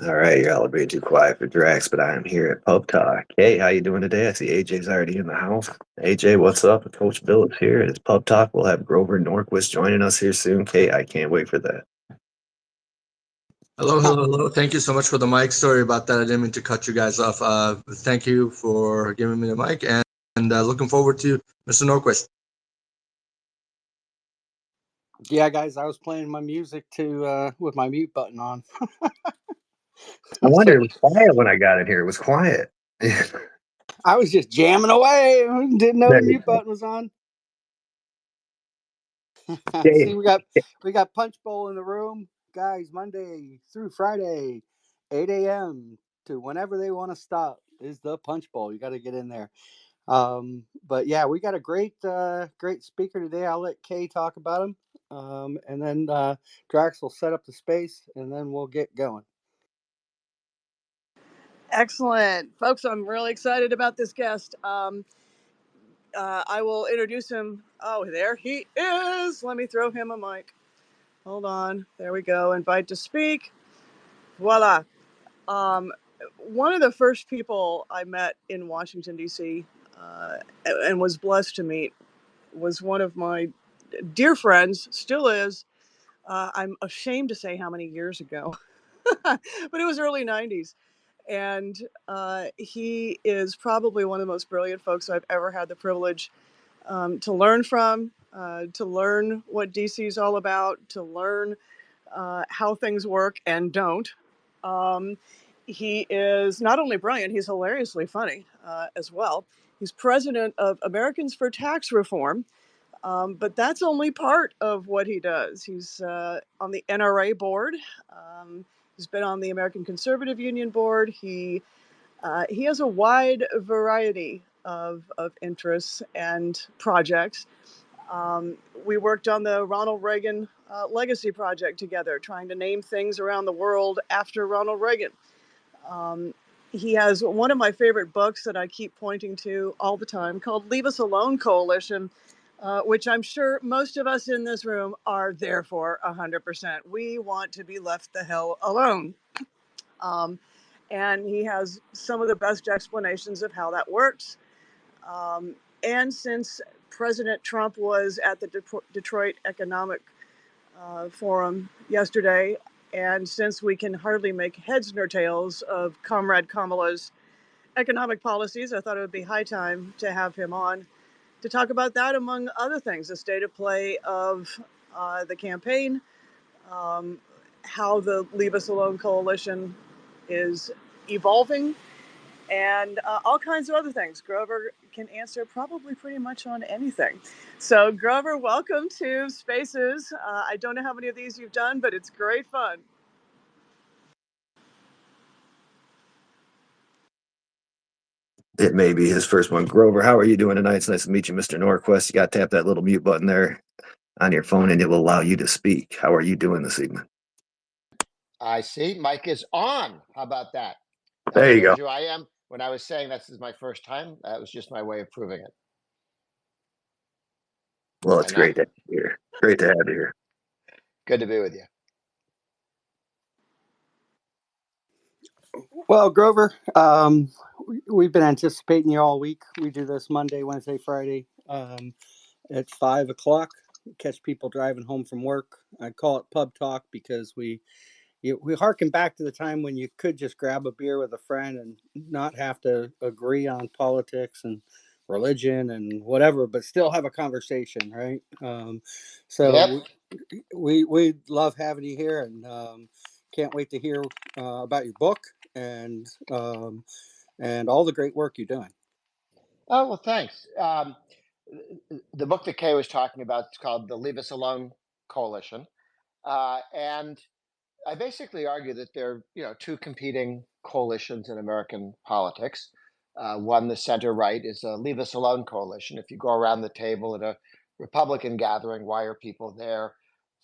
All right, you're all way too quiet for Drax, but I am here at Pub Talk. Hey, how you doing today? I see AJ's already in the house. AJ, what's up? Coach Bill is here. It's Pub Talk. We'll have Grover Norquist joining us here soon. Kate, I can't wait for that. Hello, hello, hello. Thank you so much for the mic. Sorry about that. I didn't mean to cut you guys off. Thank you for giving me the mic and looking forward to Mr. Norquist. Yeah, guys, I was playing my music with my mute button on. I wonder, it was quiet when I got in here. It was quiet. I was just jamming away. Didn't know There the you mute go. button was on. See, Hey, we got Punch Bowl in the room, guys. Monday through Friday, 8 a.m. to whenever they want to stop is the Punch Bowl. You got to get in there. But yeah, we got a great speaker today. I'll let Kay talk about him, and then Drax will set up the space, and then we'll get going. Excellent. Folks, I'm really excited about this guest. I will introduce him. Oh, there he is. Let me throw him a mic. Hold on. There we go. Invite to speak. Voila. Um, One of the first people I met in Washington, D.C., and was blessed to meet was one of my dear friends, still is. I'm ashamed to say how many years ago, but it was early 90s. And he is probably one of the most brilliant folks I've ever had the privilege to learn from, to learn what DC is all about, to learn how things work and don't. Um, he is not only brilliant, he's hilariously funny as well. He's president of Americans for Tax Reform, but that's only part of what he does. He's on the NRA board. He's been on the American Conservative Union board. He has a wide variety of interests and projects. We worked on the Ronald Reagan Legacy Project together, trying to name things around the world after Ronald Reagan. Um, he has one of my favorite books that I keep pointing to all the time called Leave Us Alone Coalition, which I'm sure most of us in this room are there for 100%. We want to be left the hell alone. Um, and he has some of the best explanations of how that works. And since President Trump was at the Detroit Economic Forum yesterday, and since we can hardly make heads nor tails of Comrade Kamala's economic policies, I thought it would be high time to have him on to talk about that, among other things, the state of play of the campaign, um, how the Leave Us Alone coalition is evolving, and all kinds of other things. Grover can answer probably pretty much on anything. So, Grover, welcome to Spaces. I don't know how many of these you've done, but it's great fun. it may be his first one. Grover, how are you doing tonight? It's nice to meet you, Mr. Norquist. You got to tap that little mute button there on your phone, and it will allow you to speak. How are you doing this evening? I see. Mic is on. How about that? That There you shows go. you I am. When I was saying this is my first time, that was just my way of proving it. Well, it's And now, great to have you here. Great to have you here. good to be with you. Well, Grover, we've been anticipating you all week. We do this Monday, Wednesday, Friday at 5 o'clock. Catch people driving home from work. I call it Pub Talk because we harken back to the time when you could just grab a beer with a friend and not have to agree on politics and religion and whatever, but still have a conversation, right? Yep. So we love having you here, and can't wait to hear about your book and all the great work you're doing. Oh, well, thanks. The book that Kay was talking about is called The Leave Us Alone Coalition. And I basically argue that there are, two competing coalitions in American politics. One, the center right, is a Leave Us Alone coalition. If you go around the table at a Republican gathering, why are people there?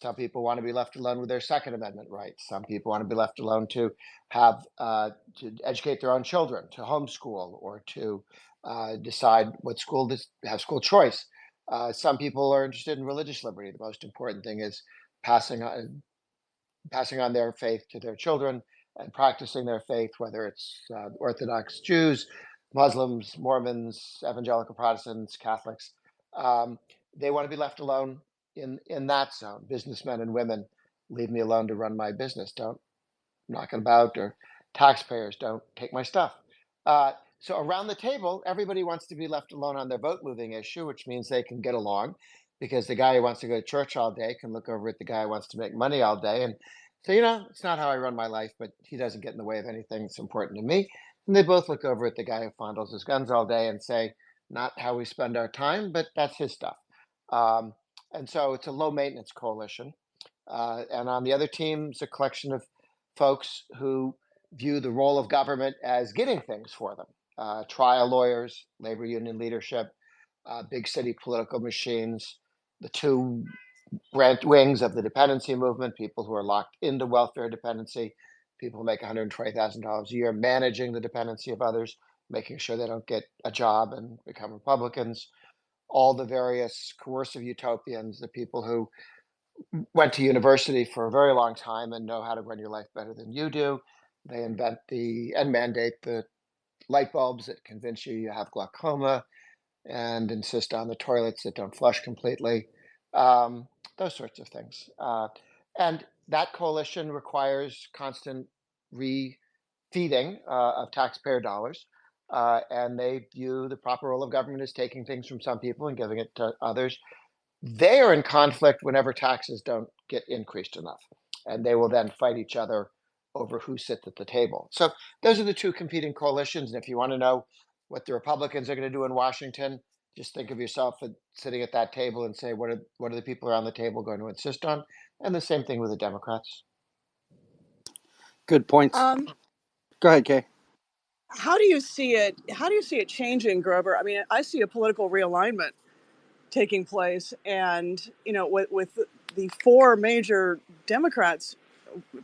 Some people want to be left alone with their Second Amendment rights. Some people want to be left alone to have to educate their own children, to homeschool, or to decide what school to have school choice. Some people are interested in religious liberty. The most important thing is passing on their faith to their children, and practicing their faith, whether it's Orthodox Jews, Muslims, Mormons, evangelical Protestants, Catholics. They want to be left alone in that zone. Businessmen and women, leave me alone to run my business. Don't knock about, or taxpayers, don't take my stuff. So around the table, everybody wants to be left alone on their vote moving issue, which means they can get along, because the guy who wants to go to church all day can look over at the guy who wants to make money all day and say, it's not how I run my life, but he doesn't get in the way of anything that's important to me. And they both look over at the guy who fondles his guns all day and say, not how we spend our time, but that's his stuff. And so it's a low maintenance coalition. And on the other team, it's a collection of folks who view the role of government as getting things for them. Trial lawyers, labor union leadership, big city political machines, the two branch wings of the dependency movement, people who are locked into welfare dependency, people who make $120,000 a year managing the dependency of others, making sure they don't get a job and become Republicans, all the various coercive utopians, the people who went to university for a very long time and know how to run your life better than you do. They invent and mandate the light bulbs that convince you have glaucoma and insist on the toilets that don't flush completely, those sorts of things. And that coalition requires constant refeeding of taxpayer dollars. And they view the proper role of government as taking things from some people and giving it to others. They are in conflict whenever taxes don't get increased enough, and they will then fight each other over who sits at the table. So those are the two competing coalitions. And if you want to know what the Republicans are going to do in Washington, just think of yourself sitting at that table and say, what are the people around the table going to insist on? And the same thing with the Democrats. Good points. Go ahead, Kay. How do you see it? How do you see it changing, Grover? I mean, I see a political realignment taking place, and with the four major Democrats,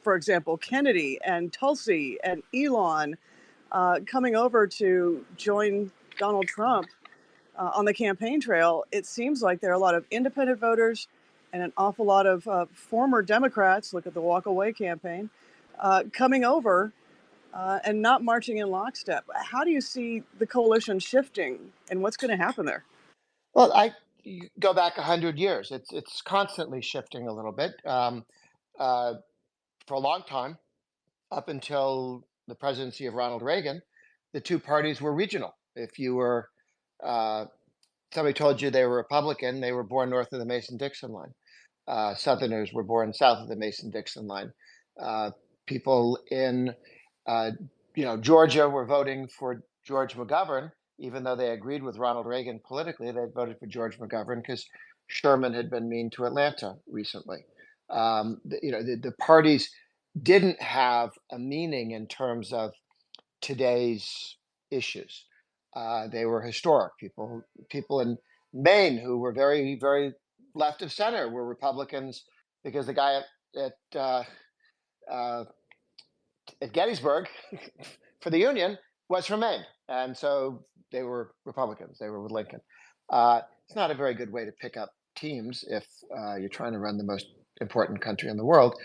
for example, Kennedy and Tulsi and Elon, coming over to join Donald Trump on the campaign trail, it seems like there are a lot of independent voters and an awful lot of former Democrats, look at the Walk Away campaign, coming over and not marching in lockstep. How do you see the coalition shifting, and what's going to happen there? Well, you go back 100 years. It's constantly shifting a little bit. For a long time, up until the presidency of Ronald Reagan, the two parties were regional. If you were somebody told you they were Republican, they were born north of the Mason-Dixon line. Southerners were born south of the Mason-Dixon line. People in Georgia were voting for George McGovern, even though they agreed with Ronald Reagan politically. They voted for George McGovern because Sherman had been mean to Atlanta recently. The parties didn't have a meaning in terms of today's issues. They were historic. People in Maine who were very, very left of center were Republicans because the guy at Gettysburg for the Union was from Maine, and so they were Republicans. They were with Lincoln. It's not a very good way to pick up teams if you're trying to run the most important country in the world.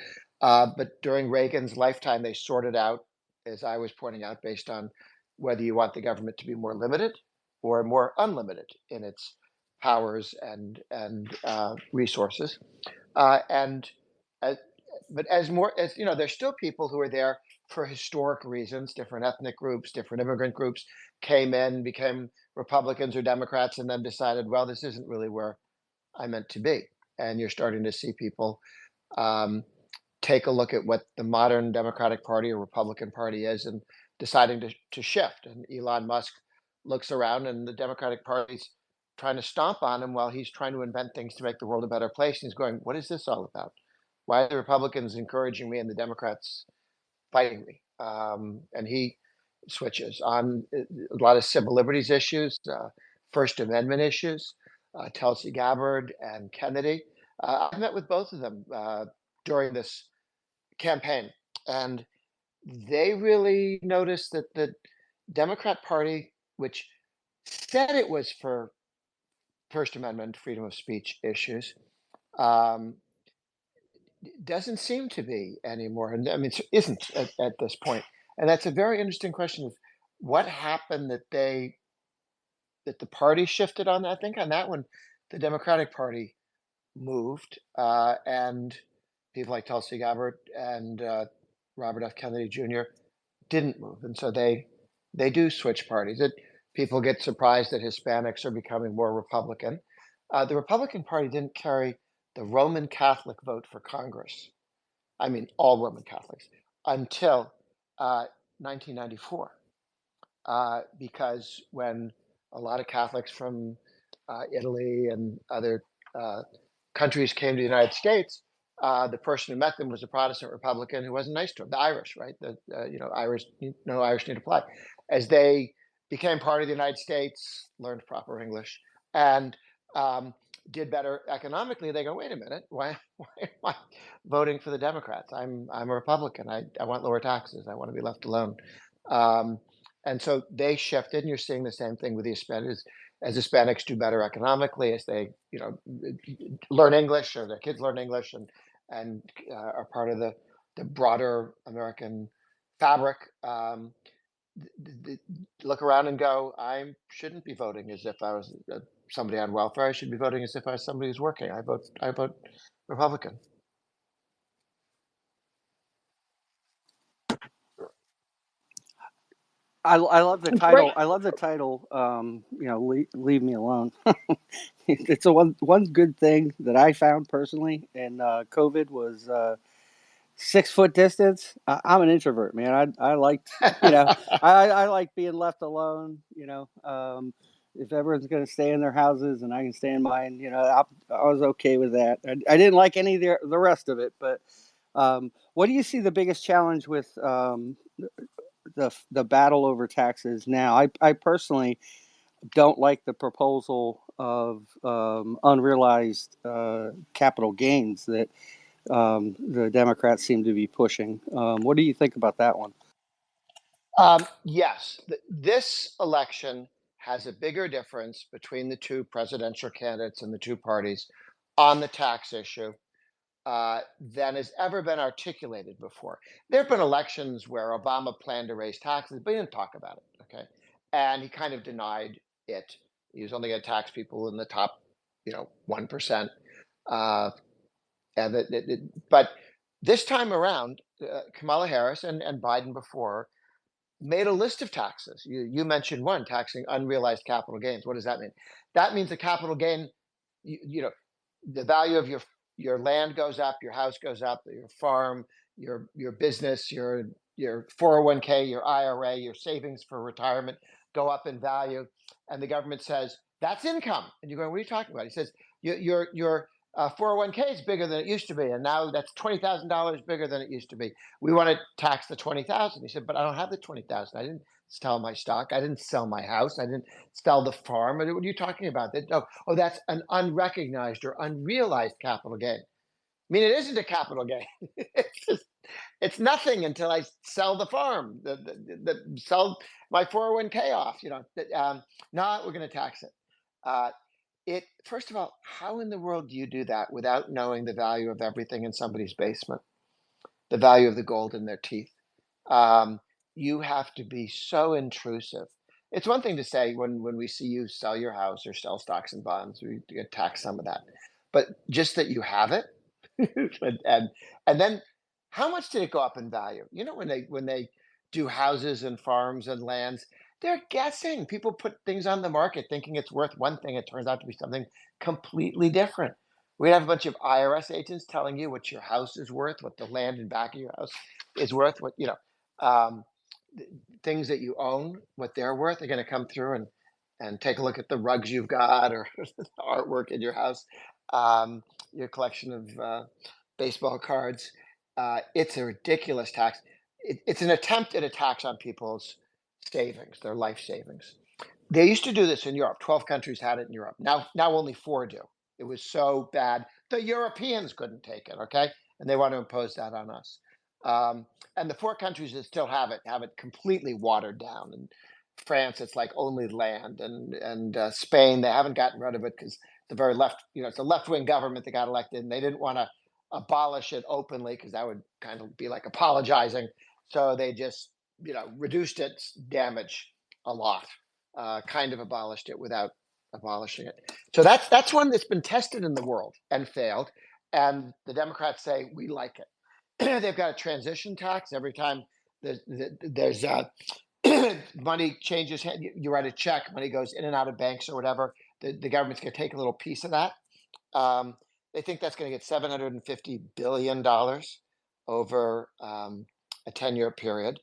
But during Reagan's lifetime, they sorted out, as I was pointing out, based on whether you want the government to be more limited or more unlimited in its powers and resources. But as there's still people who are there for historic reasons. Different ethnic groups, different immigrant groups came in, became Republicans or Democrats, and then decided, well, this isn't really where I meant to be. And you're starting to see people take a look at what the modern Democratic Party or Republican Party is and deciding to shift. And Elon Musk looks around and the Democratic Party's trying to stomp on him while he's trying to invent things to make the world a better place. And he's going, what is this all about? Why are the Republicans encouraging me and the Democrats fighting me? And he switches on a lot of civil liberties issues, First Amendment issues, Tulsi Gabbard and Kennedy. I've met with both of them during this campaign, and they really noticed that the Democrat Party, which said it was for First Amendment freedom of speech issues, doesn't seem to be anymore. And I mean, it isn't at this point. And that's a very interesting question of what happened that the party shifted on that. I think on that one, the Democratic Party moved, and people like Tulsi Gabbard and Robert F. Kennedy Jr. didn't move, and so they do switch parties. People get surprised that Hispanics are becoming more Republican. The Republican Party didn't carry the Roman Catholic vote for Congress. I mean, all Roman Catholics until 1994, because when a lot of Catholics from Italy and other uh, countries came to the United States, the person who met them was a Protestant Republican who wasn't nice to them. The Irish, right? Irish, no Irish need apply. As they became part of the United States, learned proper English, and um, did better economically, they go, wait a minute, why am I voting for the Democrats? I'm a Republican. I want lower taxes. I want to be left alone. Um, and so they shifted, and you're seeing the same thing with the Hispanics. As Hispanics do better economically, as they learn English, or their kids learn English, and are part of the broader American fabric. Look around and go, I shouldn't be voting as if I was somebody on welfare. I should be voting as if I was somebody who's working. I vote Republican. I love the Great. title. I love the title. Leave me alone. It's a one good thing that I found personally in COVID was 6 foot distance. I'm an introvert, man. I like, I like being left alone. If everyone's going to stay in their houses and I can stay in mine, I was okay with that. I didn't like any of the rest of it, but what do you see the biggest challenge with the battle over taxes now? I personally don't like the proposal of unrealized capital gains that the Democrats seem to be pushing. What do you think about that one? Yes, this election has a bigger difference between the two presidential candidates and the two parties on the tax issue than has ever been articulated before. There have been elections where Obama planned to raise taxes, but he didn't talk about it. Okay, and he kind of denied it. He was only going to tax people in the top, 1%. But this time around, Kamala Harris and Biden before made a list of taxes. You mentioned one, taxing unrealized capital gains. What does that mean? That means the capital gain, the value of your land goes up, your house goes up, your farm, your business, your 401k, your IRA, your savings for retirement go up in value, and the government says that's income. And you're going, what are you talking about? He says your 401k is bigger than it used to be, and now that's $20,000 bigger than it used to be. We want to tax the 20,000. He said, but I don't have the 20,000. I didn't sell my stock. I didn't sell my house. I didn't sell the farm. What are you talking about? Oh, that's an unrecognized or unrealized capital gain. I mean, it isn't a capital gain. It's nothing until I sell the farm, sell my 401k off. No, we're going to tax it. First of all, how in the world do you do that without knowing the value of everything in somebody's basement, the value of the gold in their teeth? You have to be so intrusive. It's one thing to say when we see you sell your house or sell stocks and bonds, we get tax some of that, but just that you have it, and then how much did it go up in value? When they do houses and farms and lands, they're guessing. People put things on the market thinking it's worth one thing. It turns out to be something completely different. We have a bunch of IRS agents telling you what your house is worth, what the land in back of your house is worth, um, things that you own, what they're worth. They're going to come through and take a look at the rugs you've got or artwork in your house, your collection of baseball cards. It's a ridiculous tax. It's an attempt at a tax on people's savings, their life savings. They used to do this in Europe. 12 countries had it in Europe. Now only 4 do. It was so bad the Europeans couldn't take it. Okay, and they want to impose that on us. And the 4 countries that still have it completely watered down. And France, it's like only land, and Spain, they haven't gotten rid of it because the very left, it's a left-wing government that got elected, and they didn't want to abolish it openly because that would kind of be like apologizing. So they just, reduced its damage a lot, kind of abolished it without abolishing it. So that's one that's been tested in the world and failed. And the Democrats say we like it. They've got a transition tax every time there's money changes. You write a check, money goes in and out of banks or whatever. The government's going to take a little piece of that. They think that's going to get $750 billion over a 10-year period.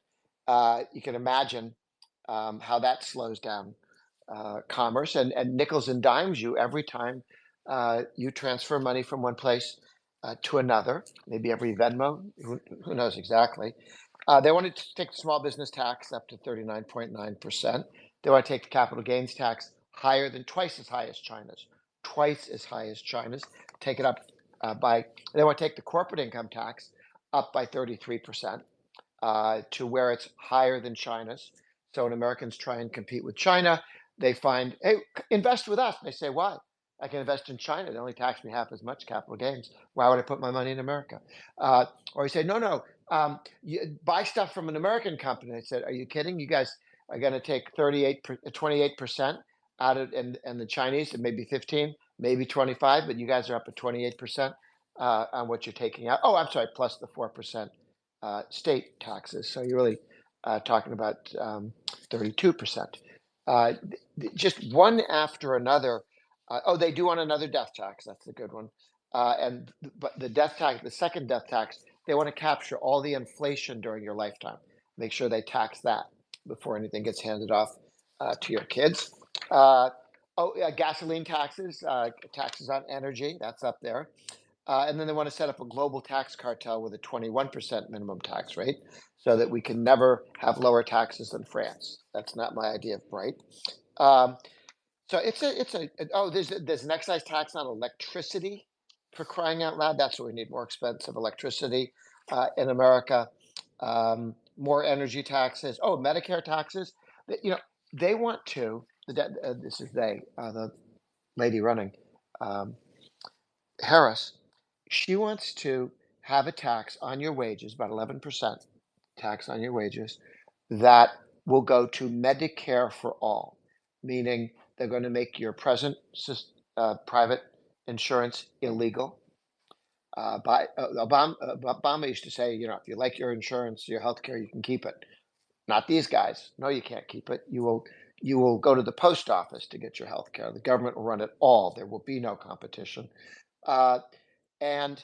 You can imagine how that slows down commerce and nickels and dimes you every time you transfer money from one place to another, maybe every Venmo, who knows exactly. They want to take the small business tax up to 39.9%. They want to take the capital gains tax higher than twice as high as China's. Take it up they want to take the corporate income tax up by 33% to where it's higher than China's. So when Americans try and compete with China, they find, hey, invest with us. And they say, why? I can invest in China. They only tax me half as much capital gains. Why would I put my money in America? Or you say, no, you buy stuff from an American company. I said, are you kidding? You guys are going to take 28% out of, and the Chinese, and maybe 15, maybe 25, but you guys are up at 28% on what you're taking out. Oh, I'm sorry, plus the 4% state taxes. So you're really talking about 32%. Just one after another. They do want another death tax. That's a good one. But the death tax, the second death tax, they want to capture all the inflation during your lifetime. Make sure they tax that before anything gets handed off to your kids. Gasoline taxes, taxes on energy, that's up there. And then they want to set up a global tax cartel with a 21% minimum tax rate so that we can never have lower taxes than France. That's not my idea of bright. So there's an excise tax on electricity, for crying out loud. That's what we need, more expensive electricity in America. More energy taxes. Oh, Medicare taxes. They want to, this is the lady running, Harris, she wants to have a tax on your wages, about 11% tax on your wages, that will go to Medicare for all, meaning they're going to make your present private insurance illegal. Obama used to say, if you like your insurance, your health care, you can keep it. Not these guys. No, you can't keep it. You will go to the post office to get your health care. The government will run it all. There will be no competition. And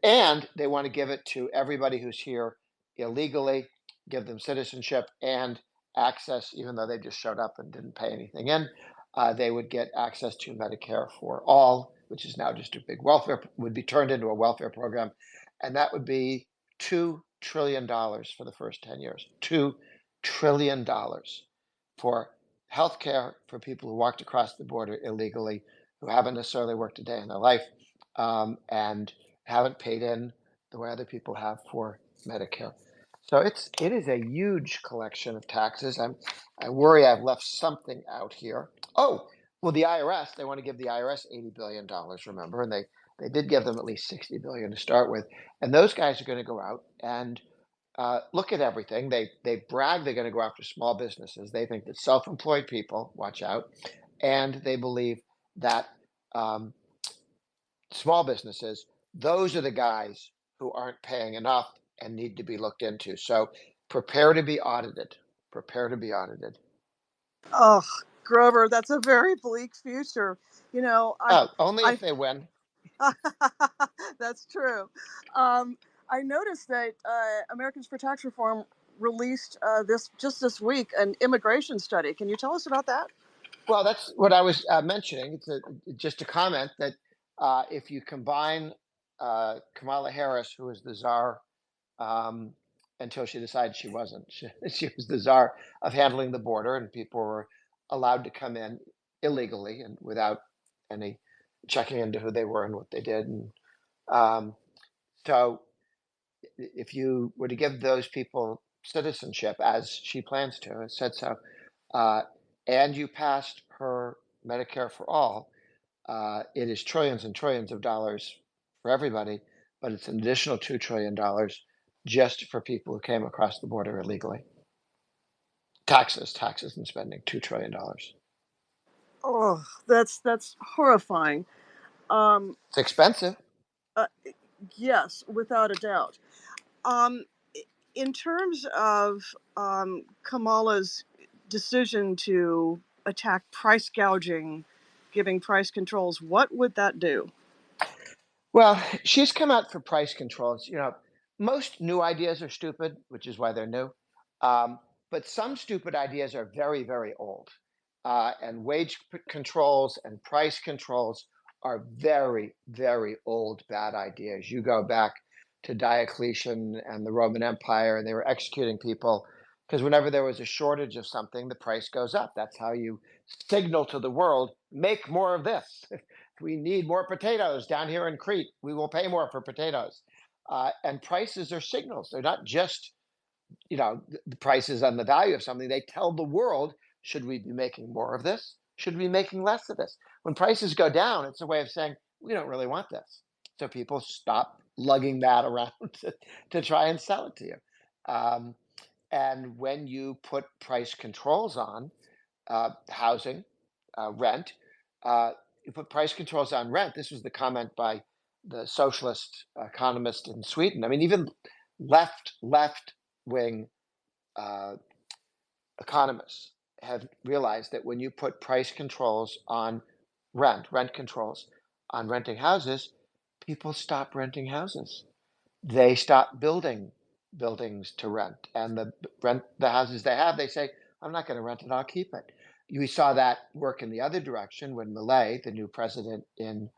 and they want to give it to everybody who's here illegally, give them citizenship and access, even though they just showed up and didn't pay anything in. They would get access to Medicare for all, which is now just a big would be turned into a welfare program. And that would be $2 trillion for the first 10 years. $2 trillion for healthcare for people who walked across the border illegally, who haven't necessarily worked a day in their life, and haven't paid in the way other people have for Medicare. So it is a huge collection of taxes. I worry I've left something out here. Oh, well, the IRS, they want to give the IRS $80 billion, remember, and they did give them at least $60 billion to start with. And those guys are going to go out and look at everything. They brag they're going to go after small businesses. They think that self-employed people, watch out, and they believe that small businesses, those are the guys who aren't paying enough and need to be looked into. So prepare to be audited. Prepare to be audited. Oh, Grover, that's a very bleak future. Only if they win. That's true. I noticed that Americans for Tax Reform released this week an immigration study. Can you tell us about that? Well, that's what I was mentioning. It's just a comment that if you combine Kamala Harris, who was the czar until she decided she wasn't, she was the czar of handling the border, and people were allowed to come in illegally and without any checking into who they were and what they did. And so if you were to give those people citizenship, as she plans to, it said so, and you passed her Medicare for all, It is trillions and trillions of dollars for everybody, but it's an additional $2 trillion just for people who came across the border illegally. Taxes and spending, $2 trillion. Oh, that's horrifying. It's expensive. Yes, without a doubt. Um, in terms of Kamala's decision to attack price gouging, giving price controls, what would that do? Well, she's come out for price controls. Most new ideas are stupid, which is why they're new. But some stupid ideas are very, very old. And wage controls and price controls are very, very old, bad ideas. You go back to Diocletian and the Roman Empire, and they were executing people because whenever there was a shortage of something, the price goes up. That's how you signal to the world, make more of this. We need more potatoes down here in Crete. We will pay more for potatoes. And prices are signals. They're not just, the prices and the value of something. They tell the world, should we be making more of this? Should we be making less of this? When prices go down, it's a way of saying, we don't really want this. So people stop lugging that around to try and sell it to you. And when you put price controls on housing, rent, you put price controls on rent. This was the comment by the socialist economist in Sweden. I mean, even left wing economists have realized that when you put price controls on rent controls on renting houses, people stop renting houses. They stop building buildings to rent, and the houses they have, they say, I'm not going to rent it, I'll keep it. We saw that work in the other direction when Milei, the new president in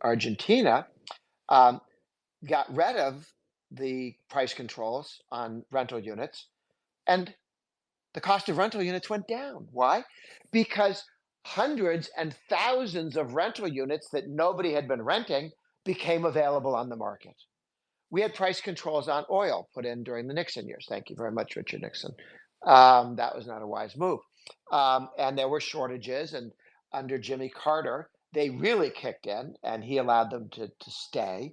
Argentina, got rid of the price controls on rental units, and the cost of rental units went down. Why? Because hundreds and thousands of rental units that nobody had been renting became available on the market. We had price controls on oil put in during the Nixon years. Thank you very much, Richard Nixon. That was not a wise move. And there were shortages, and under Jimmy Carter, they really kicked in, and he allowed them to stay.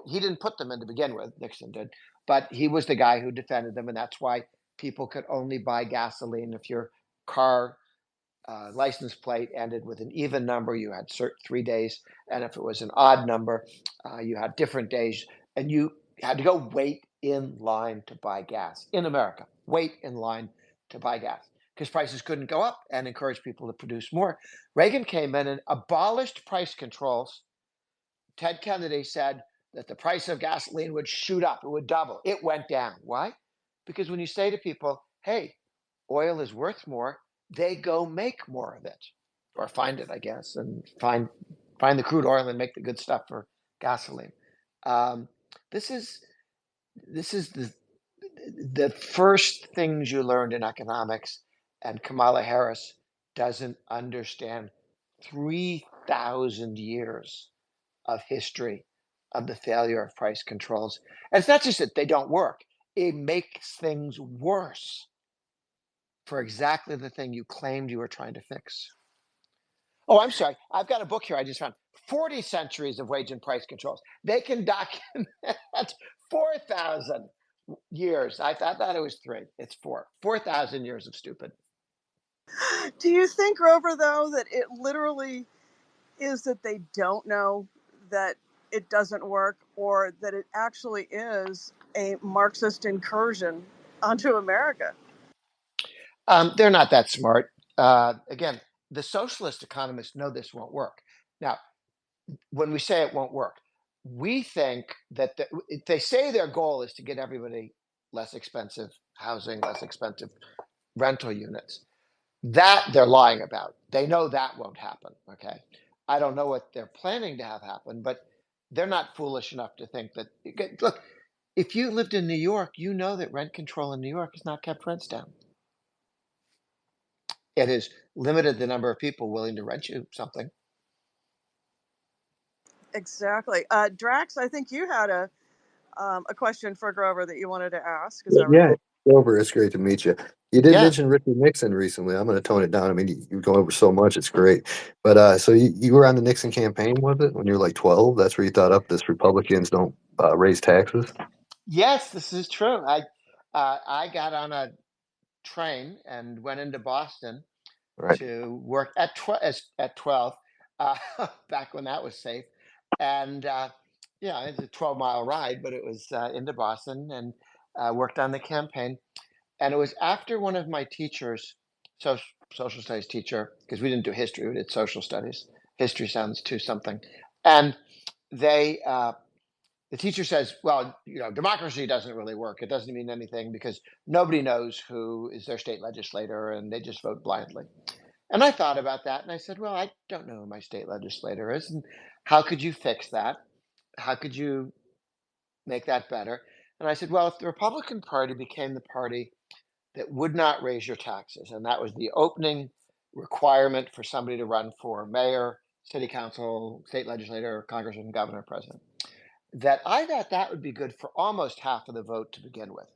He didn't put them in to begin with, Nixon did, but he was the guy who defended them, and that's why people could only buy gasoline if your car license plate ended with an even number. You had 3 days, and if it was an odd number, you had different days, and you had to go wait in line to buy gas in America. Wait in line to buy gas because prices couldn't go up and encourage people to produce more. Reagan came in and abolished price controls. Ted Kennedy said that the price of gasoline would shoot up, it would double. It went down. Why? Because when you say to people, hey, oil is worth more, they go make more of it, or find it, I guess, and find the crude oil and make the good stuff for gasoline. This is the first things you learned in economics, and Kamala Harris doesn't understand 3,000 years of history of the failure of price controls. And it's not just that they don't work, it makes things worse for exactly the thing you claimed you were trying to fix. Oh, I'm sorry. I've got a book here I just found. 40 centuries of wage and price controls. They can document 4,000 years. I thought it was 3. It's 4. 4,000 years of stupid. Do you think, Grover, though, that it literally is that they don't know that it doesn't work, or that it actually is a Marxist incursion onto America? They're not that smart. Again, the socialist economists know this won't work. Now, when we say it won't work, we think that they say their goal is to get everybody less expensive housing, less expensive rental units. That they're lying about. They know that won't happen. Okay. I don't know what they're planning to have happen, but they're not foolish enough to think that. Look, if you lived in New York, you know that rent control in New York has not kept rents down. It has limited the number of people willing to rent you something. Exactly. Drax, I think you had a question for Grover that you wanted to ask. Yeah, Grover, it's great to meet you. You did Yeah. mention Richard Nixon recently. I'm going to tone it down. I mean, you go over so much; it's great. But so you were on the Nixon campaign, was it, when you were like 12? That's where you thought up this Republicans don't raise taxes, Yes, this is true. I got on a train and went into Boston right? to work at 12, uh, back when that was safe. And yeah, it's a 12-mile ride, but it was into Boston, and worked on the campaign. And it was after one of my teachers, social, social studies teacher, because we didn't do history, we did social studies. History sounds too something. And they, the teacher says, well, democracy doesn't really work. It doesn't mean anything because nobody knows who is their state legislator and they just vote blindly. And I thought about that and I said, well, I don't know who my state legislator is. And how could you fix that? How could you make that better? And I said, well, if the Republican Party became the party that would not raise your taxes, and that was the opening requirement for somebody to run for mayor, city council, state legislator, congressman, governor, president, that I thought that would be good for almost half of the vote to begin with.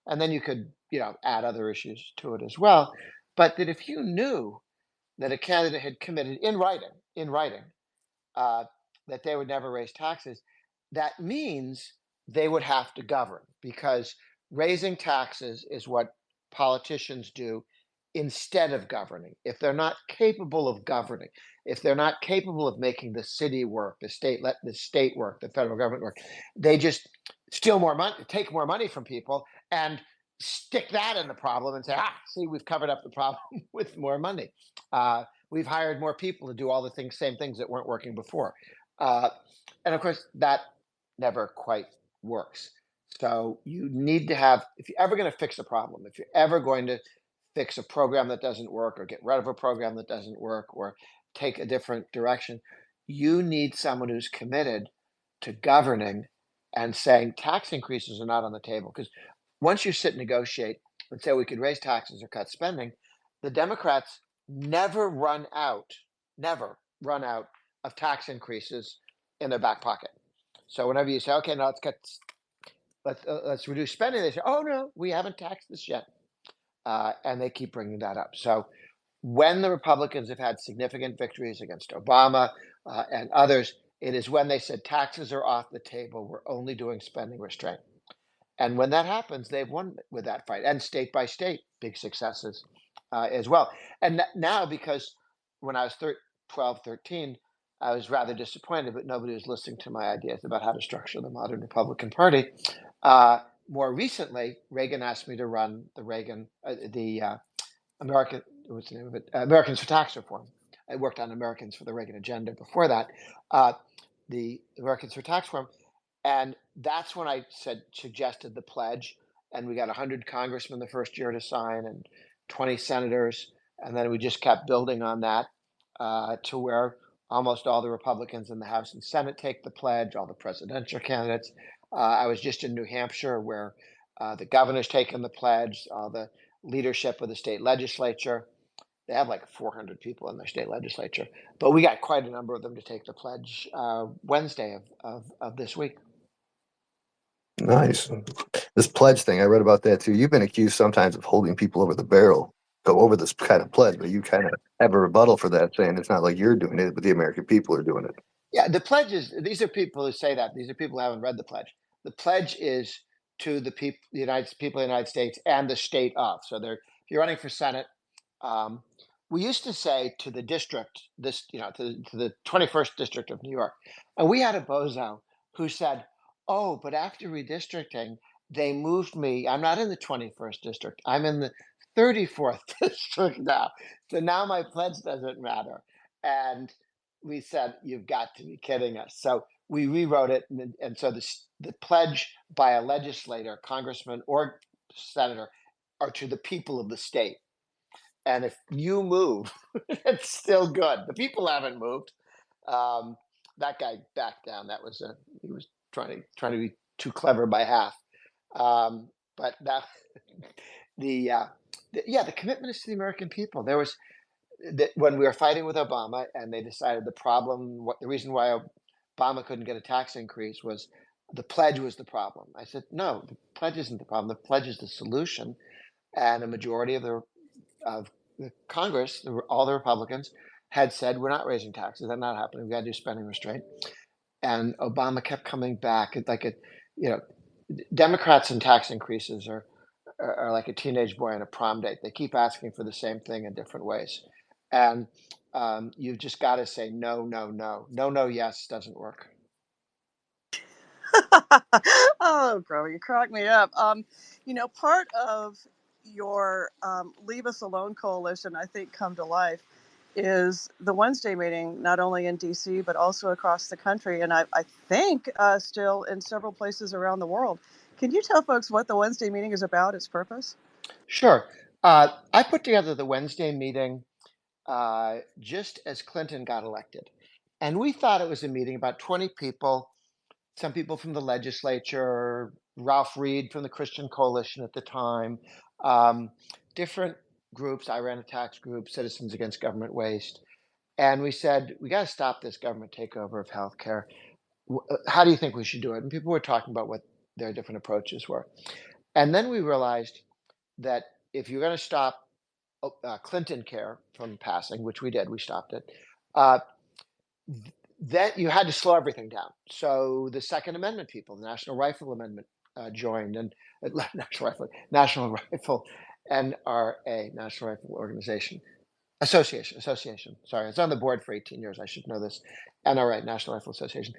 And then you could, add other issues to it as well. But that if you knew that a candidate had committed in writing, uh, that they would never raise taxes, that means they would have to govern because raising taxes is what politicians do instead of governing. If they're not capable of governing, if they're not capable of making the city work, the state work, the federal government work, they just steal more money, take more money from people, and stick that in the problem and say, see, we've covered up the problem with more money. We've hired more people to do all the same things that weren't working before. Uh, and of course, that never quite works. So you need to have, if you're ever going to fix a problem, if you're ever going to fix a program that doesn't work or get rid of a program that doesn't work or take a different direction, you need someone who's committed to governing and saying tax increases are not on the table. Because once you sit and negotiate and say we could raise taxes or cut spending, the Democrats never run out of tax increases in their back pocket. So whenever you say, okay, now let's reduce spending, they say, oh no, we haven't taxed this yet, and they keep bringing that up. So when the Republicans have had significant victories against Obama and others, it is when they said taxes are off the table. We're only doing spending restraint. And when that happens, they've won with that fight, and state by state, big successes as well. And now, because when I was 12, 13, I was rather disappointed, but nobody was listening to my ideas about how to structure the modern Republican Party. More recently, Reagan asked me to run the American, what's the name of it? Americans for Tax Reform. I worked on Americans for the Reagan Agenda before that. The Americans for Tax Reform. And that's when I suggested the pledge, and we got 100 congressmen the first year to sign, and 20 senators, and then we just kept building on that to where almost all the Republicans in the House and Senate take the pledge, all the presidential candidates. I was just in New Hampshire where the governor's taken the pledge, all the leadership of the state legislature. They have like 400 people in their state legislature, but we got quite a number of them to take the pledge Wednesday of this week. Nice. This pledge thing, I read about that too. You've been accused sometimes of holding people over the barrel, go over this kind of pledge, but you kind of have a rebuttal for that, saying it's not like you're doing it, but the American people are doing it. Yeah, the pledge is, these are people who say that. These are people who haven't read the pledge. The pledge is to the people, people of the United States and the state of. So if you're running for Senate, we used to say to the district, to the 21st district of New York, and we had a bozo who said, oh, but after redistricting, they moved me. I'm not in the 21st district. I'm in the 34th district now. So now my pledge doesn't matter. And we said, you've got to be kidding us. So we rewrote it. And so the pledge by a legislator, congressman, or senator are to the people of the state. And if you move, it's still good. The people haven't moved. That guy backed down. He was trying to be too clever by half. But that the commitment is to the American people. There was when we were fighting with Obama, and they decided the reason why Obama couldn't get a tax increase was the pledge was the problem. I said, no, the pledge isn't the problem. The pledge is the solution. and a majority of the Congress, all the Republicans, had said, we're not raising taxes. That's not happening. We've got to do spending restraint. And Obama kept coming back. Democrats and tax increases are like a teenage boy on a prom date. They keep asking for the same thing in different ways. And you've just got to say no, no, no. No, no, yes doesn't work. Oh, Grover, you crack me up. Part of your Leave Us Alone coalition, I think, come to life is the Wednesday meeting, not only in D.C., but also across the country. And I think still in several places around the world. Can you tell folks what the Wednesday meeting is about, its purpose? Sure. I put together the Wednesday meeting just as Clinton got elected. And we thought it was a meeting about 20 people, some people from the legislature, Ralph Reed from the Christian Coalition at the time, different groups, Iran Attacks Group, Citizens Against Government Waste. And we said, we got to stop this government takeover of healthcare. How do you think we should do it? And people were talking about what their different approaches were. And then we realized that if you're going to stop Clinton care from passing, which we did, we stopped it, that you had to slow everything down. So the Second Amendment people, the National Rifle Amendment joined, and National Rifle, NRA, National Rifle Organization, Association. Sorry, it's on the board for 18 years. I should know this. NRA, National Rifle Association.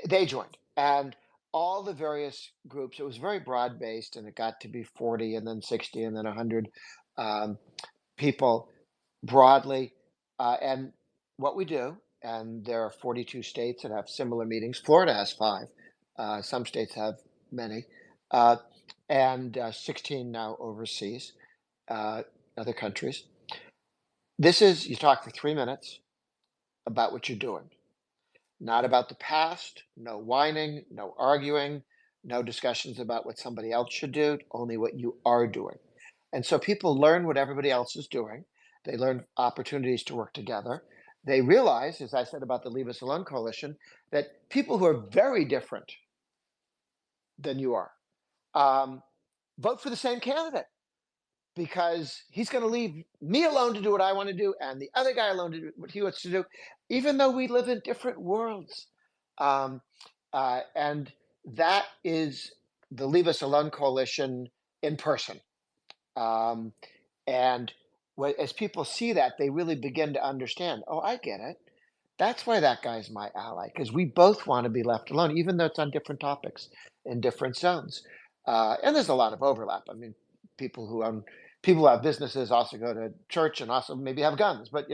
They joined, and all the various groups. It was very broad based, and it got to be 40, and then 60, and then 100 people broadly. And what we do, and there are 42 states that have similar meetings. Florida has 5. Some states have many, and 16 now overseas, other countries. This is, you talk for 3 minutes about what you're doing, not about the past, no whining, no arguing, no discussions about what somebody else should do, only what you are doing. And so people learn what everybody else is doing. They learn opportunities to work together. They realize, as I said about the Leave Us Alone Coalition, that people who are very different than you are vote for the same candidate, because he's going to leave me alone to do what I want to do and the other guy alone to do what he wants to do, even though we live in different worlds. And that is the Leave Us Alone Coalition in person. And as people see that, they really begin to understand, oh, I get it. That's why that guy's my ally, because we both want to be left alone, even though it's on different topics in different zones. And there's a lot of overlap. I mean, people who have businesses also go to church and also maybe have guns, but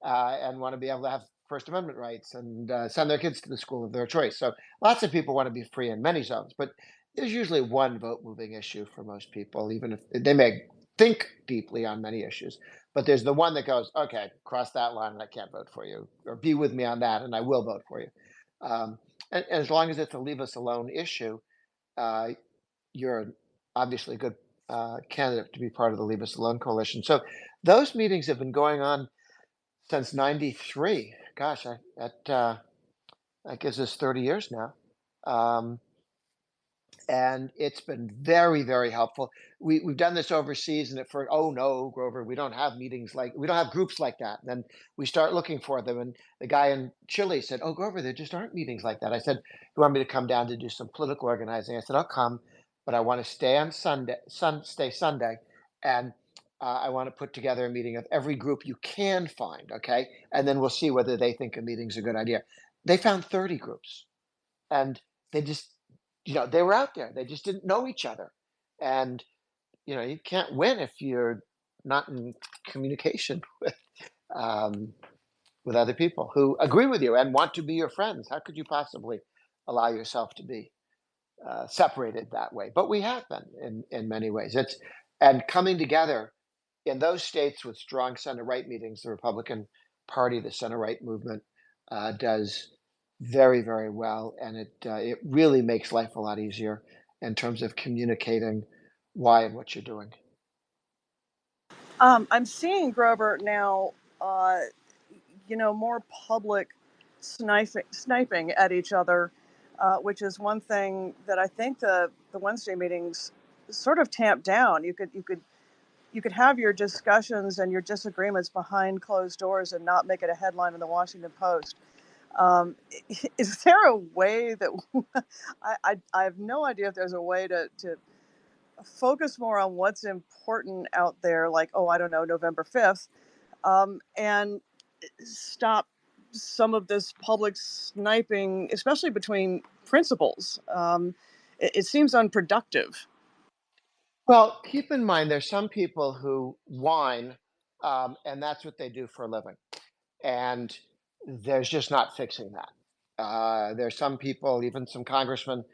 and want to be able to have First Amendment rights and send their kids to the school of their choice. So lots of people want to be free in many zones, but there's usually one vote moving issue for most people, even if they may think deeply on many issues. But there's the one that goes, okay, cross that line and I can't vote for you, or be with me on that and I will vote for you. And as long as it's a Leave Us Alone issue, you're obviously a good candidate to be part of the Leave Us Alone Coalition. So those meetings have been going on since '93. Gosh, that gives us 30 years now. And it's been very, very helpful. We've done this overseas, and oh no, Grover, we don't have groups like that. And then we start looking for them, and the guy in Chile said, "Oh, Grover, there just aren't meetings like that." I said, "You want me to come down to do some political organizing?" I said, "I'll come, but I want to stay on stay Sunday, and I want to put together a meeting of every group you can find, okay? And then we'll see whether they think a meeting's a good idea." They found 30 groups, and they just they were out there. They just didn't know each other. And, you can't win if you're not in communication with other people who agree with you and want to be your friends. How could you possibly allow yourself to be separated that way? But we have been in many ways. And coming together in those states with strong center-right meetings, the Republican Party, the center-right movement does very, very well, and it really makes life a lot easier in terms of communicating why and what you're doing. I'm seeing, Grover, now, more public sniping at each other, which is one thing that I think the Wednesday meetings sort of tamped down. You could have your discussions and your disagreements behind closed doors and not make it a headline in the Washington Post. Um, is there a way that I have no idea if there's a way to focus more on what's important out there, like, oh, I don't know, November 5th, and stop some of this public sniping, especially between principals. It seems unproductive. Well, keep in mind there's some people who whine, and that's what they do for a living, and there's just not fixing that. There's some people, even some congressmen,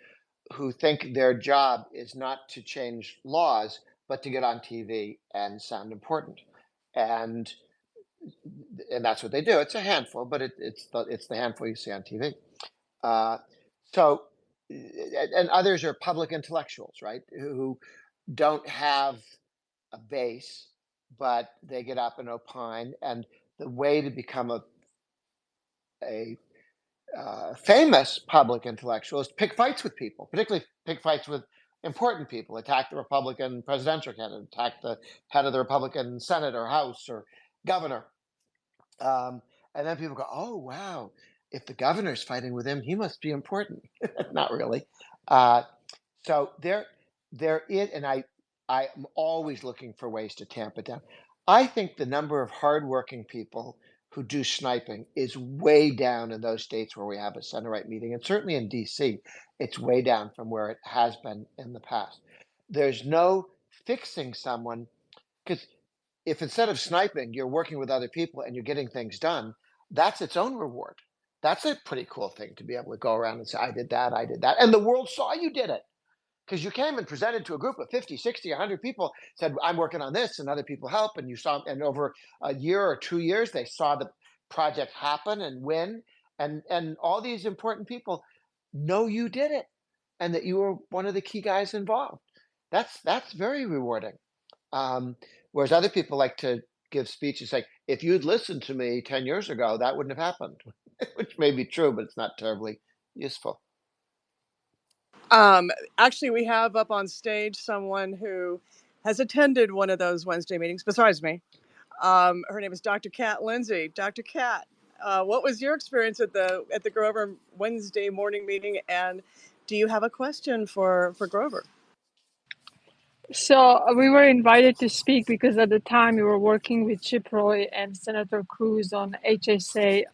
who think their job is not to change laws, but to get on TV and sound important, and that's what they do. It's a handful, but it's the handful you see on TV. Uh, so, and others are public intellectuals, right? Who don't have a base, but they get up and opine. And the way to become a famous public intellectual is to pick fights with people, particularly pick fights with important people. Attack the Republican presidential candidate, attack the head of the Republican Senate or House or governor. And then people go, "Oh wow, if the governor's fighting with him, he must be important." Not really. Uh, so there is, and I'm always looking for ways to tamp it down. I think the number of hardworking people who do sniping is way down in those states where we have a center right meeting, and certainly in D.C., it's way down from where it has been in the past. There's no fixing someone, because if instead of sniping, you're working with other people and you're getting things done, that's its own reward. That's a pretty cool thing to be able to go around and say, I did that, and the world saw you did it because you came and presented to a group of 50, 60, 100 people, said, I'm working on this, and other people help. And you saw, and over a year or 2 years, they saw the project happen and win. And all these important people know you did it and that you were one of the key guys involved. That's very rewarding. Whereas other people like to give speeches like, if you'd listened to me 10 years ago, that wouldn't have happened, which may be true, but it's not terribly useful. Um, Actually, we have up on stage someone who has attended one of those Wednesday meetings besides me. Her name is Dr. Kat Lindsay. Dr. Kat, what was your experience at the Grover Wednesday morning meeting, and do you have a question for Grover? So we were invited to speak because at the time we were working with Chip Roy and Senator Cruz on HSA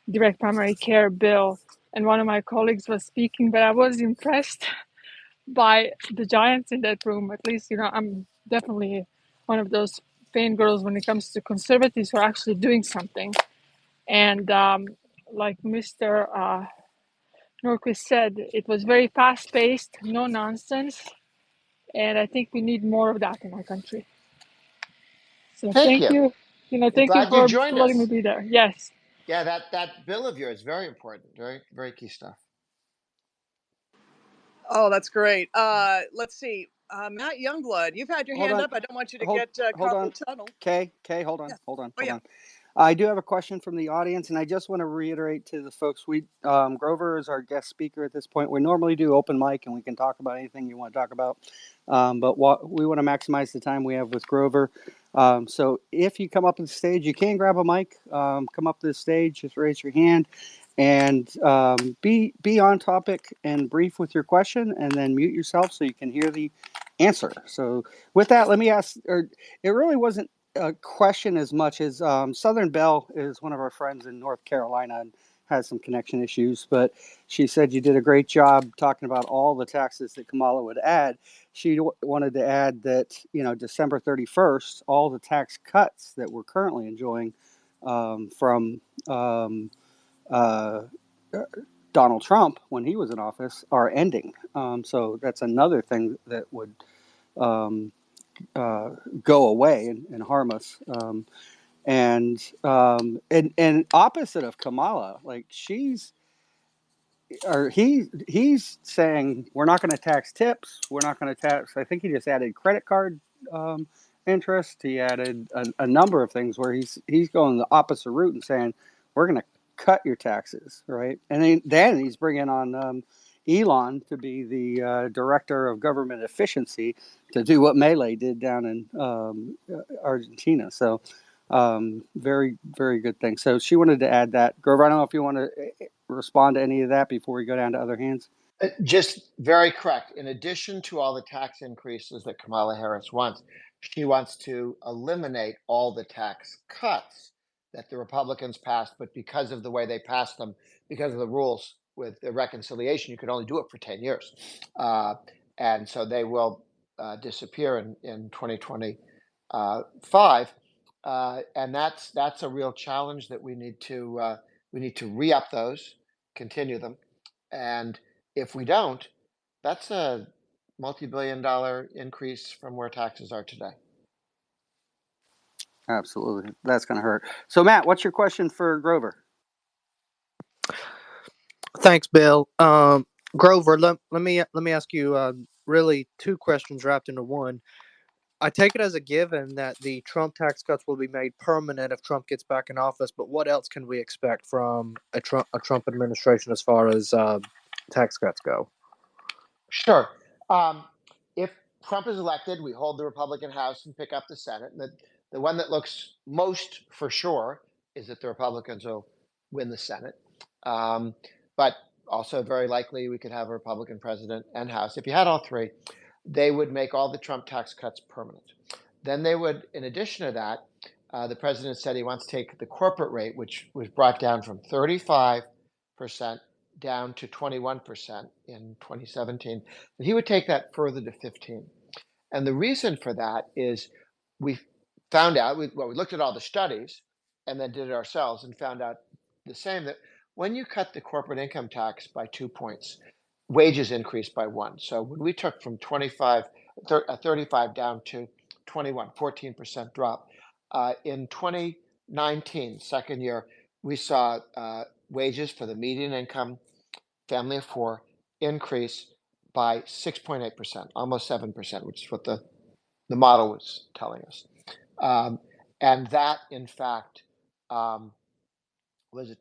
direct primary care bill, and one of my colleagues was speaking, but I was impressed by the giants in that room. At least, I'm definitely one of those fangirls when it comes to conservatives who are actually doing something. And like Mr. Norquist said, it was very fast-paced, no nonsense, and I think we need more of that in our country. So Thank thank you. you. Thank you Glad you for joined letting me us. be there. Yes. Yeah, that bill of yours is very important. Very, very key stuff. Oh, that's great. Let's see. Matt Youngblood, you've had your Hold hand on. up. I don't want you to Hold get hold carpal on. tunnel. Kay, hold Yeah. on. Hold on. Oh, Hold yeah. on. I do have a question from the audience, and I just want to reiterate to the folks, Grover is our guest speaker at this point. We normally do open mic, and we can talk about anything you want to talk about, but we want to maximize the time we have with Grover. So if you come up to the stage, you can grab a mic, come up to the stage, just raise your hand, and be on topic and brief with your question, and then mute yourself so you can hear the answer. So with that, let me ask, or it really wasn't a question as much as Southern Belle is one of our friends in North Carolina and has some connection issues, but she said you did a great job talking about all the taxes that Kamala would add. She wanted to add that, December 31st, all the tax cuts that we're currently enjoying from uh, Donald Trump when he was in office are ending. So that's another thing that would um, go away and harm us. And opposite of Kamala, like he's saying we're not going to tax tips. We're not going to tax. I think he just added credit card interest. He added a number of things where he's going the opposite route and saying we're going to cut your taxes, right? And then he's bringing on Elon to be the director of government efficiency to do what Melee did down in Argentina. So very, very good thing. So she wanted to add that. Grover, I don't know if you want to respond to any of that before we go down to other hands. Just very correct. In addition to all the tax increases that Kamala Harris wants, she wants to eliminate all the tax cuts that the Republicans passed. But because of the way they passed them, because of the rules with the reconciliation, you could only do it for 10 years. And so they will disappear in 2025. And that's a real challenge that we need to re-up those, continue them. And if we don't, that's a multi-billion-dollar increase from where taxes are today. Absolutely. That's going to hurt. So, Matt, what's your question for Grover? Thanks, Bill. Grover, let me ask you really two questions wrapped into one. I take it as a given that the Trump tax cuts will be made permanent if Trump gets back in office. But what else can we expect from a Trump administration as far as tax cuts go? Sure. If Trump is elected, we hold the Republican House and pick up the Senate. And the one that looks most for sure is that the Republicans will win the Senate. But also very likely we could have a Republican president and House. If you had all three, they would make all the Trump tax cuts permanent. Then they would, in addition to that, the president said he wants to take the corporate rate, which was brought down from 35% down to 21% in 2017, and he would take that further to 15%. And the reason for that is we found out, we looked at all the studies and then did it ourselves and found out the same, that when you cut the corporate income tax by 2 points, wages increased by 1. So when we took from 35 down to 21, 14% drop. In 2019, second year, we saw wages for the median income family of 4 increase by 6.8%, almost 7%, which is what the model was telling us. And that, in fact, was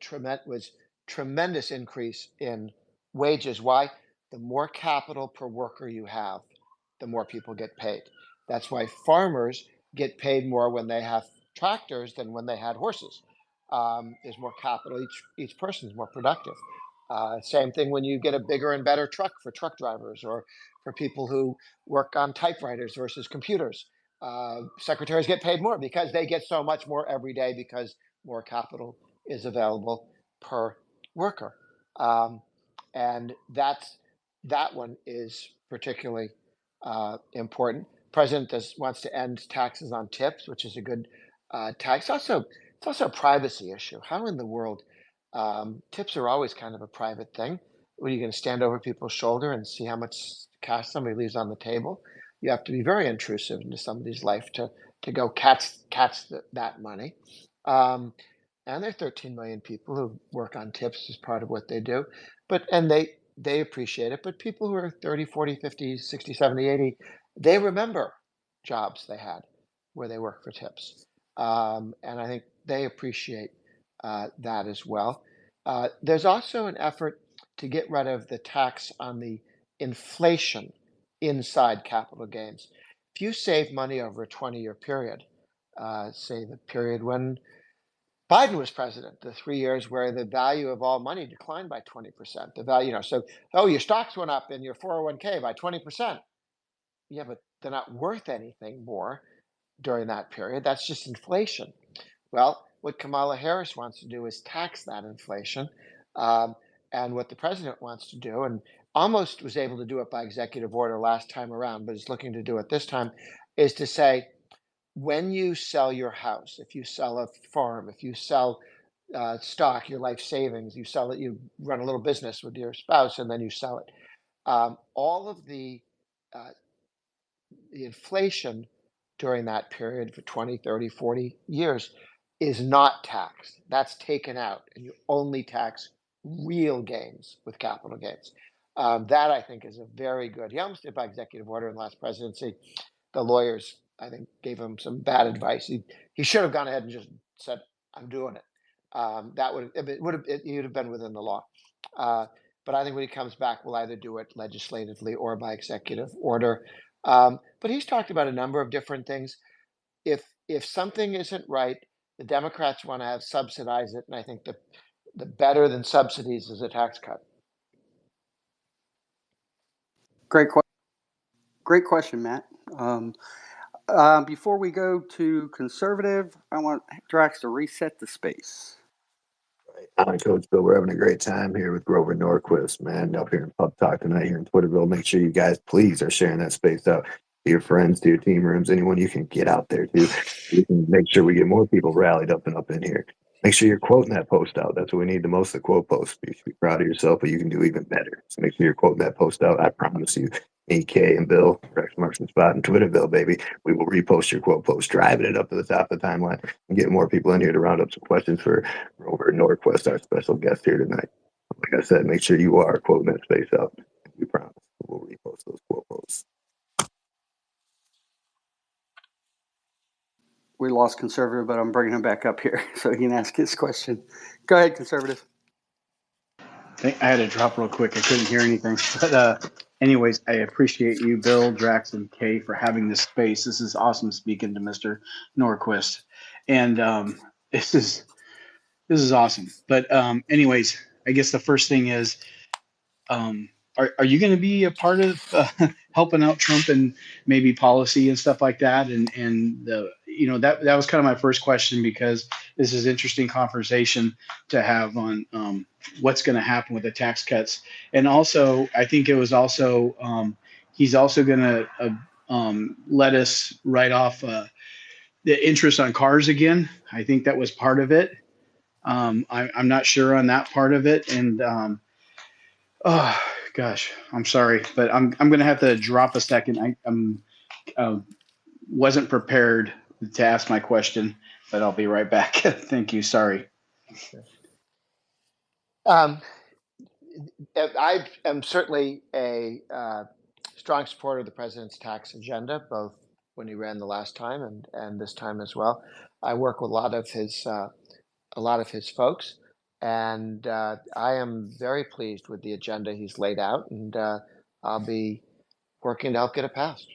tremendous increase in wages. Why? The more capital per worker you have, the more people get paid. That's why farmers get paid more when they have tractors than when they had horses. There's more capital. Each person is more productive. Same thing when you get a bigger and better truck for truck drivers or for people who work on typewriters versus computers. Secretaries get paid more because they get so much more every day because more capital is available per worker. And that one is particularly important. President wants to end taxes on tips, which is a good tax. It's also a privacy issue. How in the world, tips are always kind of a private thing. Are you going to stand over people's shoulder and see how much cash somebody leaves on the table? You have to be very intrusive into somebody's life to go catch that money. And there are 13 million people who work on tips as part of what they do, and they appreciate it. But people who are 30, 40, 50, 60, 70, 80, they remember jobs they had where they work for tips. And I think they appreciate that as well. There's also an effort to get rid of the tax on the inflation inside capital gains. If you save money over a 20-year period, say the period when Biden was president, the 3 years where the value of all money declined by 20%. The value, your stocks went up in your 401k by 20%. Yeah, but they're not worth anything more during that period. That's just inflation. Well, what Kamala Harris wants to do is tax that inflation. And what the president wants to do, and almost was able to do it by executive order last time around, but is looking to do it this time, is to say, when you sell your house, if you sell a farm, if you sell stock, your life savings, you sell it, you run a little business with your spouse, and then you sell it. All of the inflation during that period for 20, 30, 40 years is not taxed. That's taken out, and you only tax real gains with capital gains. That, I think, is a very good. He almost did by executive order in the last presidency. The lawyers, I think, gave him some bad advice. He should have gone ahead and just said, "I'm doing it." That would have been within the law. but I think when he comes back, we'll either do it legislatively or by executive order. But he's talked about a number of different things. If something isn't right, the Democrats want to have subsidize it, and I think the better than subsidies is a tax cut. Great question, Matt. Before we go to conservative, I want Drax to reset the space. I'm Coach Bill. We're having a great time here with Grover Norquist, man, up here in Pub Talk tonight here in Twitterville. Make sure you guys please are sharing that space out to your friends, to your team rooms, anyone you can get out there to. We can make sure we get more people rallied up and up in here. Make sure you're quoting that post out. That's what we need the most, the quote post. You should be proud of yourself, but you can do even better. So make sure you're quoting that post out. I promise you, AK and Bill, Rex Marks and Spot and Twitterville, baby, we will repost your quote post, driving it up to the top of the timeline and get more people in here to round up some questions for Grover Norquist, our special guest here tonight. Like I said, make sure you are quoting that space out. We promise we'll repost those quote posts. We lost conservative, but I'm bringing him back up here so he can ask his question. Go ahead, conservative. I had to drop real quick. I couldn't hear anything. But anyways, I appreciate you, Bill, Drax, and Kay for having this space. This is awesome speaking to Mr. Norquist. And this is awesome. But anyways, I guess the first thing is, are you going to be a part of helping out Trump and maybe policy and stuff like that? And that was kind of my first question, because this is interesting conversation to have on what's going to happen with the tax cuts. And also, I think it was also he's also going to let us write off the interest on cars again. I think that was part of it. I'm not sure on that part of it. And oh gosh, I'm sorry, but I'm gonna have to drop a second. I'm wasn't prepared to ask my question, but I'll be right back. Thank you. Sorry. I am certainly a strong supporter of the president's tax agenda, both when he ran the last time and this time as well. I work with a lot of his folks, and I am very pleased with the agenda he's laid out, and I'll be working to help get it passed.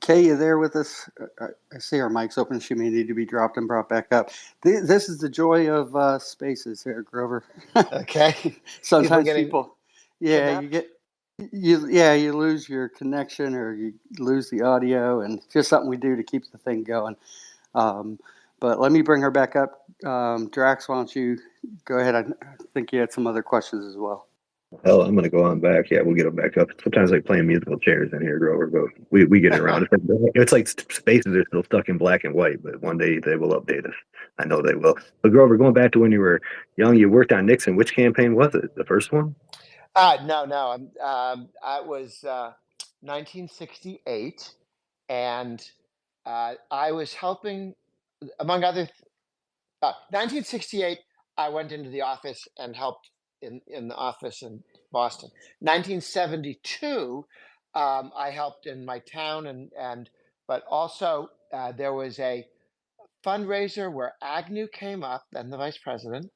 Kay, you there with us? I see our mic's open. She may need to be dropped and brought back up. This is the joy of spaces here, Grover. Okay. Sometimes people you lose your connection or you lose the audio, and just something we do to keep the thing going. But let me bring her back up. Drax, why don't you go ahead? I think you had some other questions as well. Hell, I'm gonna go on back. Yeah, we'll get them back up. Sometimes like playing musical chairs in here, Grover, but we get it around. It's like spaces are still stuck in black and white, but one day they will update us. I know they will. But Grover, going back to when you were young, you worked on Nixon. Which campaign was it? The first one? No. I was 1968, and I was helping, among other. 1968, I went into the office and helped in the office in Boston. 1972, I helped in my town, but also there was a fundraiser where Agnew came up, then the vice president,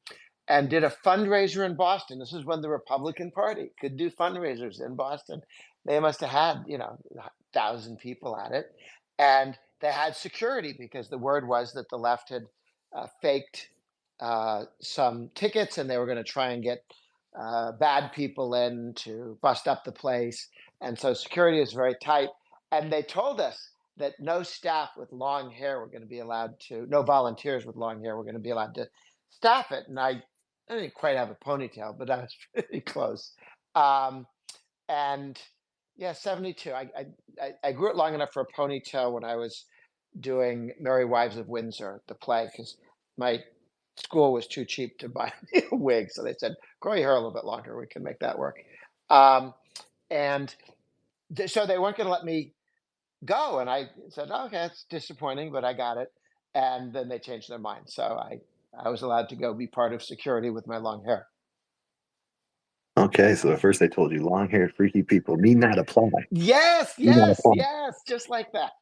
and did a fundraiser in Boston. This is when the Republican Party could do fundraisers in Boston. They must have had, 1,000 people at it. And they had security because the word was that the left had faked some tickets, and they were going to try and get bad people in to bust up the place. And so security is very tight. And they told us that no staff with long hair were going to be allowed to, no volunteers with long hair were going to be allowed to staff it. And I didn't quite have a ponytail, but I was pretty close. And yeah, 72. I grew it long enough for a ponytail when I was doing Merry Wives of Windsor, the play, because my school was too cheap to buy a wig. So they said, grow your hair a little bit longer. We can make that work. So they weren't going to let me go. And I said, okay, it's disappointing, but I got it. And then they changed their mind. So I was allowed to go be part of security with my long hair. Okay, so at first they told you long-haired, freaky people need not apply. Yes, just like that.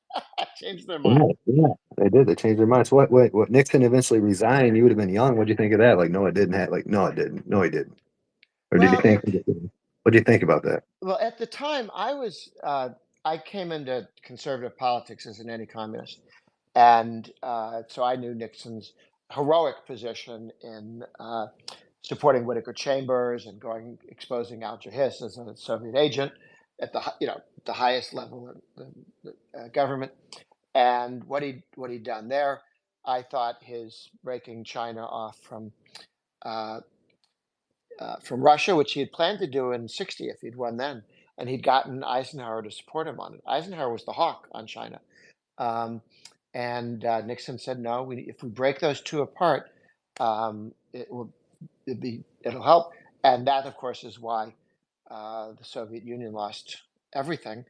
Changed their Yeah, mind. yeah, they did. They changed their minds. What Nixon eventually resigned. You would have been young. What do you think of that? Like, no, it didn't have. Like, no, it didn't. No, he didn't. Or did you Well, think? What do you think about that? well, at the time, I came into conservative politics as an anti-communist, and so I knew Nixon's heroic position in supporting Whittaker Chambers and going exposing Alger Hiss as a Soviet agent at the highest level of the government, and what he'd done there. I thought his breaking China off from Russia, which he had planned to do in '60 if he'd won then, and he'd gotten Eisenhower to support him on it. Eisenhower was the hawk on China, um, and Nixon said, "No, if we break those two apart, it'll help." And that, of course, is why the Soviet Union lost everything,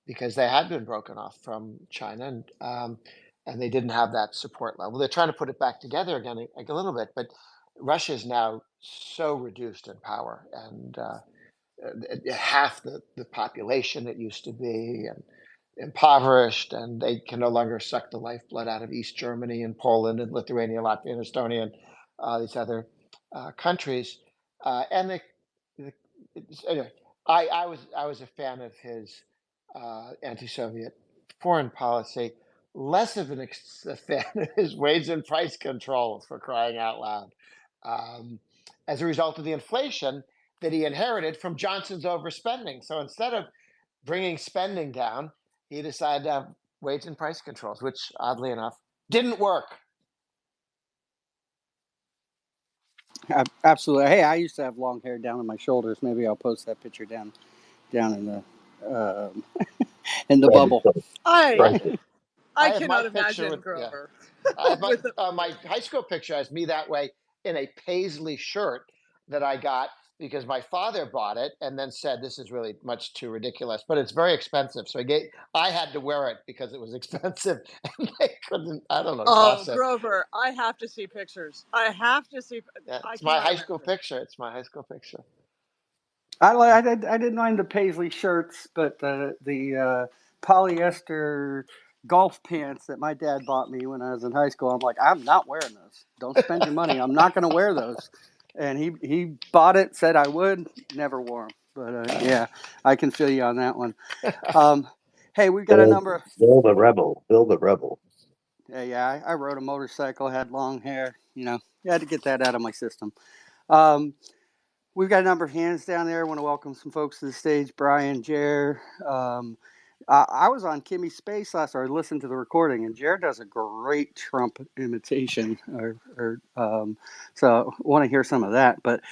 because they had been broken off from China, and they didn't have that support level. They're trying to put it back together again, like a little bit, but Russia is now so reduced in power, and half the population it used to be, and impoverished, and they can no longer suck the lifeblood out of East Germany and Poland and Lithuania, Latvia, and Estonia, and these other countries. And the anyway, I was a fan of his anti-Soviet foreign policy, less of a fan of his wage and price controls, for crying out loud, um, as a result of the inflation that he inherited from Johnson's overspending. So instead of bringing spending down, he decided to have wage and price controls, which oddly enough didn't work. Absolutely. Hey, I used to have long hair down on my shoulders. Maybe I'll post that picture down in the in the Probably bubble. so. I Right. I I have my cannot picture imagine with Grover I have with the, my high school picture has me that way in a paisley shirt that I got because my father bought it and then said this is really much too ridiculous, but it's very expensive. So I had to wear it because it was expensive and they couldn't, I don't know, oh, toss it. Grover. I have to see pictures. I have to see. Yeah, I it's my cannot high school imagine. picture. It's my high school picture. I didn't mind the paisley shirts, but the polyester golf pants that my dad bought me when I was in high school, I'm like, I'm not wearing those. Don't spend your money. I'm not going to wear those. And he bought it, said I would, never wore them. But yeah, I can feel you on that one. Hey, we've got a number of. Bill the Rebel. Bill the Rebel. Yeah, I rode a motorcycle, had long hair. You had to get that out of my system. Um, We've got a number of hands down there. I want to welcome some folks to the stage. Brian, Jer. I was on Kimmy's Space or listened to the recording, and Jer does a great Trump imitation. So I want to hear some of that. But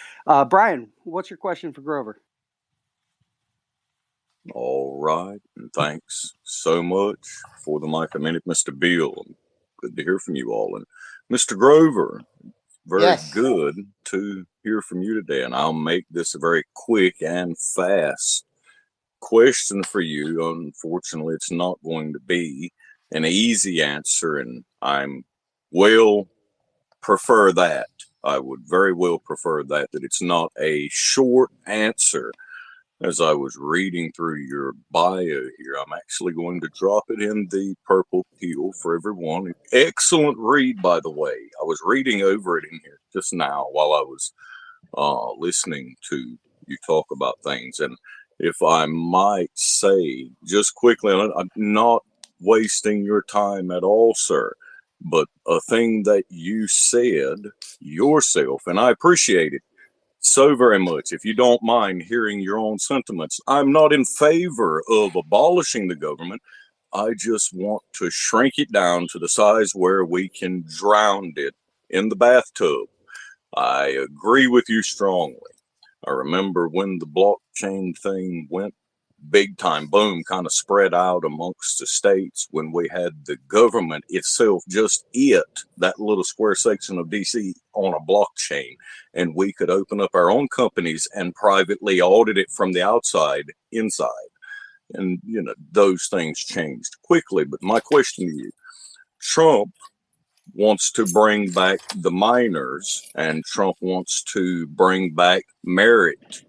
Brian, what's your question for Grover? All right, and thanks so much for the mic a minute, Mr. Bill. Good to hear from you all. And Mr. Grover, very Yes. good to hear from you today. And I'll make this a very quick and fast question for you. Unfortunately, it's not going to be an easy answer, and I'm well prefer that. I would very well prefer that it's not a short answer. As I was reading through your bio here, I'm actually going to drop it in the purple pill for everyone. Excellent read, by the way. I was reading over it in here just now while I was listening to you talk about things. And if I might say just quickly, I'm not wasting your time at all, sir, but a thing that you said yourself, and I appreciate it so very much. If you don't mind hearing your own sentiments, I'm not in favor of abolishing the government. I just want to shrink it down to the size where we can drown it in the bathtub. I agree with you strongly. I remember when the blockchain thing went big time, boom, kind of spread out amongst the states when we had the government itself, just that little square section of DC on a blockchain. And we could open up our own companies and privately audit it from the outside, inside. And, those things changed quickly. But my question to you, Trump wants to bring back the miners and Trump wants to bring back merit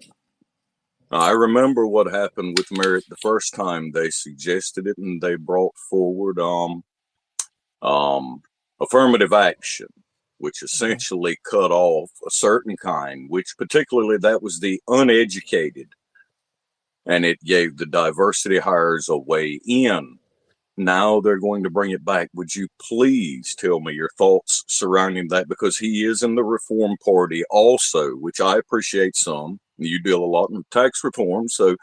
I remember what happened with merit the first time they suggested it, and they brought forward affirmative action, which essentially cut off a certain kind, which particularly that was the uneducated, and it gave the diversity hires a way in. Now they're going to bring it back. Would you please tell me your thoughts surrounding that? Because he is in the Reform Party also, which I appreciate some. You deal a lot in tax reform, so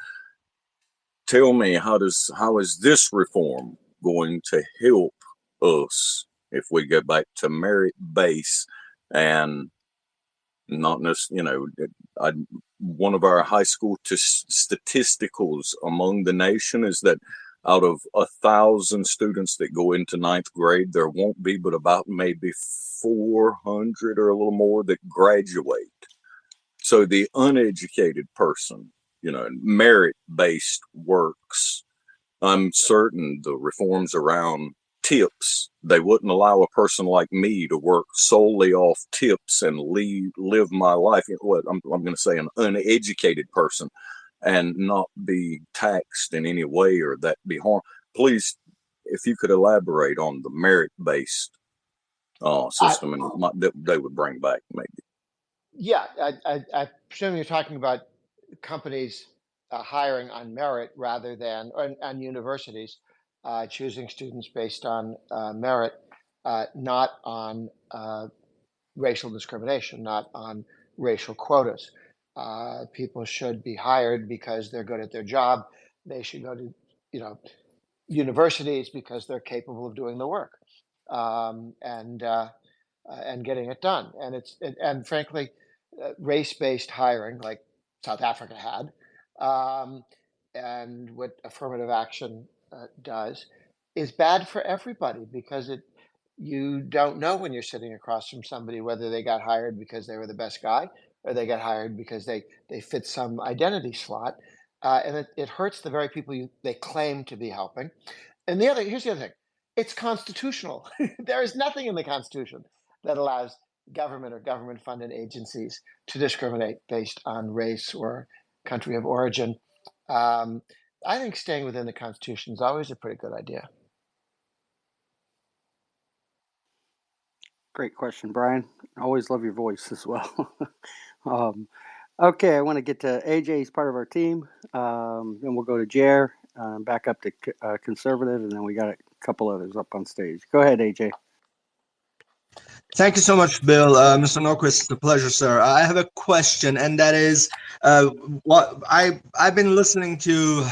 tell me how is this reform going to help us if we go back to merit base and not necessarily, one of our high school statisticals among the nation is that out of 1,000 students that go into ninth grade, there won't be but about maybe 400 or a little more that graduate. So the uneducated person, merit-based works. I'm certain the reforms around tips, they wouldn't allow a person like me to work solely off tips and live my life. What I'm going to say, an uneducated person, and not be taxed in any way or that be harmed. Please, if you could elaborate on the merit-based system and that they would bring back, maybe. Yeah, I presume you're talking about companies hiring on merit rather than, and universities choosing students based on merit, not on racial discrimination, not on racial quotas. People should be hired because they're good at their job. They should go to, universities because they're capable of doing the work, and getting it done. And frankly, race-based hiring, like South Africa had, and what affirmative action does, is bad for everybody because you don't know when you're sitting across from somebody whether they got hired because they were the best guy or they got hired because they fit some identity slot, and it hurts the very people they claim to be helping. And here's the other thing: it's constitutional. There is nothing in the Constitution that allows government or government-funded agencies to discriminate based on race or country of origin. I think staying within the Constitution is always a pretty good idea. Great question, Brian. I always love your voice as well. Okay, I want to get to AJ's part of our team. Then we'll go to Jer, back up to conservative, and then we got a couple others up on stage. Go ahead, AJ. Thank you so much, Bill. Mr. Norquist, it's a pleasure, sir. I have a question, and that is, what I've been listening to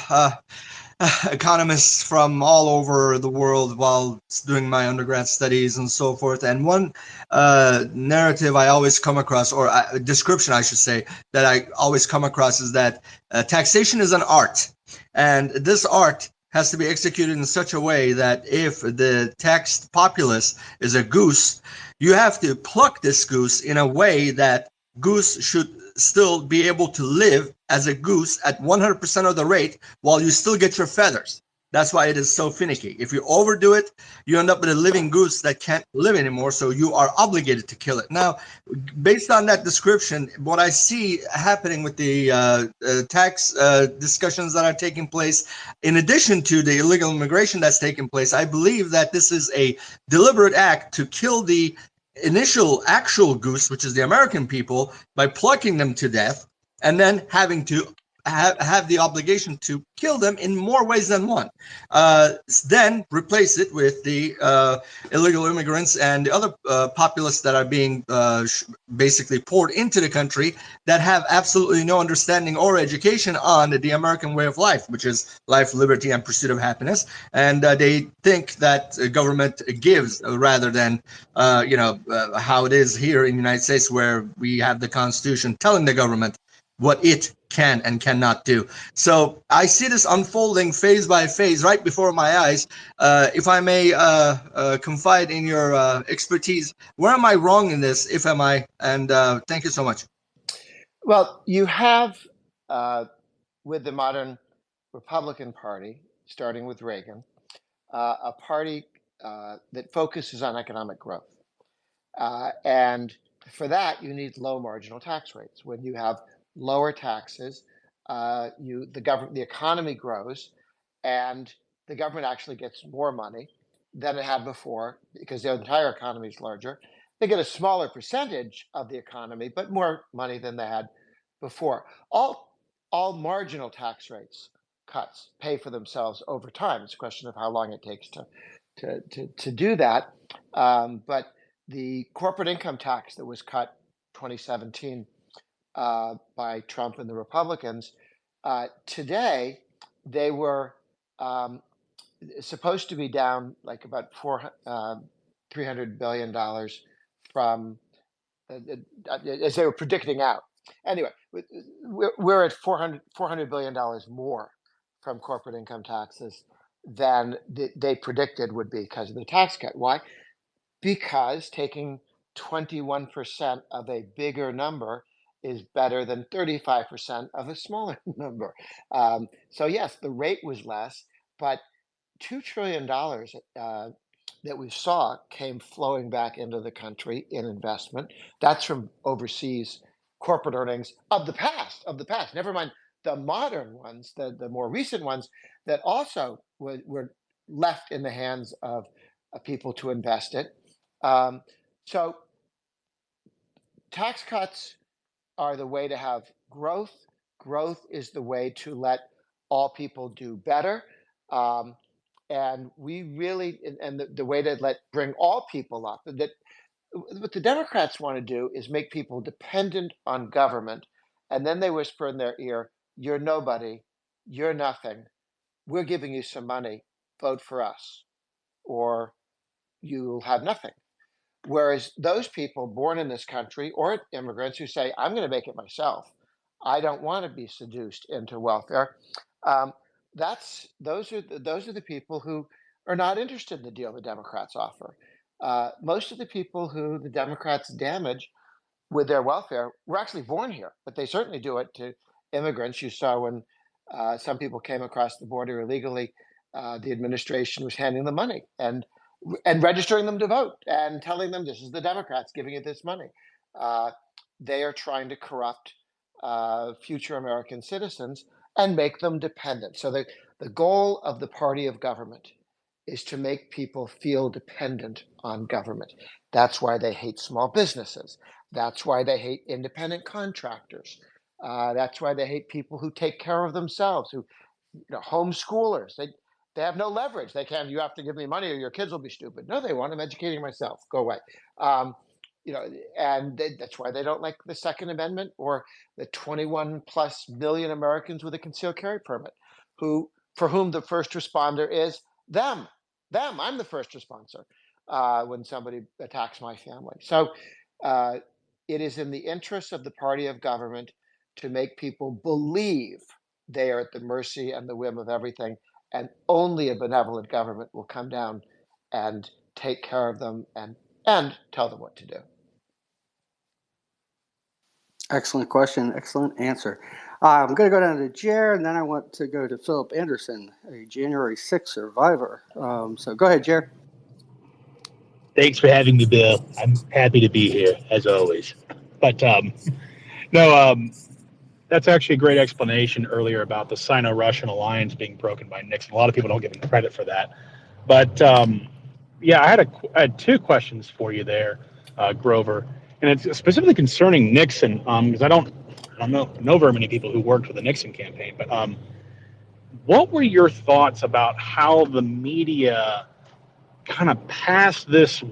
economists from all over the world while doing my undergrad studies and so forth. And one narrative I always come across, or description, I should say, that I always come across is that taxation is an art, and this art has to be executed in such a way that if the taxed populace is a goose, you have to pluck this goose in a way that goose should still be able to live as a goose at 100% of the rate while you still get your feathers. That's why it is so finicky. If you overdo it, you end up with a living goose that can't live anymore, so you are obligated to kill it. Now, based on that description, what I see happening with the tax discussions that are taking place, in addition to the illegal immigration that's taking place, I believe that this is a deliberate act to kill the initial actual goose, which is the American people, by plucking them to death and then having to have the obligation to kill them in more ways than one. Then replace it with the illegal immigrants and the other populace that are being basically poured into the country that have absolutely no understanding or education on the American way of life, which is life, liberty, and pursuit of happiness. And they think that government gives rather than, how it is here in the United States, where we have the Constitution telling the government what it can and cannot do. So I see this unfolding phase by phase right before my eyes. If I may confide in your expertise, where am I wrong in this, if am I? And thank you so much. Well, you have, with the modern Republican Party, starting with Reagan, a party that focuses on economic growth. And for that, you need low marginal tax rates. When you have lower taxes, the economy grows, and the government actually gets more money than it had before because the entire economy is larger. They get a smaller percentage of the economy, but more money than they had before. All marginal tax rates cuts pay for themselves over time. It's a question of how long it takes to do that. But the corporate income tax that was cut 2017 by Trump and the Republicans, today they were supposed to be down like about $300 billion from as they were predicting out. Anyway, we're at $400 billion more from corporate income taxes than they predicted would be because of the tax cut. Why? Because taking 21% of a bigger number is better than 35% of a smaller number. So yes, the rate was less, but $2 trillion that we saw came flowing back into the country in investment. That's from overseas corporate earnings of the past, never mind the modern ones, the more recent ones that also were left in the hands of people to invest it. So tax cuts are the way to have growth. Growth is the way to let all people do better. And we really, and the way to bring all people up. That what the Democrats want to do is make people dependent on government, and then they whisper in their ear, "You're nobody, you're nothing. We're giving you some money. Vote for us, or you'll have nothing." Whereas those people born in this country or immigrants who say, "I'm going to make it myself. I don't want to be seduced into welfare." Um, those are the people who are not interested in the deal the Democrats offer. Most of the people who the Democrats damage with their welfare were actually born here, but they certainly do it to immigrants. You saw when some people came across the border illegally, the administration was handing them money and registering them to vote and telling them this is the Democrats giving you this money. They are trying to corrupt future American citizens and make them dependent. So the goal of the party of government is to make people feel dependent on government. That's why they hate small businesses. That's why they hate independent contractors. That's why they hate people who take care of themselves, who homeschoolers. They have no leverage. They can't. You have to give me money, or your kids will be stupid. No, they want. I'm educating myself. Go away. And that's why they don't like the Second Amendment or the 21 plus million Americans with a concealed carry permit, for whom the first responder is them. I'm the first responder when somebody attacks my family. So it is in the interest of the party of government to make people believe they are at the mercy and the whim of everything, and only a benevolent government will come down and take care of them and tell them what to do. Excellent question. Excellent answer. I'm going to go down to Jer, and then I want to go to Philip Anderson, a January 6th survivor. So go ahead, Jer. Thanks for having me, Bill. I'm happy to be here, as always. But that's actually a great explanation earlier about the Sino-Russian alliance being broken by Nixon. A lot of people don't give him credit for that. But yeah, I had two questions for you there, Grover, and it's specifically concerning Nixon, because I don't know very many people who worked for the Nixon campaign. But what were your thoughts about how the media kind of passed this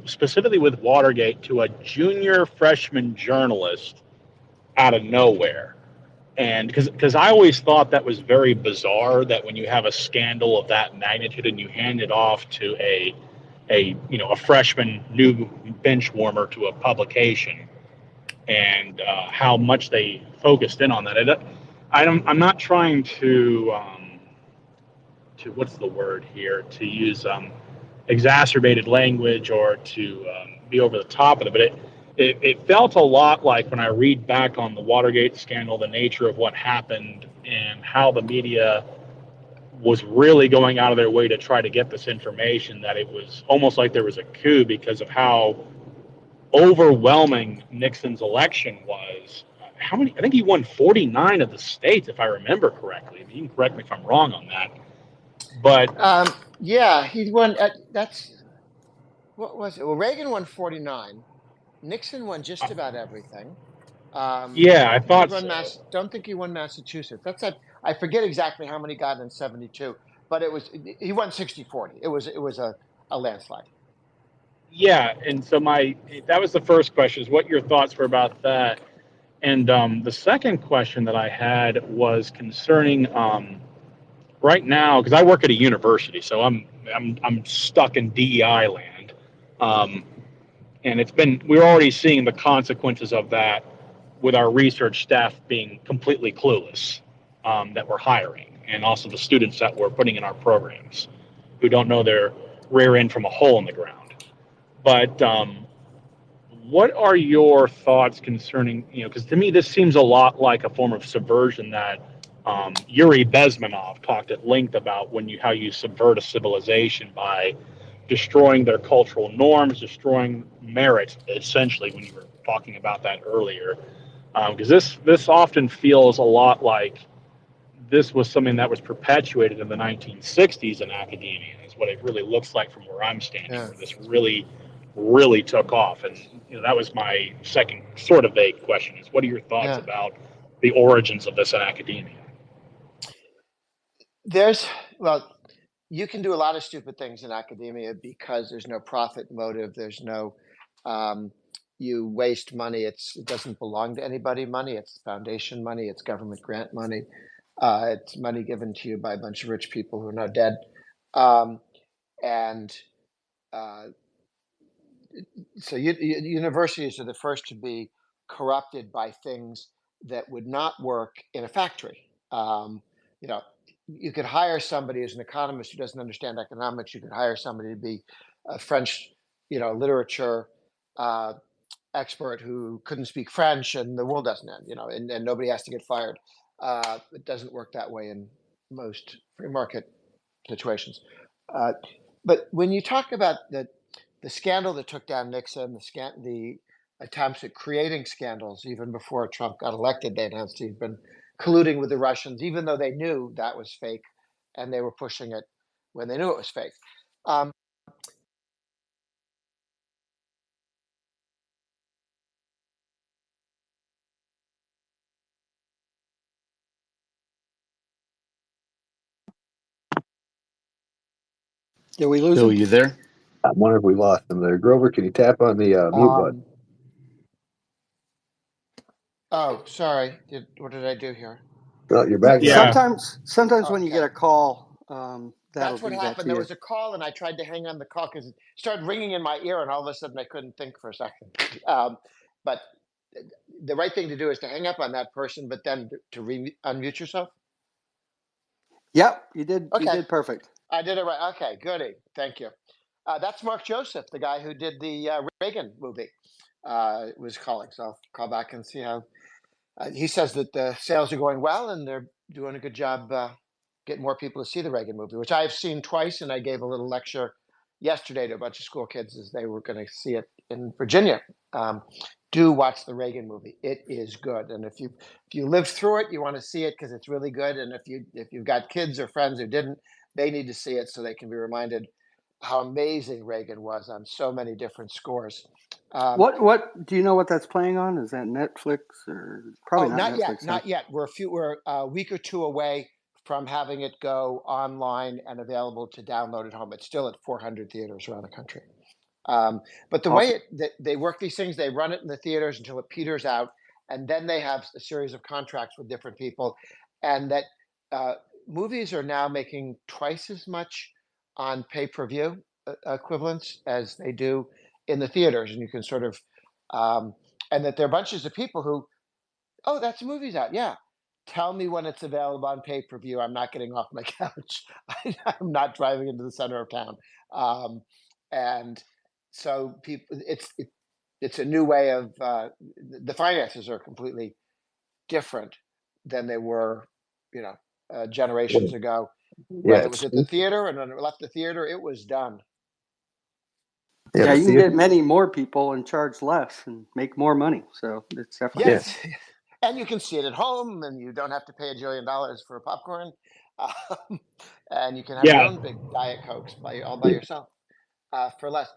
specifically with Watergate to a junior freshman journalist out of nowhere? And because I always thought that was very bizarre that when you have a scandal of that magnitude and you hand it off to a freshman new bench warmer to a publication, and how much they focused in on that. I'm not trying to what's the word here, to use exacerbated language or to be over the top of it, but it felt a lot like when I read back on the Watergate scandal, the nature of what happened and how the media was really going out of their way to try to get this information, that it was almost like there was a coup because of how overwhelming Nixon's election was, how many? I think he won 49 of the states, if I remember correctly. I mean, you can correct me if I'm wrong on that. But yeah, he won. That's what was it? Well, Reagan won 49. Nixon won just about everything. Yeah, I Did he thought run so. Don't think he won Massachusetts. I forget exactly how many got in 72, but he won 60-40. It was a landslide. Yeah, and so that was the first question: is what your thoughts were about that. And the second question that I had was concerning right now, because I work at a university, so I'm stuck in DEI land, and we're already seeing the consequences of that with our research staff being completely clueless that we're hiring, and also the students that we're putting in our programs who don't know their rear end from a hole in the ground. But what are your thoughts concerning, because to me this seems a lot like a form of subversion that Yuri Bezmenov talked at length about how you subvert a civilization by destroying their cultural norms, destroying merit, essentially, when you were talking about that earlier. Because this often feels a lot like this was something that was perpetuated in the 1960s in academia, is what it really looks like from where I'm standing, Yeah. where this really, really took off. And that was my second sort of vague question: is what are your thoughts about the origins of this in academia? You can do a lot of stupid things in academia because there's no profit motive. There's no, you waste money. It doesn't belong to anybody money. It's foundation money. It's government grant money. It's money given to you by a bunch of rich people who are now dead. And so universities are the first to be corrupted by things that would not work in a factory. You could hire somebody as an economist who doesn't understand economics. You could hire somebody to be a French, literature expert who couldn't speak French, and the world doesn't end. And nobody has to get fired. It doesn't work that way in most free market situations. But when you talk about the scandal that took down Nixon, the attempts at creating scandals, even before Trump got elected, they announced he'd been colluding with the Russians, even though they knew that was fake, and they were pushing it when they knew it was fake. Did we lose Bill, him? you there? I wonder if we lost him there. Grover, can you tap on the mute button? Oh, sorry. What did I do here? Oh, you're back now. Yeah. Sometimes when you Okay. get a call, that'll That's what do that happened. to There you. was a call, and I tried to hang on the call because it started ringing in my ear, and all of a sudden I couldn't think for a second. But the right thing to do is to hang up on that person, but then to unmute yourself. Yep, you did. Okay. You did perfect. I did it right. Okay, goody. Thank you. That's Mark Joseph, the guy who did the Reagan movie. Was calling, so I'll call back and see how. He says that the sales are going well, and they're doing a good job getting more people to see the Reagan movie, which I've seen twice, and I gave a little lecture yesterday to a bunch of school kids as they were going to see it in Virginia. Do watch the Reagan movie; it is good, and if you lived through it, you want to see it because it's really good. And if you've got kids or friends who didn't, they need to see it so they can be reminded how amazing Reagan was on so many different scores. What do you know what that's playing on? Is that Netflix or probably not Not Netflix? yet, not yet. We're a week or two away from having it go online and available to download at home. It's still at 400 theaters around the country. But the way they work these things, they run it in the theaters until it peters out, and then they have a series of contracts with different people, and that movies are now making twice as much on pay-per-view equivalents as they do in the theaters, and you can sort of, and that there are bunches of people who, oh, that's movie's out, yeah. Tell me when it's available on pay-per-view. I'm not getting off my couch. I'm not driving into the center of town, and so people, it's a new way of the finances are completely different than they were, generations ago. When Yeah, it was at the theater and when it left the theater, it was done. Yeah, the you can theater. get many more people and charge less and make more money. So it's definitely Yes, And you can see it at home, and you don't have to pay $1 jillion for popcorn, and you can have your Yeah. own big Diet Cokes all by yourself for less.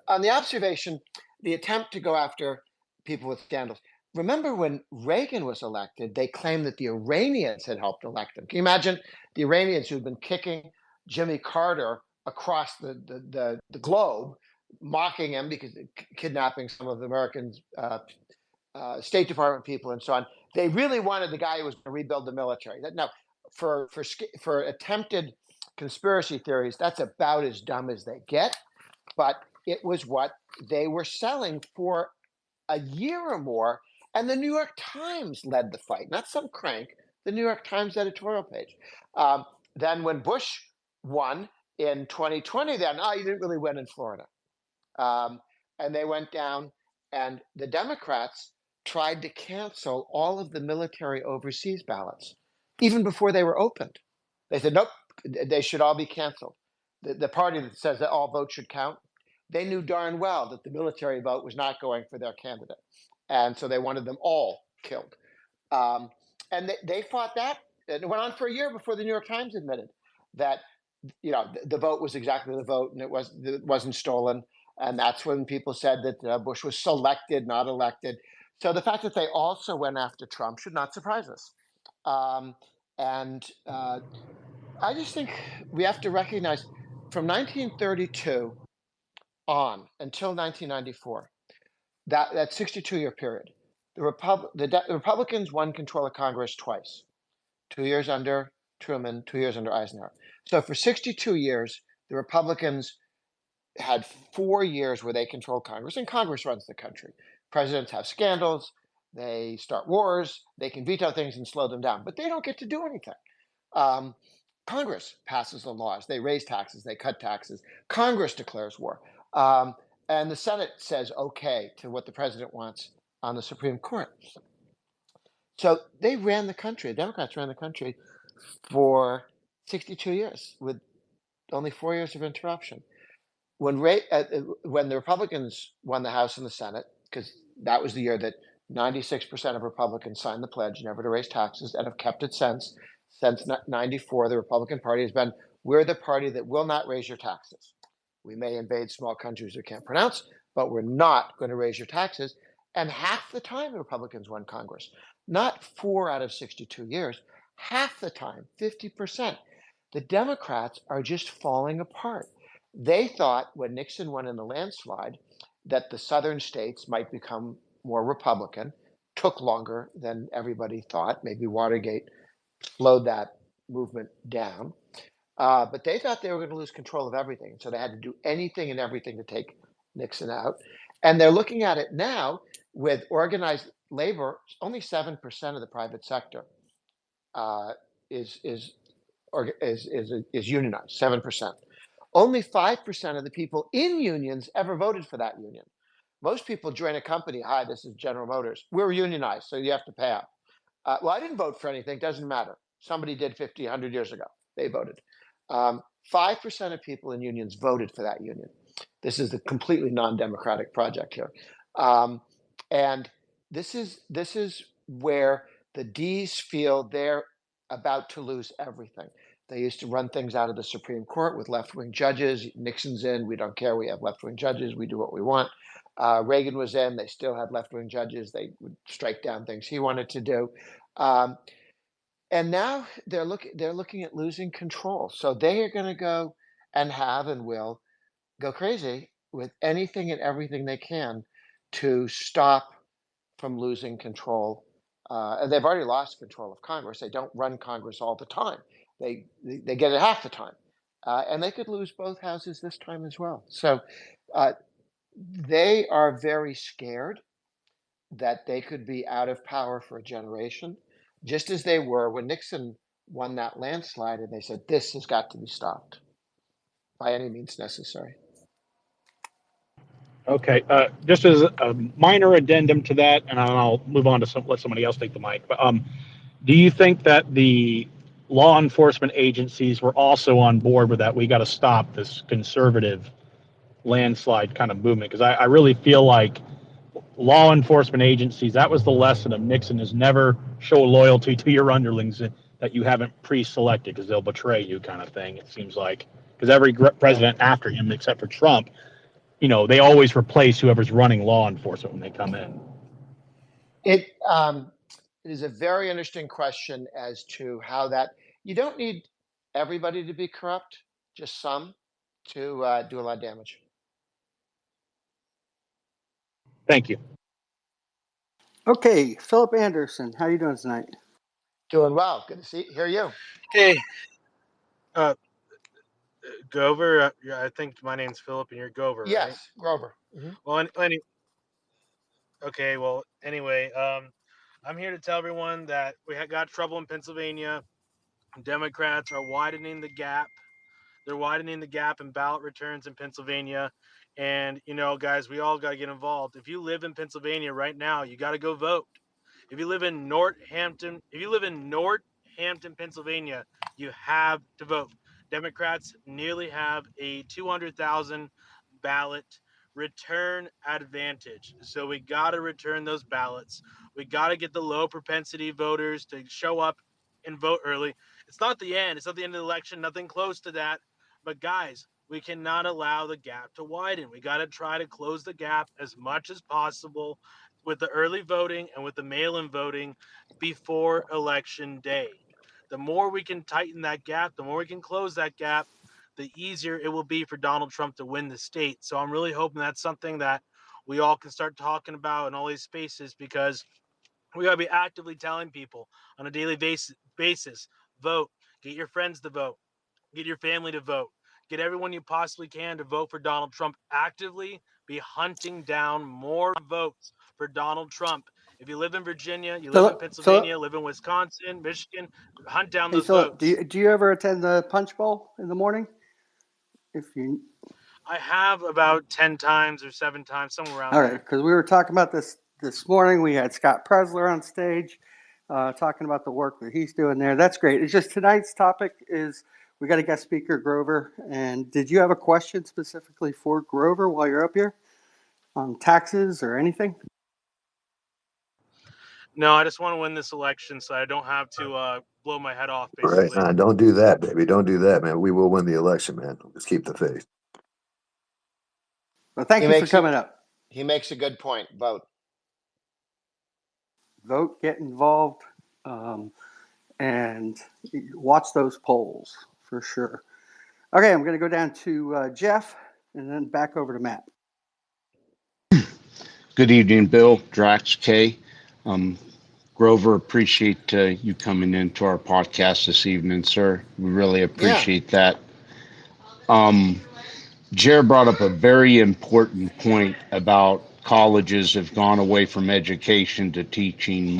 On the observation, the attempt to go after people with scandals. Remember when Reagan was elected, they claimed that the Iranians had helped elect him. Can you imagine the Iranians who'd been kicking Jimmy Carter across the globe, mocking him because kidnapping some of the Americans' State Department people and so on. They really wanted the guy who was going to rebuild the military. Now, for attempted conspiracy theories, that's about as dumb as they get. But it was what they were selling for a year or more, and the New York Times led the fight, not some crank. The New York Times editorial page. Then when Bush won in 2020, then you didn't really win in Florida, and they went down, and the Democrats tried to cancel all of the military overseas ballots, even before they were opened. They said, nope, they should all be canceled. The party that says that all votes should count, they knew darn well that the military vote was not going for their candidate. And so they wanted them all killed. And they fought that. It went on for a year before the New York Times admitted that, the vote was exactly the vote, and it wasn't stolen. And that's when people said that Bush was selected, not elected. So the fact that they also went after Trump should not surprise us. I just think we have to recognize from 1932 on until 1994, that 62-year period, the Republicans won control of Congress twice, 2 years under Truman, 2 years under Eisenhower. So for 62 years, the Republicans had 4 years where they controlled Congress, and Congress runs the country. Presidents have scandals, they start wars, they can veto things and slow them down, but they don't get to do anything. Congress passes the laws, they raise taxes, they cut taxes. Congress declares war. And the Senate says okay to what the president wants on the Supreme Court. So they ran the country, the Democrats ran the country for 62 years with only 4 years of interruption. When the Republicans won the House and the Senate, because that was the year that 96% of Republicans signed the pledge never to raise taxes and have kept it since 94, the Republican Party has been, we're the party that will not raise your taxes. We may invade small countries we can't pronounce, but we're not going to raise your taxes. And half the time the Republicans won Congress, not 4 out of 62 years, half the time, 50%. The Democrats are just falling apart. They thought when Nixon won in the landslide that the southern states might become more Republican. Took longer than everybody thought. Maybe Watergate slowed that movement down. But they thought they were going to lose control of everything. So they had to do anything and everything to take Nixon out. And they're looking at it now with organized labor. Only 7% of the private sector is unionized, 7%. Only 5% of the people in unions ever voted for that union. Most people join a company. Hi, this is General Motors. We're unionized, so you have to pay up. Well, I didn't vote for anything. Doesn't matter. Somebody did 50, 100 years ago. They voted. 5% of people in unions voted for that union. This is a completely non-democratic project here. And this is where the D's feel they're about to lose everything. They used to run things out of the Supreme Court with left-wing judges. Nixon's in, we don't care, we have left-wing judges, we do what we want. Reagan was in, they still had left-wing judges, they would strike down things he wanted to do. And now they're looking at losing control. So they are going to go and have and will go crazy with anything and everything they can to stop from losing control. And they've already lost control of Congress. They don't run Congress all the time. They get it half the time. And they could lose both houses this time as well. So they are very scared that they could be out of power for a generation, just as they were when Nixon won that landslide, and they said, this has got to be stopped by any means necessary. Okay, just as a minor addendum to that, and I'll move on to let somebody else take the mic. But do you think that the law enforcement agencies were also on board with that? We got to stop this conservative landslide kind of movement, because I really feel like law enforcement agencies, that was the lesson of Nixon, is never show loyalty to your underlings that you haven't pre-selected, because they'll betray you, kind of thing. It seems like, because every president after him, except for Trump, they always replace whoever's running law enforcement when they come in. It is a very interesting question as to how that, you don't need everybody to be corrupt, just some to do a lot of damage. Thank you. Okay, Philip Anderson, how you doing tonight? Doing well. Good to hear you. Hey, Grover. I think my name's Philip, and you're Grover, right? Yes, Grover. Mm-hmm. Well, okay. Well, anyway, I'm here to tell everyone that we got trouble in Pennsylvania. Democrats are widening the gap. They're widening the gap in ballot returns in Pennsylvania. And, guys, we all got to get involved. If you live in Pennsylvania right now, you got to go vote. If you live in Northampton, Pennsylvania, you have to vote. Democrats nearly have a 200,000 ballot return advantage. So we got to return those ballots. We got to get the low propensity voters to show up and vote early. It's not the end. It's not the end of the election. Nothing close to that. But guys, we cannot allow the gap to widen. We got to try to close the gap as much as possible with the early voting and with the mail-in voting before election day. The more we can tighten that gap, the more we can close that gap, the easier it will be for Donald Trump to win the state. So I'm really hoping that's something that we all can start talking about in all these spaces, because we got to be actively telling people on a daily basis, vote, get your friends to vote, get your family to vote, get everyone you possibly can to vote for Donald Trump. Actively be hunting down more votes for Donald Trump. If you live in Virginia, you live in Pennsylvania, live in Wisconsin, Michigan, hunt down those Philip, votes. do you ever attend the Punch Bowl in the morning? I have about 10 times or 7 times, somewhere around there. there. All right, because we were talking about this morning. We had Scott Presler on stage talking about the work that he's doing there. That's great. It's just tonight's topic is we got a guest speaker, Grover. And did you have a question specifically for Grover while you're up here on taxes or anything? No, I just want to win this election so I don't have to blow my head off, basically. Right. Don't do that, baby. Don't do that, man. We will win the election, man. Just keep the faith. Well, thank you for coming up. He makes a good point. Vote. Vote, get involved, and watch those polls for sure. Okay, I'm going to go down to Jeff and then back over to Matt. Good evening, Bill, Drax, Kay. Grover, appreciate you coming into our podcast this evening, sir. We really appreciate that. Jer brought up a very important point about colleges have gone away from education to teaching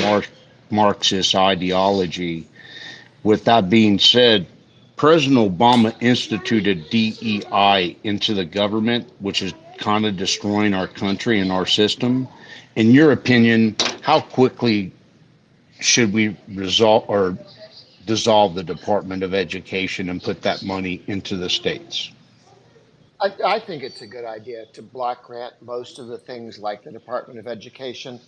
Marxist ideology. With that being said, President Obama instituted DEI into the government, which is kind of destroying our country and our system. In your opinion, how quickly should we dissolve the Department of Education and put that money into the states? I think it's a good idea to block grant most of the things like the Department of Education.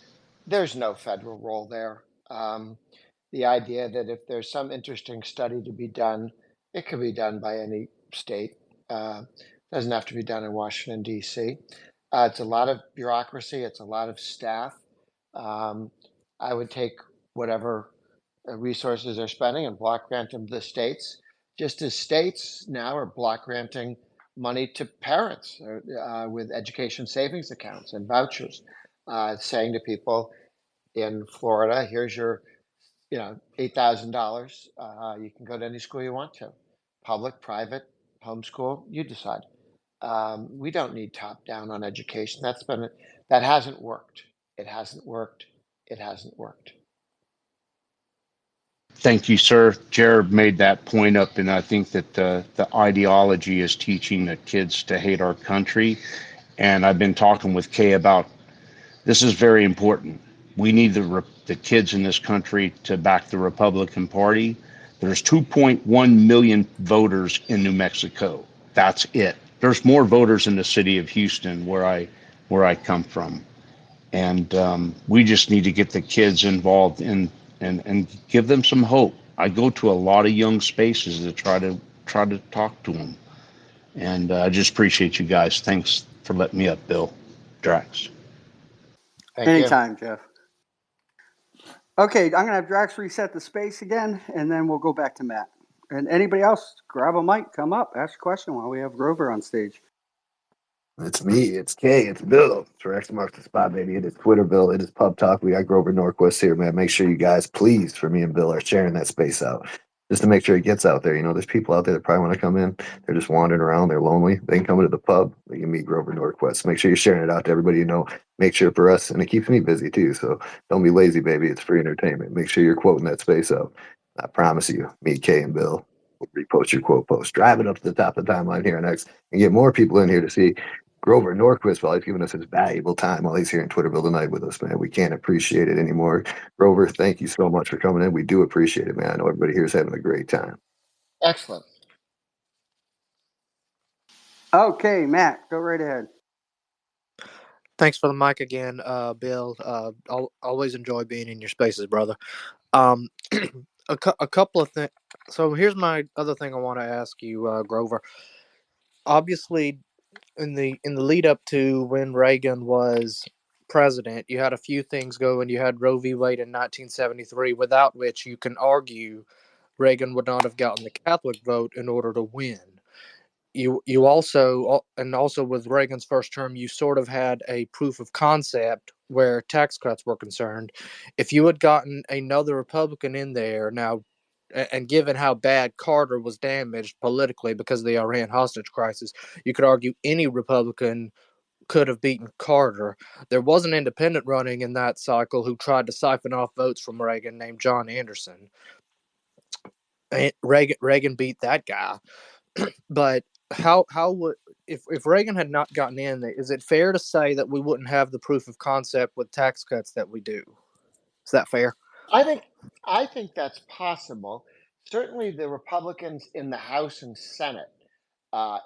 There's no federal role there. The idea that if there's some interesting study to be done, it could be done by any state. Doesn't have to be done in Washington, D.C. It's a lot of bureaucracy. It's a lot of staff. I would take whatever resources they're spending and block grant them to the states, just as states now are block granting money to parents with education savings accounts and vouchers, saying to people in Florida, here's your $8,000. You can go to any school you want to, public, private, homeschool, you decide. We don't need top down on education. That hasn't worked. It hasn't worked. It hasn't worked. Thank you, sir. Jared made that point up, and I think that the ideology is teaching the kids to hate our country. And I've been talking with Kay about this is very important. We need the kids in this country to back the Republican Party. There's 2.1 million voters in New Mexico. That's it. There's more voters in the city of Houston, where I come from. And we just need to get the kids involved and give them some hope. I go to a lot of young spaces to try to talk to them. And I just appreciate you guys. Thanks for letting me up, Bill. Drax. Thank you. Anytime, Jeff. Okay, I'm going to have Drax reset the space again, and then we'll go back to Matt. And anybody else, grab a mic, come up, ask a question while we have Grover on stage. It's me, it's Kay, it's Bill. Rex marks the spot, baby. It is Twitter, Bill. It is Pub Talk. We got Grover Norquist here, man. Make sure you guys, please, for me and Bill, are sharing that space out. Just to make sure it gets out there. You know, there's people out there that probably want to come in. They're just wandering around. They're lonely. They can come into the pub. They can meet Grover Norquist. Make sure you're sharing it out to everybody you know. Make sure for us, and it keeps me busy too. So don't be lazy, baby. It's free entertainment. Make sure you're quoting that space out. I promise you, me, Kay, and Bill will repost your quote post. Drive it up to the top of the timeline here on X and get more people in here to see Grover Norquist, while he's giving us his valuable time while he's here in Twitterville tonight with us, man. We can't appreciate it anymore. Grover, thank you so much for coming in. We do appreciate it, man. I know everybody here is having a great time. Excellent. Okay, Matt, go right ahead. Thanks for the mic again, Bill. Always enjoy being in your spaces, brother. A couple of things. So here's my other thing I want to ask you, Grover. Obviously, in the lead up to when Reagan was president, you had a few things going. You had Roe v. Wade in 1973, without which you can argue Reagan would not have gotten the Catholic vote in order to win. You also, and also with Reagan's first term, you sort of had a proof of concept where tax cuts were concerned. If you had gotten another Republican in there now, and given how bad Carter was damaged politically because of the Iran hostage crisis, you could argue any Republican could have beaten Carter. There was an independent running in that cycle who tried to siphon off votes from Reagan named John Anderson. And Reagan beat that guy. But how would, if Reagan had not gotten in, is it fair to say that we wouldn't have the proof of concept with tax cuts that we do? Is that fair? I think that's possible. Certainly, the Republicans in the House and Senate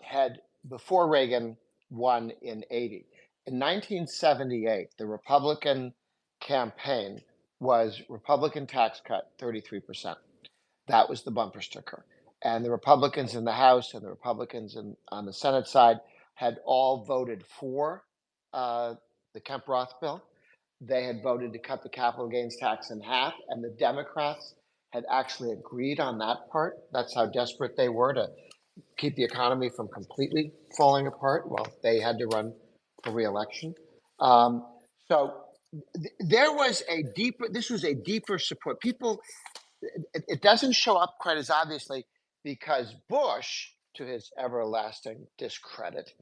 had, before Reagan won in 80. In 1978, the Republican campaign was Republican tax cut 33%. That was the bumper sticker. And the Republicans in the House and the Republicans on the Senate side had all voted for the Kemp Roth bill. They had voted to cut the capital gains tax in half, and the Democrats had actually agreed on that part. That's how desperate they were to keep the economy from completely falling apart. Well, they had to run for reelection. So there was this was a deeper support. People, it doesn't show up quite as obviously because Bush, to his everlasting discredit,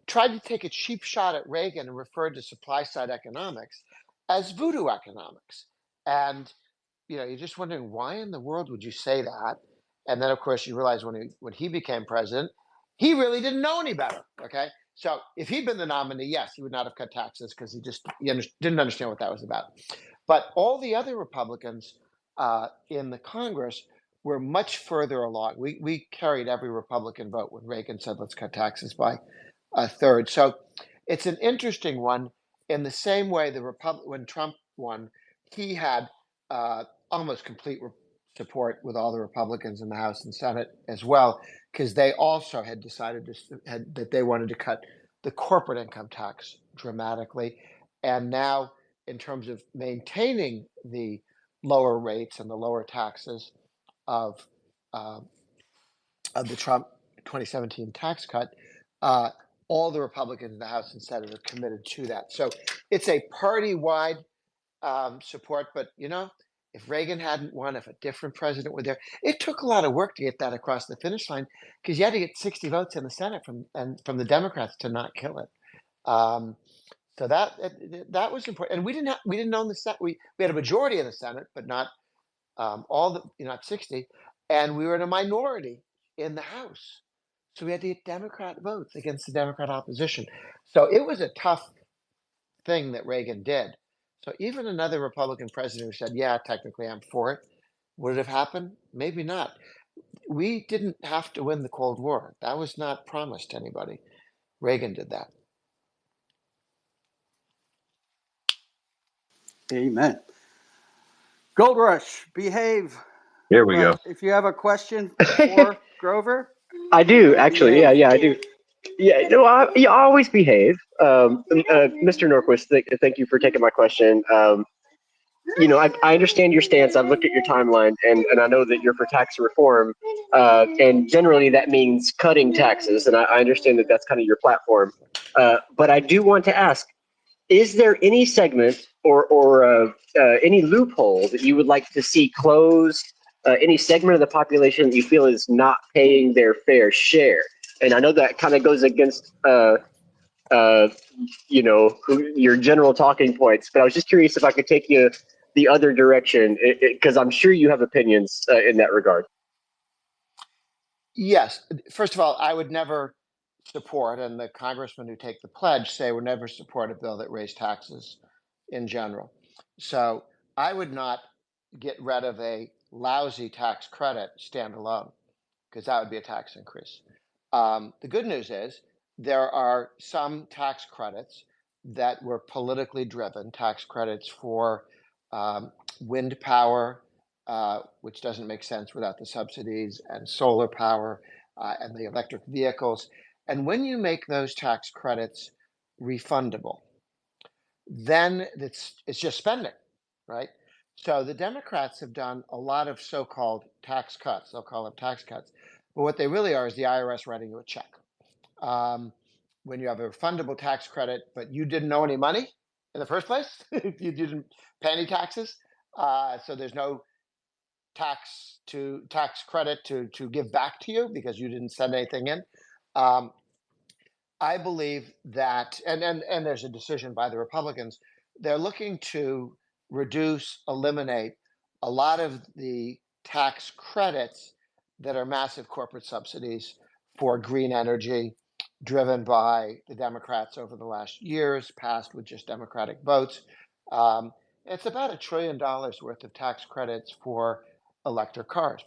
tried to take a cheap shot at Reagan and referred to supply side economics as voodoo economics. And you're just wondering, why in the world would you say that? And then, of course, you realize when he became president, he really didn't know any better. Okay, so if he'd been the nominee, yes, he would not have cut taxes because he didn't understand what that was about. But all the other Republicans in the Congress were much further along. We carried every Republican vote when Reagan said, "Let's cut taxes by a third." So it's an interesting one. In the same way, when Trump won, he had almost complete support with all the Republicans in the House and Senate as well, because they also had decided that they wanted to cut the corporate income tax dramatically. And now, in terms of maintaining the lower rates and the lower taxes of the Trump 2017 tax cut, all the Republicans in the House and Senate are committed to that. So it's a party-wide support. But if Reagan hadn't won, if a different president were there, it took a lot of work to get that across the finish line because you had to get 60 votes in the Senate from the Democrats to not kill it. So that was important, and we didn't own the Senate. We had a majority in the Senate, but not not 60, and we were in a minority in the House. So we had to get Democrat votes against the Democrat opposition. So it was a tough thing that Reagan did. So even another Republican president who said, "Yeah, technically I'm for it," would it have happened? Maybe not. We didn't have to win the Cold War. That was not promised to anybody. Reagan did that. Amen. Gold Rush, behave. Here we go. If you have a question for Grover, I do actually. behave. Yeah, I do. Yeah, no, you always behave. Mr. Norquist, thank you for taking my question. I understand your stance. I've looked at your timeline, and I know that you're for tax reform, and generally that means cutting taxes, and I understand that that's kind of your platform. But I do want to ask, is there any segment or any loophole that you would like to see closed? Any segment of the population that you feel is not paying their fair share? And I know that kind of goes against uh, your general talking points, but I was just curious if I could take you the other direction, because I'm sure you have opinions in that regard. Yes. First of all, I would never support, and the congressmen who take the pledge say would never support a bill that raised taxes in general. So I would not get rid of a lousy tax credit standalone, because that would be a tax increase. The good news is there are some tax credits that were politically driven, tax credits for wind power, which doesn't make sense without the subsidies, and solar power, and the electric vehicles. And when you make those tax credits refundable, then it's just spending, right? So the Democrats have done a lot of so-called tax cuts. They'll call them tax cuts, but what they really are is the IRS writing you a check. When you have a refundable tax credit, but you didn't owe any money in the first place, you didn't pay any taxes, so there's no tax credit to give back to you because you didn't send anything in. I believe that, and there's a decision by the Republicans, they're looking to eliminate a lot of the tax credits that are massive corporate subsidies for green energy, driven by the Democrats over the last years, passed with just Democratic votes. It's about $1 trillion worth of tax credits for electric cars.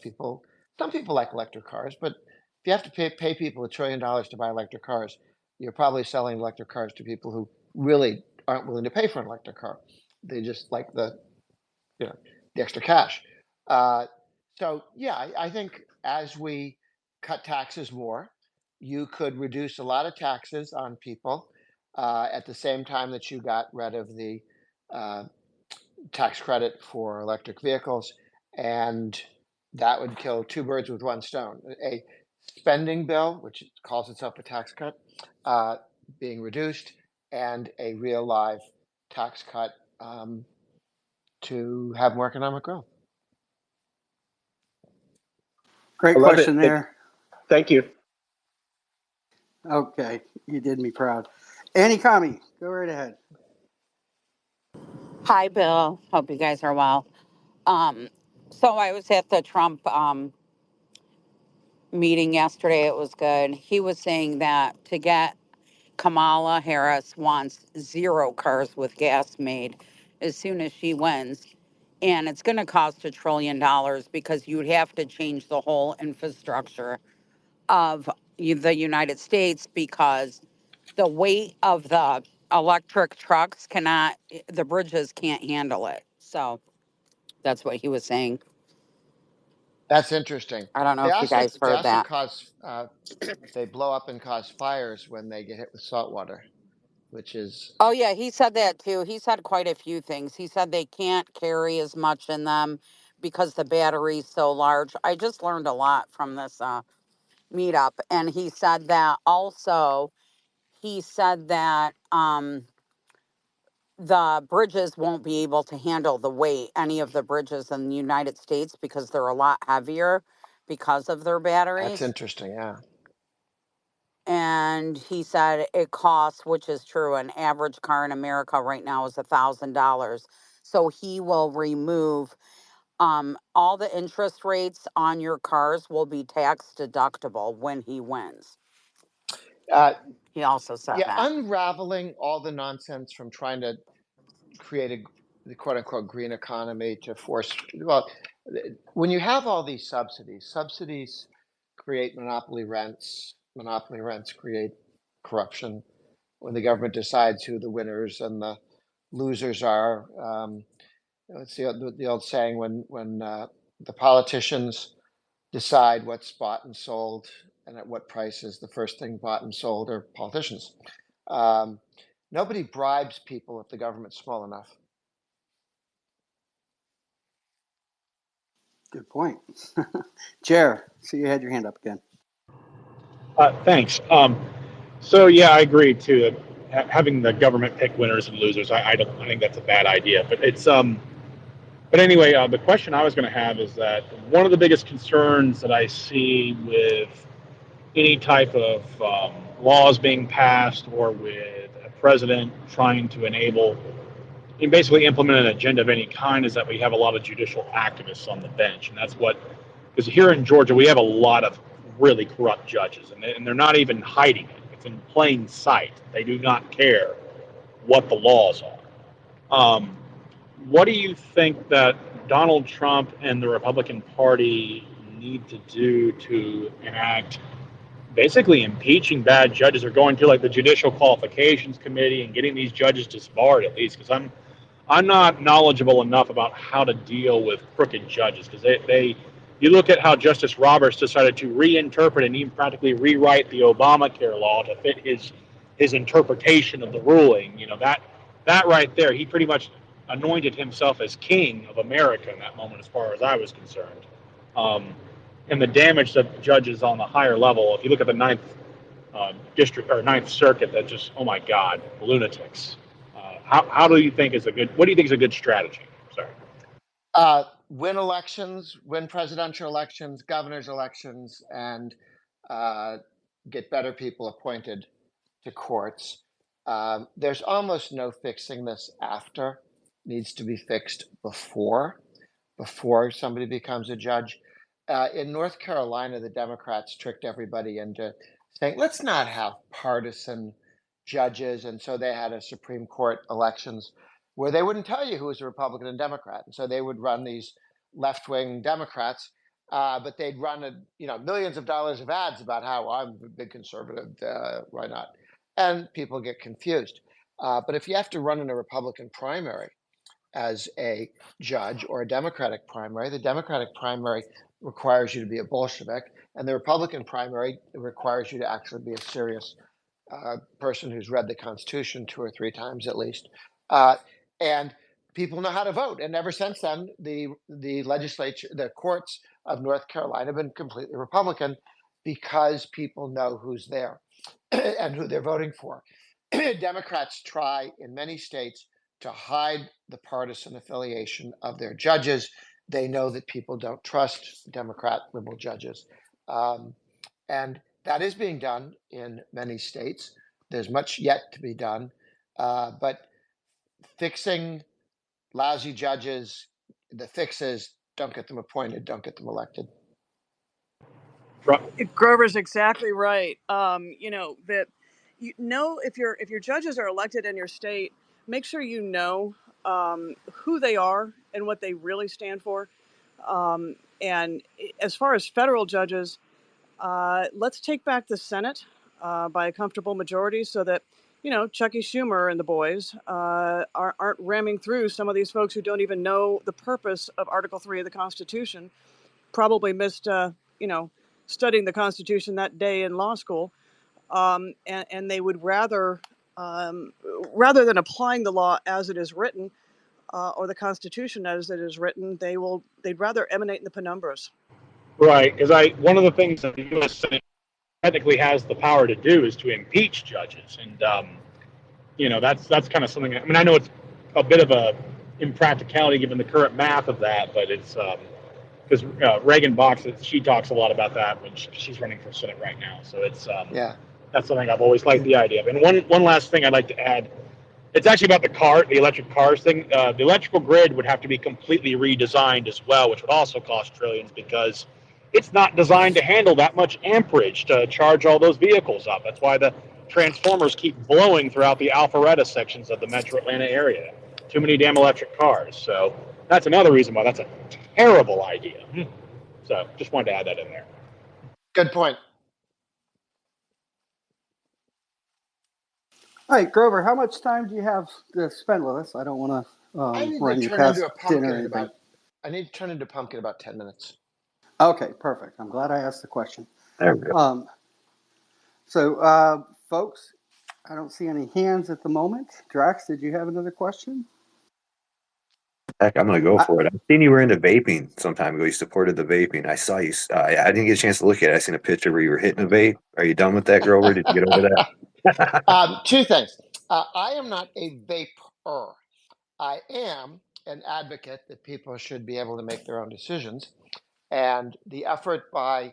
Some people like electric cars, but if you have to pay people $1 trillion to buy electric cars, you're probably selling electric cars to people who really aren't willing to pay for an electric car. They just like the extra cash. So yeah, I think as we cut taxes more, you could reduce a lot of taxes on people at the same time that you got rid of the tax credit for electric vehicles, and that would kill two birds with one stone. A spending bill, which calls itself a tax cut, being reduced, and a real live tax cut to have more economic growth. Great I love question it. there. Thank you. Okay, you did me proud. Annie Kami, go right ahead. Hi, Bill. Hope you guys are well. Um, so I was at the Trump meeting yesterday. It was good. He was saying that to get Kamala Harris wants 0 cars with gas made as soon as she wins. And it's going to cost $1 trillion because you would have to change the whole infrastructure of the United States because the weight of the electric trucks the bridges can't handle it. So that's what he was saying. That's interesting. I don't know They if you also guys heard that. they blow up and cause fires when they get hit with salt water, which is Oh, yeah, he said that too. He said quite a few things. He said they can't carry as much in them because the battery's so large. I just learned a lot from this meetup. And he said that also, he said that the bridges won't be able to handle the weight, any of the bridges in the United States, because they're a lot heavier because of their that's batteries. interesting. Yeah. And he said it costs, which is true, an average car in America right now is $1,000. So he will remove all the interest rates on your cars will be tax deductible when he wins. Uh, He also said yeah, that. unraveling all the nonsense from trying to create the quote unquote green economy to force, well, when you have all these subsidies create monopoly rents. Monopoly rents create corruption. When the government decides who the winners and the losers are. It's the old saying, when the politicians decide what's bought and sold and at what prices, the first thing bought and sold are politicians. Nobody bribes people if the government's small enough. Good point. Jer, so you had your hand up again. Thanks. So yeah, I agree too. That having the government pick winners and losers, I don't. I think that's a bad idea. But it's But anyway, the question I was going to have is that one of the biggest concerns that I see with any type of laws being passed or with a president trying to enable and basically implement an agenda of any kind is that we have a lot of judicial activists on the bench. And that's what, because here in Georgia, we have a lot of really corrupt judges, and they're not even hiding it. It's in plain sight. They do not care what the laws are. What do you think that Donald Trump and the Republican Party need to do to enact basically impeaching bad judges or going through like the Judicial Qualifications Committee and getting these judges disbarred at least? Because I'm not knowledgeable enough about how to deal with crooked judges because they you look at how Justice Roberts decided to reinterpret and even practically rewrite the Obamacare law to fit his interpretation of the ruling. You know, that right there, he pretty much anointed himself as king of America in that moment, as far as I was concerned. And the damage that judges on the higher level, if you look at the ninth district or Ninth Circuit, that just, oh my God, lunatics. How do you think is a good? What do you think is a good strategy? Sorry. Win elections, win presidential elections, governor's elections, and get better people appointed to courts. There's almost no fixing this after. Needs to be fixed before somebody becomes a judge. In North Carolina, the Democrats tricked everybody into saying, let's not have partisan judges. And so they had a Supreme Court elections where they wouldn't tell you who was a Republican and Democrat. And so they would run these left-wing Democrats, but they'd run millions of dollars of ads about how I'm a big conservative, why not? And people get confused. But if you have to run in a Republican primary as a judge or a Democratic primary, the Democratic primary requires you to be a Bolshevik, and the Republican primary requires you to actually be a serious person who's read the Constitution 2 or 3 times at least. And people know how to vote. And ever since then, the legislature, the courts of North Carolina have been completely Republican because people know who's there and who they're voting for. Democrats try in many states to hide the partisan affiliation of their judges. They know that people don't trust Democrat liberal judges. And that is being done in many states. There's much yet to be done. But fixing lousy judges, the fix is don't get them appointed, don't get them elected. Grover's exactly right. That if your judges are elected in your state, make sure you know who they are and what they really stand for. And as far as federal judges, let's take back the Senate by a comfortable majority so that, Chucky Schumer and the boys aren't ramming through some of these folks who don't even know the purpose of Article 3 of the Constitution, probably missed, studying the Constitution that day in law school. And they would rather than applying the law as it is written or the Constitution as it is written, they'd rather emanate in the penumbras. Right, because one of the things that the U.S. Senate technically has the power to do is to impeach judges, and that's kind of something. I mean, I know it's a bit of a impracticality given the current math of that, but it's because Reagan she talks a lot about that when she's running for Senate right now. So it's that's something I've always liked the idea of. And one last thing I'd like to add. It's actually about the electric cars thing. The electrical grid would have to be completely redesigned as well, which would also cost trillions because it's not designed to handle that much amperage to charge all those vehicles up. That's why the transformers keep blowing throughout the Alpharetta sections of the metro Atlanta area. Too many damn electric cars. So that's another reason why that's a terrible idea. So just wanted to add that in there. Good point. All right, Grover, how much time do you have to spend with us? I don't want to I need to run you turn into past a dinner or pumpkin in anything. about. I need to turn into pumpkin in about 10 minutes. Okay, perfect. I'm glad I asked the question. There we go. Folks, I don't see any hands at the moment. Drax, did you have another question? Heck, I'm gonna go I, for it. I've seen you were into vaping some time ago. You supported the vaping. I saw you. I didn't get a chance to look at it. I seen a picture where you were hitting a vape. Are you done with that, Grover? Did you get over that? Two things. I am not a vapor. I am an advocate that people should be able to make their own decisions. And the effort by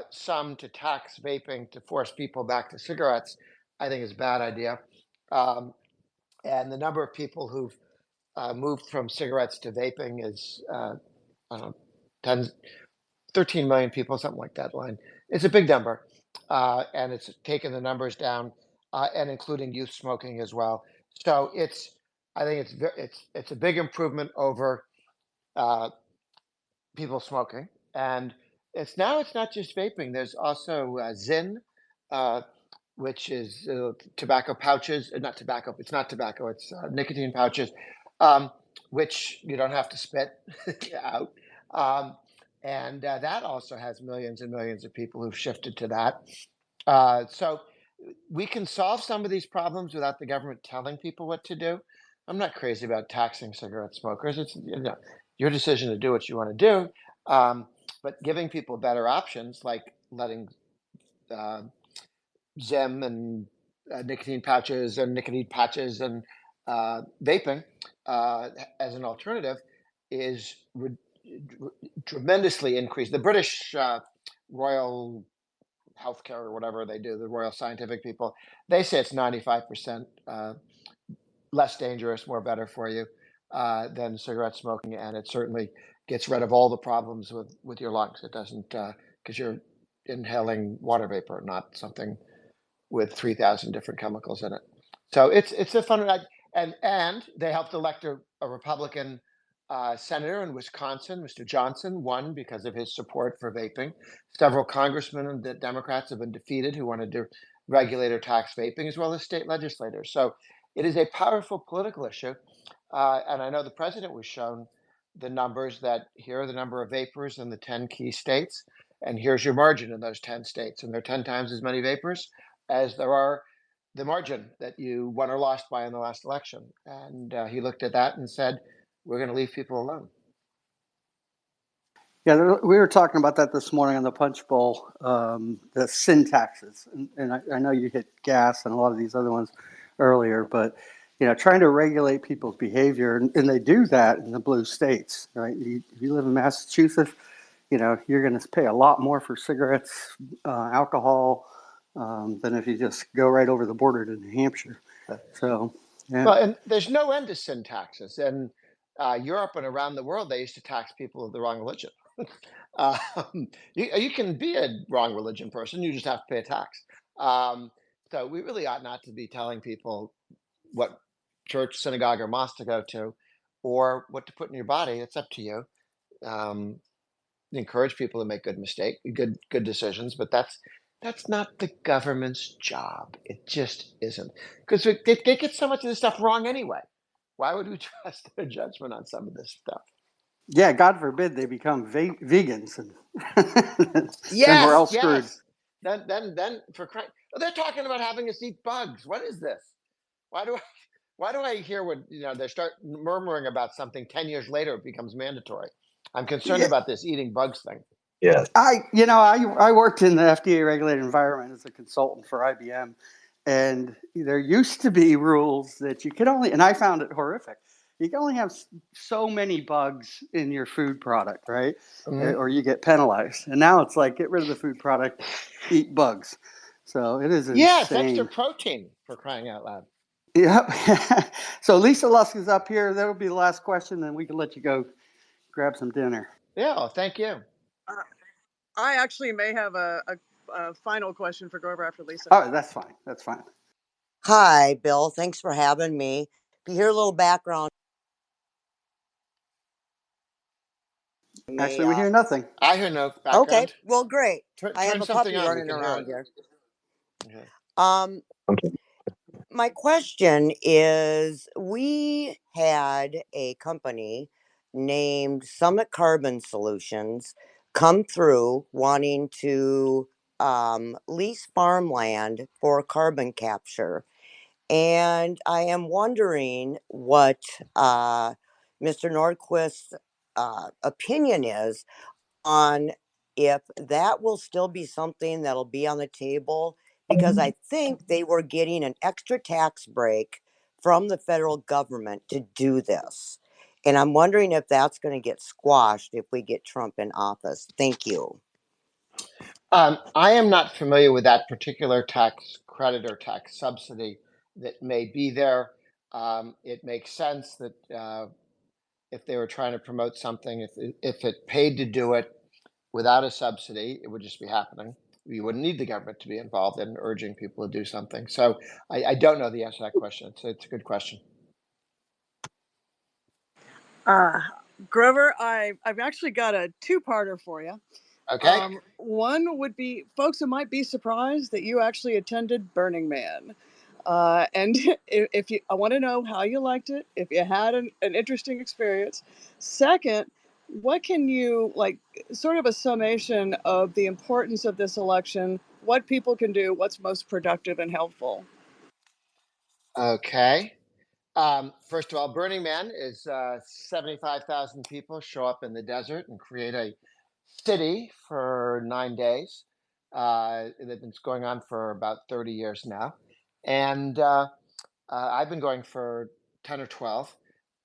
some to tax vaping to force people back to cigarettes, I think is a bad idea. And the number of people who've moved from cigarettes to vaping is, I don't know, 13 million people, something like that line. It's a big number. And it's taken the numbers down, and including youth smoking as well. So I think it's a big improvement over people smoking, and it's not just vaping. There's also Zyn, uh, which is tobacco pouches. Not tobacco. It's not tobacco. It's nicotine pouches, which you don't have to spit out. And that also has millions and millions of people who've shifted to that. So we can solve some of these problems without the government telling people what to do. I'm not crazy about taxing cigarette smokers. It's your decision to do what you want to do. But giving people better options, like letting Zim and nicotine pouches and nicotine patches and vaping as an alternative is tremendously increased. The British Royal Healthcare or whatever they do, the Royal Scientific people, they say it's 95% less dangerous, more better for you than cigarette smoking, and it certainly gets rid of all the problems with your lungs. It doesn't, because you're inhaling water vapor, not something with 3,000 different chemicals in it. So it's a fun, and they helped elect a Republican senator in Wisconsin. Mr. Johnson won because of his support for vaping. Several congressmen and the Democrats have been defeated who wanted to regulate or tax vaping, as well as state legislators. So it is a powerful political issue. And I know the president was shown the numbers that here are the number of vapors in the 10 key states, and here's your margin in those 10 states. And there are 10 times as many vapors as there are the margin that you won or lost by in the last election. And he looked at that and said, we're going to leave people alone. Yeah, we were talking about that this morning on the Punch Bowl, the sin taxes. And I know you hit gas and a lot of these other ones earlier, but trying to regulate people's behavior, and they do that in the blue states, right? If you live in Massachusetts, you're going to pay a lot more for cigarettes, alcohol, than if you just go right over the border to New Hampshire. So, yeah. Well, and there's no end to sin taxes. And Europe and around the world, they used to tax people of the wrong religion. You can be a wrong religion person, you just have to pay a tax. So we really ought not to be telling people what church, synagogue, or mosque to go to, or what to put in your body. It's up to you. Encourage people to make good decisions, but that's not the government's job. It just isn't, because they get so much of this stuff wrong anyway. Why would we trust their judgment on some of this stuff? Yeah, God forbid they become vegans, and then we're all Yes, screwed. yes. Then for crying, they're talking about having us eat bugs. What is this? Why do I hear what they start murmuring about something 10 years later it becomes mandatory? I'm concerned Yeah. about this eating bugs thing. Yes. I worked in the FDA regulated environment as a consultant for IBM, and there used to be rules that you could only, and I found it horrific. You can only have so many bugs in your food product, right? Mm-hmm. Or you get penalized. And now it's like, get rid of the food product, eat bugs. So it is insane. Yeah, it's extra protein, for crying out loud. Yep. So Lisa Lusk is up here. That'll be the last question, then we can let you go grab some dinner. Yeah, well, thank you. I actually may have a final question for Grover after Lisa. Oh, that's fine. That's fine. Hi, Bill. Thanks for having me. If you hear a little background, Actually, we hear nothing. I hear no background. Okay, well, great. I have Turn a something puppy on. We running can hear around it. here. Okay. My question is, we had a company named Summit Carbon Solutions come through wanting to lease farmland for carbon capture. And I am wondering what Mr. Nordquist's opinion is on if that will still be something that'll be on the table, because I think they were getting an extra tax break from the federal government to do this. And I'm wondering if that's going to get squashed if we get Trump in office. Thank you. I am not familiar with that particular tax credit or tax subsidy that may be there. It makes sense that if they were trying to promote something, if it paid to do it without a subsidy, it would just be happening. You wouldn't need the government to be involved in urging people to do something. So I don't know the answer to that question. It's a good question. Grover, I've actually got a two-parter for you. Okay. One would be folks who might be surprised that you actually attended Burning Man. And if you, I want to know how you liked it, if you had an interesting experience. Second, what can you, like, sort of a summation of the importance of this election, what people can do, what's most productive and helpful? Okay. First of all, Burning Man is 75,000 people show up in the desert and create a city for 9 days. It's going on for about 30 years now. And I've been going for 10 or 12,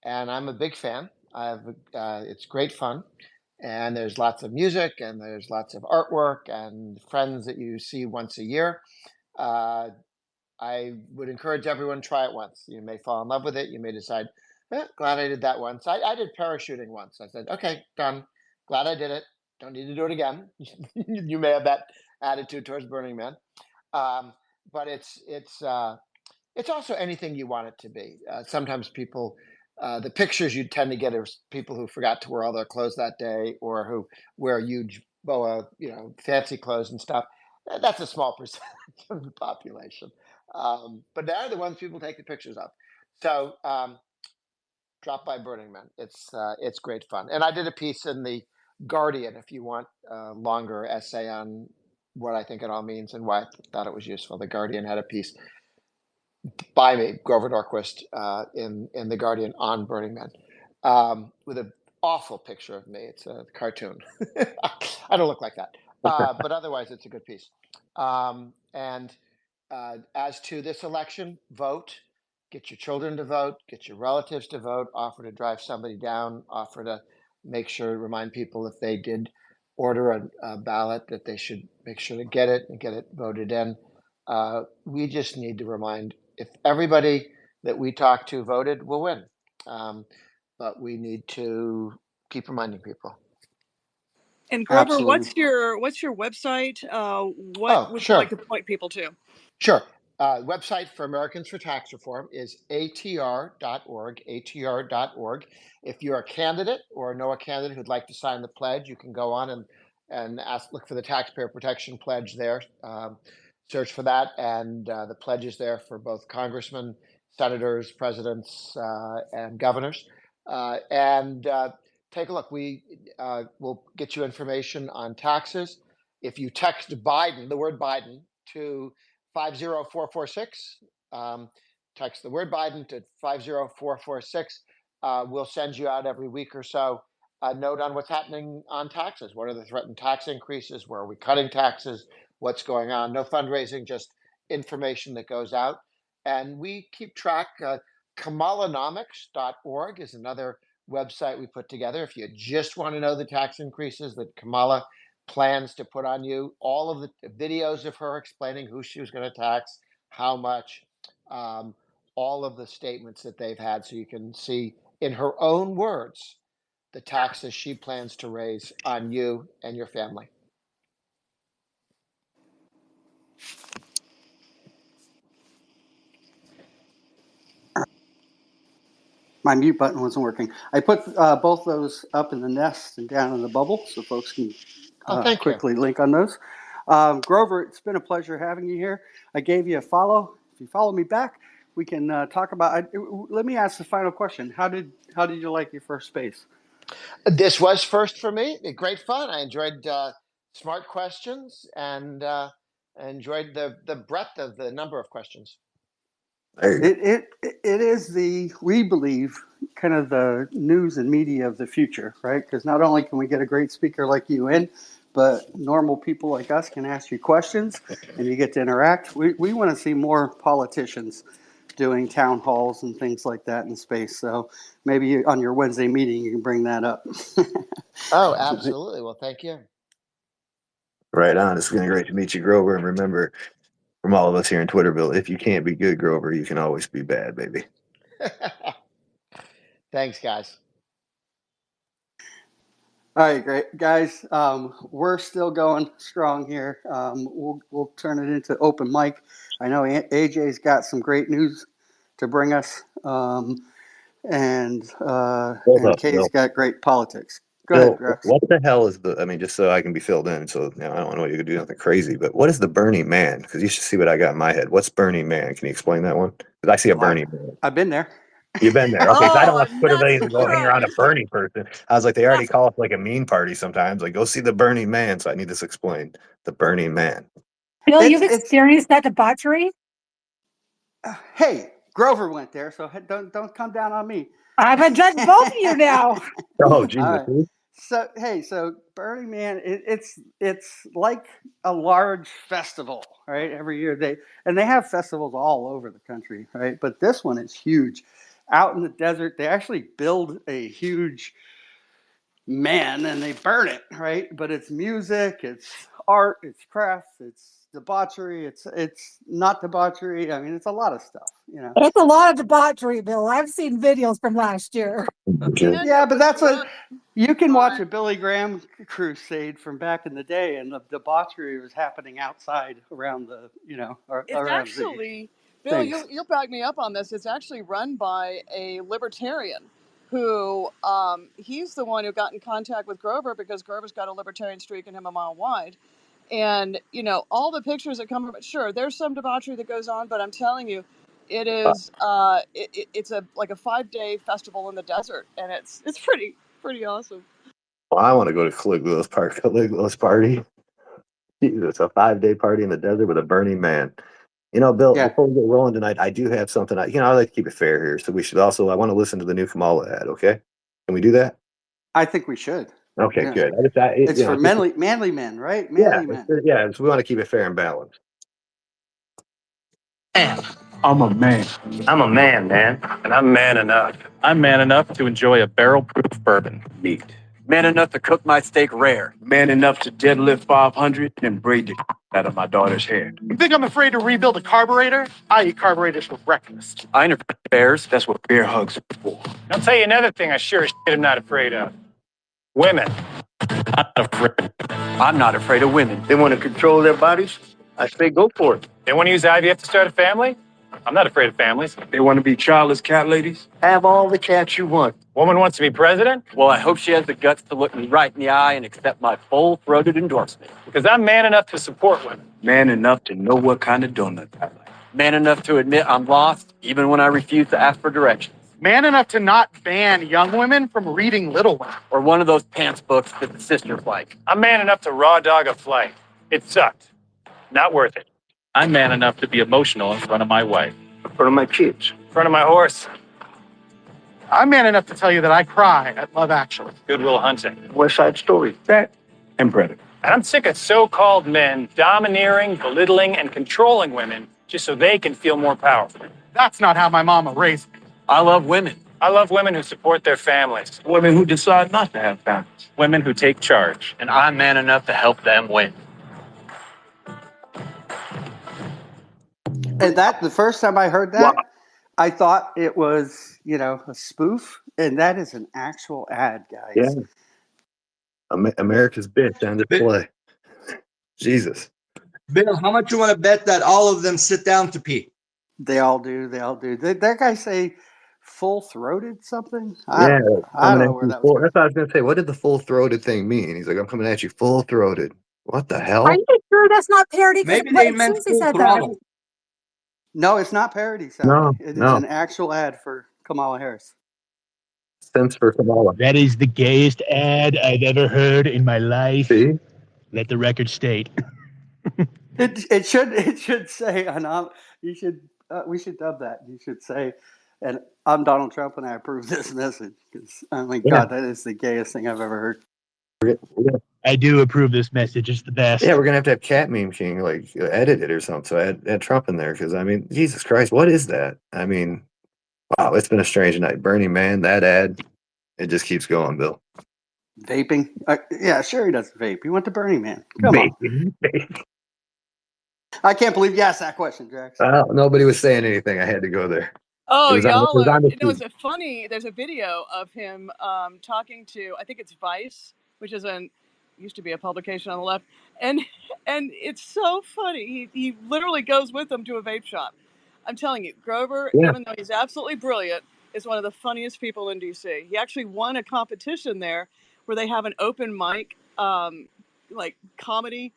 and I'm a big fan. It's great fun. And there's lots of music, and there's lots of artwork, and friends that you see once a year. Uh, I would encourage everyone to try it once. You may fall in love with it. You may decide, glad I did that once. I did parachuting once. I said, okay, done. Glad I did it. Don't need to do it again. You may have that attitude towards Burning Man, but it's also anything you want it to be. Sometimes people, the pictures you tend to get are people who forgot to wear all their clothes that day, or who wear huge boa, fancy clothes and stuff. That's a small percentage of the population, but they're the ones people take the pictures of. So drop by Burning Man. It's great fun. And I did a piece in the Guardian. If you want a longer essay on what I think it all means and why I thought it was useful, the Guardian had a piece by me, Grover Norquist, in the Guardian on Burning Man, with an awful picture of me. It's a cartoon. I don't look like that, but otherwise, it's a good piece. And as to this election, vote. Get your children to vote. Get your relatives to vote. Offer to drive somebody down. Offer to make sure remind people if they did order a ballot that they should make sure to get it and get it voted in. We just need to remind, if everybody that we talk to voted, we'll win. But we need to keep reminding people. And Grover, Absolutely. what's your website? What would you Sure. like to point people to? Sure. Website for Americans for Tax Reform is atr.org, atr.org. If you're a candidate or know a candidate who'd like to sign the pledge, you can go on and look for the Taxpayer Protection Pledge there. Search for that, and the pledge is there for both congressmen, senators, presidents, and governors. And take a look. We will get you information on taxes. If you text Biden, the word Biden, to 50446. Text the word Biden to 50446. We'll send you out every week or so a note on what's happening on taxes. What are the threatened tax increases? Where are we cutting taxes? What's going on? No fundraising, just information that goes out. And we keep track. Kamalanomics.org is another website we put together. If you just want to know the tax increases that Kamala plans to put on you, all of the videos of her explaining who she was going to tax, how much, all of the statements that they've had, so you can see in her own words the taxes she plans to raise on you and your family. My mute button wasn't working. I put both those up in the nest and down in the bubble so folks can quickly link on those. Grover, it's been a pleasure having you here. I gave you a follow. If you follow me back, we can talk about. Let me ask the final question. How did you like your first space? This was first for me. Great fun. I enjoyed smart questions and enjoyed the breadth of the number of questions. There you go. It is we believe kind of the news and media of the future, right? Because not only can we get a great speaker like you in, but normal people like us can ask you questions and you get to interact. We want to see more politicians doing town halls and things like that in space. So maybe on your Wednesday meeting you can bring that up. Oh, absolutely. Well, thank you. Right on. It's been great to meet you, Grover. And remember, from all of us here in Twitterville, if you can't be good, Grover, you can always be bad, baby. Thanks, guys. All right, great guys. We're still going strong here. We'll turn it into open mic. I know AJ's got some great news to bring us, and Hold up, Kay's Bill. got great politics. Go Bill, ahead, Rex. what the hell is I mean, just so I can be filled in, so I don't know you could do nothing crazy, but what is the Burning Man? Because you should see what I got in my head. What's Burning Man? Can you explain that one? Because I see a Burning Man. I've been there. You've been there. Okay, so I don't Oh, want Twitter not millions to go hang around a surprised. Bernie person. I was like, they already call us like a mean party sometimes. Like, go see the Burning Man. So I need this explained. The Burning Man. Bill, you've It's experienced that debauchery? Hey, Grover went there, so don't come down on me. I'm gonna judge both of you now. Oh, Jesus. All right. So Burning Man, it's like a large festival, right? Every year they have festivals all over the country, right? But this one is huge. Out in the desert, they actually build a huge man and they burn it, right? But it's music, it's art, it's crafts, it's debauchery, it's not debauchery. I mean, it's a lot of stuff, you know. It's a lot of debauchery, Bill. I've seen videos from last year. Okay. Yeah, but that's what you can watch a Billy Graham crusade from back in the day, and the debauchery was happening outside around the, you know, It's around actually, the Bill, things. you'll back me up on this. It's actually run by a libertarian who he's the one who got in contact with Grover because Grover's got a libertarian streak in him a mile wide. And, you know, all the pictures that come from it, sure, there's some debauchery that goes on, but I'm telling you, it is it's like a 5-day festival in the desert, and it's pretty awesome. Well, I want to go to Caligula's party. Jesus, a 5-day party in the desert with a Burning Man. You know, Bill, Yeah, before we get rolling tonight, I do have something. I like to keep it fair here. So we should also, I want to listen to the new Kamala ad, okay? Can we do that? I think we should. Okay, Yeah, good. it's for manly men, right? Manly men. So we want to keep it fair and balanced. I'm a man. I'm a man, man, and I'm man enough. I'm man enough to enjoy a barrel-proof bourbon. Neat. Man enough to cook my steak rare. Man enough to deadlift 500 and braid the out of my daughter's hair. You think I'm afraid to rebuild a carburetor? I eat carburetors for breakfast. I ain't afraid of bears. That's what bear hugs are for. I'll tell you another thing I sure as shit am not afraid of. Women. I'm not afraid of women. They want to control their bodies? I say go for it. They want to use IVF to start a family? I'm not afraid of families. They want to be childless cat ladies? Have all the cats you want. Woman wants to be president? Well, I hope she has the guts to look me right in the eye and accept my full-throated endorsement. Because I'm man enough to support women. Man enough to know what kind of donut I like. Man enough to admit I'm lost, even when I refuse to ask for directions. Man enough to not ban young women from reading Little Women. Or one of those pants books that the sisters like. I'm man enough to raw dog a flight. It sucked. Not worth it. I'm man enough to be emotional in front of my wife. In front of my kids. In front of my horse. I'm man enough to tell you that I cry at Love Actually. Good Will Hunting. West Side Story. That and Predator. And I'm sick of so-called men domineering, belittling, and controlling women just so they can feel more powerful. That's not how my mama raised me. I love women. I love women who support their families. Women who decide not to have families. Women who take charge. And I'm man enough to help them win. And that the first time I heard that, I thought it was, you know, a spoof, and that is an actual ad, guys. Yeah. America's bitch on display. Jesus. Bill, how much you want to bet that all of them sit down to pee? They all do. Did that guy say full-throated something? I don't know where that was. That's what I was going to say. What did the full-throated thing mean? He's like, I'm coming at you full-throated. What the hell? Are you sure that's not parody? Maybe they meant full throttle. No, it's not parody, Sally. No, It is no. an actual ad for Kamala Harris. Sims for Kamala. That is the gayest ad I've ever heard in my life. See? Let the record state. It should say, and you should we should dub that. You should say, and I'm Donald Trump, and I approve this message because oh my Yeah. God, that is the gayest thing I've ever heard. I do approve this message. It's the best. Yeah, we're gonna have to have Cat Meme King like edit it or something. So add Trump in there because I mean, Jesus Christ, what is that? I mean, wow, it's been a strange night. Burning Man, that ad, it just keeps going, Bill. Vaping, yeah, sure he does vape. He went to Burning Man. Come on, I can't believe you asked that question, Drax. Nobody was saying anything. I had to go there. Oh, It y'all was are, on the you know, feed. it's a funny, there's a video of him talking to, I think it's Vice, which is used to be a publication on the left. And it's so funny. He literally goes with them to a vape shop. I'm telling you, Grover, Yeah. even though he's absolutely brilliant, is one of the funniest people in DC. He actually won a competition there where they have an open mic, like comedy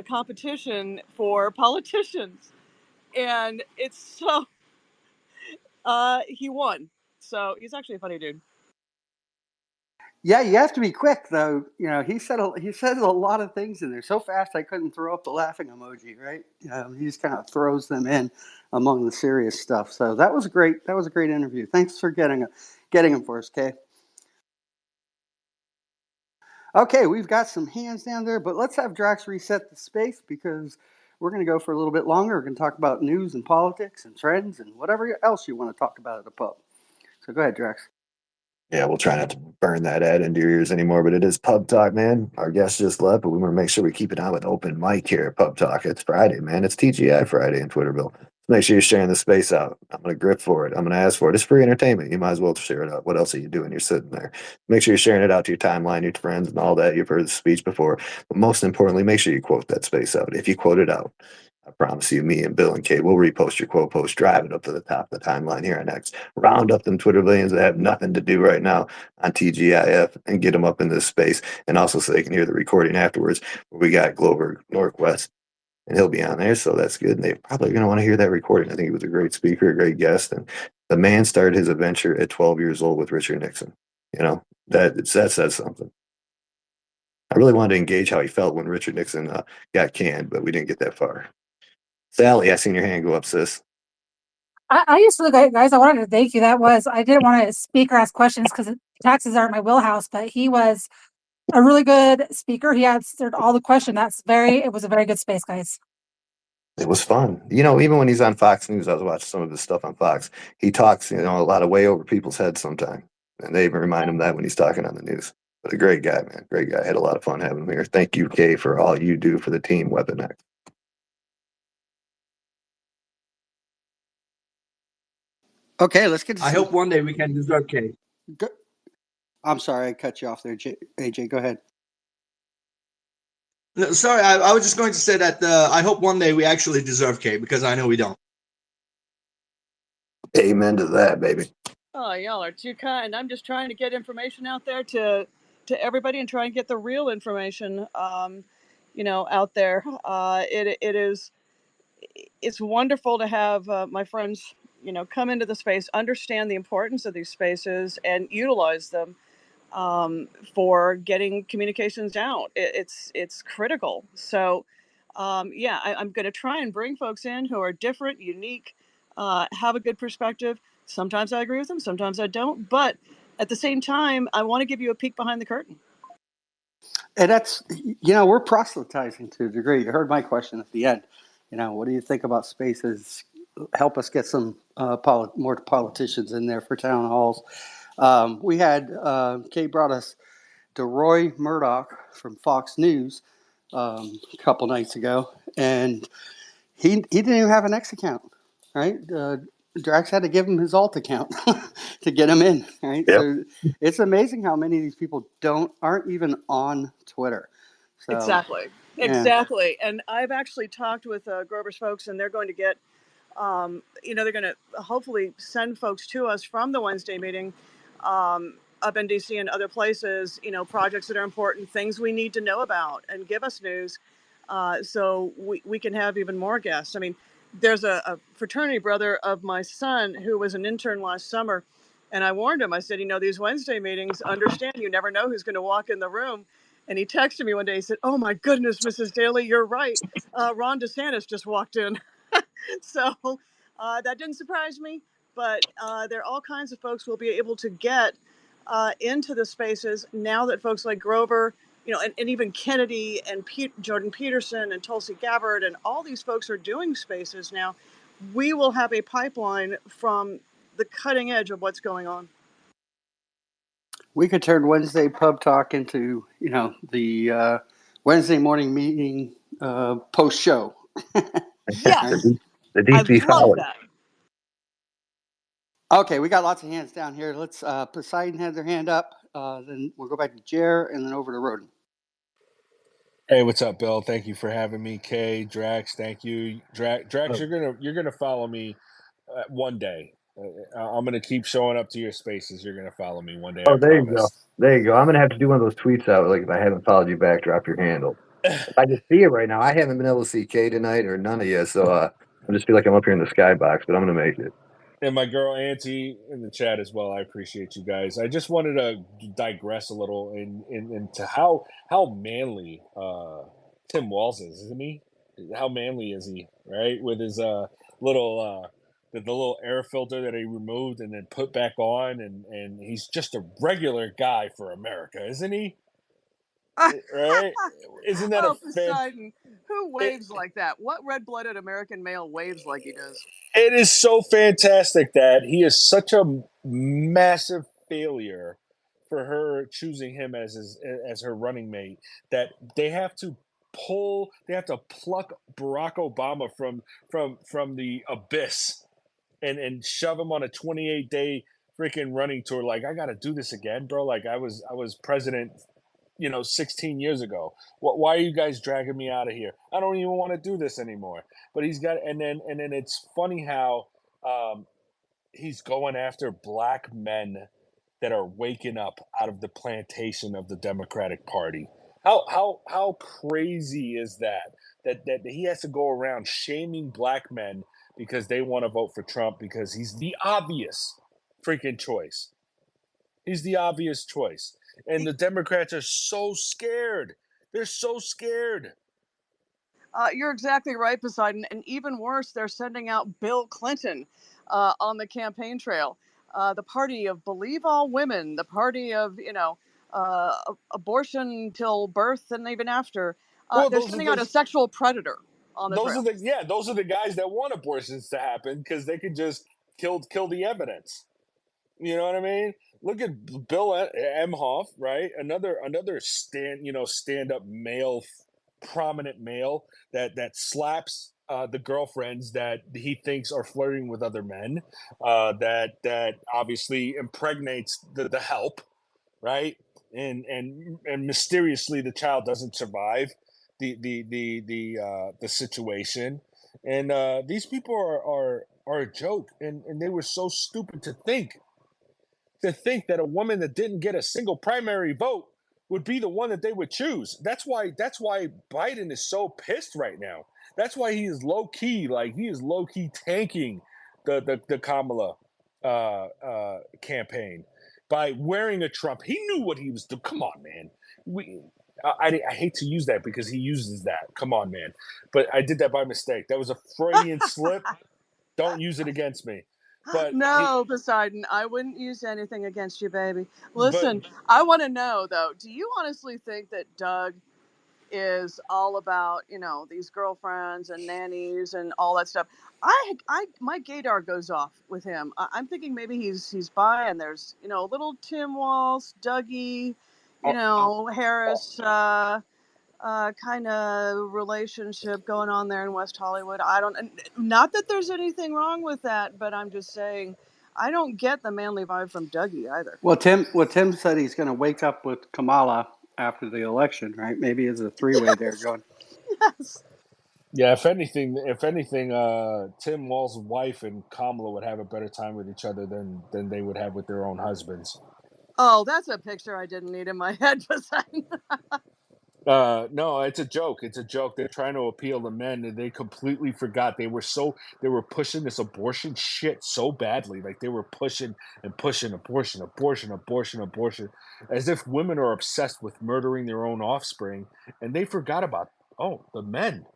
competition for politicians. And it's so, he won. So he's actually a funny dude. Yeah, you have to be quick though. You know, he said a lot of things in there so fast I couldn't throw up the laughing emoji. Right? He just kind of throws them in among the serious stuff. So that was great. That was a great interview. Thanks for getting him for us, Kay. Okay, we've got some hands down there, but let's have Drax reset the space because we're going to go for a little bit longer. We're going to talk about news and politics and trends and whatever else you want to talk about at the pub. So go ahead, Drax. Yeah, we'll try not to burn that ad into your ears anymore, but it is Pub Talk, man. Our guest just left, but we want to make sure we keep it on with open mic here at Pub Talk. It's Friday, man. It's TGI Friday in Twitterville. Make sure you're sharing the space out. I'm going to grip for it. I'm going to ask for it. It's free entertainment. You might as well share it out. What else are you doing? You're sitting there. Make sure you're sharing it out to your timeline, your friends, and all that. You've heard the speech before. But most importantly, make sure you quote that space out. If you quote it out, I promise you, me and Bill and Kate will repost your quote post, drive it up to the top of the timeline here on X. Round up them Twitter billions that have nothing to do right now on TGIF and get them up in this space. And also so they can hear the recording afterwards. We got Glover Norquist, and he'll be on there. So that's good. And they're probably going to want to hear that recording. I think he was a great speaker, a great guest. And the man started his adventure at 12 years old with Richard Nixon. You know, that says something. I really wanted to engage how he felt when Richard Nixon got canned, but we didn't get that far. Sally, I seen your hand go up, sis. I used to look at guys. I wanted to thank you. I didn't want to speak or ask questions because taxes aren't my wheelhouse, but he was a really good speaker. He answered all the questions. It was a very good space, guys. It was fun. You know, even when he's on Fox News, I was watching some of his stuff on Fox. He talks, a lot of way over people's heads sometimes. And they even remind him that when he's talking on the news. But a great guy, man. Great guy. Had a lot of fun having him here. Thank you, Kay, for all you do for the team, Weapon X. Okay, let's get to I hope one day we can deserve Kay. I'm sorry, I cut you off there, AJ. Go ahead. No, sorry, I was just going to say that I hope one day we actually deserve Kay because I know we don't. Amen to that, baby. Oh, y'all are too kind. I'm just trying to get information out there to everybody and try and get the real information, out there. It's wonderful to have my friends, come into the space, understand the importance of these spaces, and utilize them for getting communications out. It's critical. So, I'm going to try and bring folks in who are different, unique, have a good perspective. Sometimes I agree with them, sometimes I don't. But at the same time, I want to give you a peek behind the curtain. And that's, we're proselytizing to a degree. You heard my question at the end. What do you think about spaces? Help us get some more politicians in there for town halls. We had, Kate brought us DeRoy Murdoch from Fox News a couple nights ago, and he didn't even have an X account, right? Drax had to give him his alt account to get him in, right? Yep. So it's amazing how many of these people aren't even on Twitter. So, Exactly. yeah. Exactly. And I've actually talked with Grover's folks, and they're going to get, they're going to hopefully send folks to us from the Wednesday meeting up in DC and other places, projects that are important, things we need to know about, and give us news so we can have even more guests. I mean, there's a fraternity brother of my son who was an intern last summer, and I warned him. I said, these Wednesday meetings, understand you never know who's going to walk in the room. And he texted me one day. He said, "Oh my goodness, Mrs. Daly, you're right. Ron DeSantis just walked in." So that didn't surprise me. But there are all kinds of folks we'll be able to get into the spaces now that folks like Grover, and even Kennedy and Jordan Peterson and Tulsi Gabbard and all these folks are doing spaces now. We will have a pipeline from the cutting edge of what's going on. We could turn Wednesday pub talk into, the Wednesday morning meeting post show. Yes, The I DC love following. that. Okay, we got lots of hands down here. Let's Poseidon had their hand up. Then we'll go back to Jer and then over to Roden. Hey, what's up, Bill? Thank you for having me. Kay, Drax, thank you. Drax, you're gonna follow me one day. I'm gonna keep showing up to your spaces. You're gonna follow me one day. I Oh, there you go. promise. There you go. I'm gonna have to do one of those tweets out. Like if I haven't followed you back, drop your handle. If I just see it right now, I haven't been able to see Kay tonight or none of you, so I just feel like I'm up here in the skybox, but I'm gonna make it. And my girl Auntie in the chat as well. I appreciate you guys. I just wanted to digress a little into how manly Tim Walz is, isn't he? How manly is he, right? With his little the little air filter that he removed and then put back on, and he's just a regular guy for America, isn't he? Right? Isn't that a Oh, Poseidon, who waves like that? What red-blooded American male waves like he does? It is so fantastic that he is such a massive failure for her choosing him as her running mate that they have to pluck Barack Obama from the abyss and shove him on a 28-day freaking running tour. Like, I got to do this again, bro. Like, I was president 16 years ago. Why are you guys dragging me out of here? I don't even want to do this anymore. But he's got, and then it's funny how he's going after black men that are waking up out of the plantation of the Democratic Party. How crazy is that? That he has to go around shaming black men because they want to vote for Trump because he's the obvious freaking choice. He's the obvious choice. And the Democrats are so scared. They're so scared. You're exactly right, Poseidon. And even worse, they're sending out Bill Clinton on the campaign trail. The party of believe all women, the party of, abortion till birth and even after. Well, They're sending out a sexual predator on the trail. those are the guys that want abortions to happen because they could just kill the evidence. You know what I mean? Look at Bill Emhoff, right? Another stand up male, prominent male that slaps the girlfriends that he thinks are flirting with other men. That obviously impregnates the help, right? And mysteriously the child doesn't survive the situation. And these people are a joke, and they were so stupid to think that a woman that didn't get a single primary vote would be the one that they would choose. That's why Biden is so pissed right now. That's why he is low key, tanking the Kamala campaign by wearing a Trump. He knew what he was doing. Come on, man. I hate to use that because he uses that. Come on, man. But I did that by mistake. That was a Freudian slip. Don't use it against me. But No, Poseidon, I wouldn't use anything against you, baby. but Listen, I want to know, though, do you honestly think that Doug is all about these girlfriends and nannies and all that stuff? My gaydar goes off with him. I'm thinking maybe he's bi and there's little Tim Walz, Dougie, Harris kind of relationship going on there in West Hollywood. I don't, not that there's anything wrong with that, but I'm just saying I don't get the manly vibe from Dougie either. Well, Tim said he's going to wake up with Kamala after the election, right? Maybe it's a three-way there going. Yes. yeah, if anything, Tim Wall's wife and Kamala would have a better time with each other than they would have with their own husbands. Oh, that's a picture I didn't need in my head. Poseidon. No, it's a joke. It's a joke. They're trying to appeal to men, and they completely forgot. They were pushing this abortion shit so badly. Like they were pushing and pushing abortion, abortion, abortion, abortion, as if women are obsessed with murdering their own offspring, and they forgot about the men,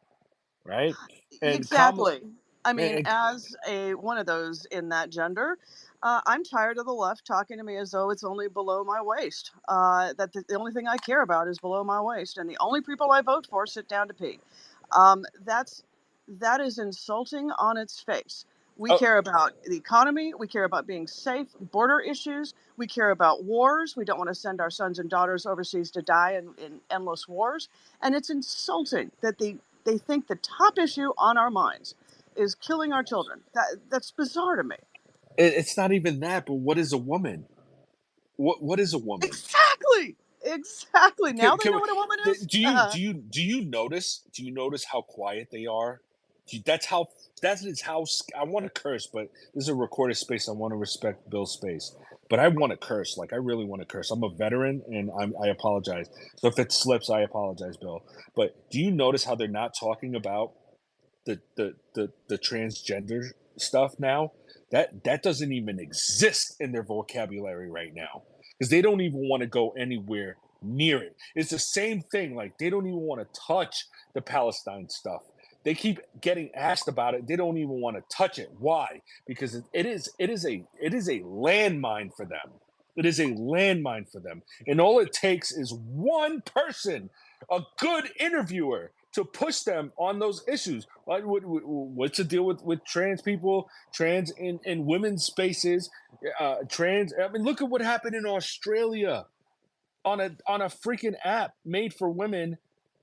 right? And Kamala, Exactly. I mean, and, as a one of those in that gender, I'm tired of the left talking to me as though it's only below my waist. That the only thing I care about is below my waist, and the only people I vote for sit down to pee. That is insulting on its face. We oh, care about the economy. We care about being safe, border issues. We care about wars. We don't want to send our sons and daughters overseas to die in endless wars. And it's insulting that they think the top issue on our minds is killing our children. That's bizarre to me. it's not even that. But what is a woman? What is a woman? Exactly. Exactly. Now they Can know we, what a woman is. do you notice how quiet they are? That is how I want to curse, but this is a recorded space. I want to respect Bill's space, but I want to curse. Like I really want to curse. I'm a veteran, and I apologize. So if it slips, I apologize, Bill. But do you notice how they're not talking about the transgender stuff now? That doesn't even exist in their vocabulary right now because they don't even want to go anywhere near it. It's the same thing. Like they don't even want to touch the Palestine stuff. They keep getting asked about it. They don't even want to touch it. Why? Because it is a landmine for them. It is a landmine for them. And all it takes is one person, a good interviewer, to push them on those issues. What's the deal with trans people, trans in women's spaces, trans? I mean, look at what happened in Australia on a freaking app made for women,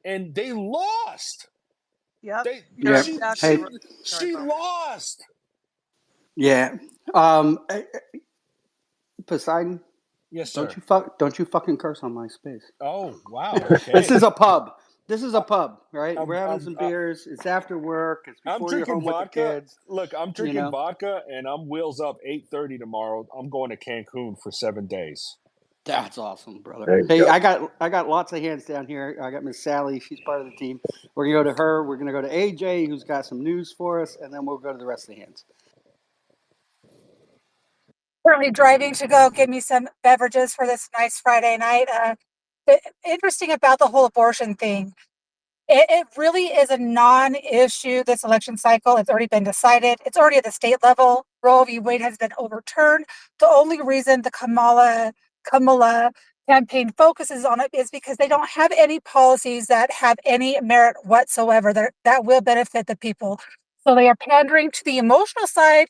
and they lost. Yep. They You're Yep. exactly Hey, right. Sorry, she Bo. lost. yeah. Poseidon, Yes, sir. don't you fucking curse on my space. Oh wow. This Okay. is a pub. This is a pub, right? I'm We're having I'm some beers. It's after work. It's I'm before you're drinking home with the vodka. kids. Look, I'm You drinking know, vodka, and I'm wheels up 8:30 tomorrow. I'm going to Cancun for 7 days. that's awesome, brother. There you Hey, go. I got lots of hands down here. I got Miss Sally. She's part of the team. We're gonna go to her. We're gonna go to AJ, who's got some news for us, and then we'll go to the rest of the hands. Currently driving to go get me some beverages for this nice Friday night. The interesting about the whole abortion thing. It really is a non-issue this election cycle. It's already been decided. It's already at the state level. Roe v. Wade has been overturned. The only reason the Kamala campaign focuses on it is because they don't have any policies that have any merit whatsoever that will benefit the people. So they are pandering to the emotional side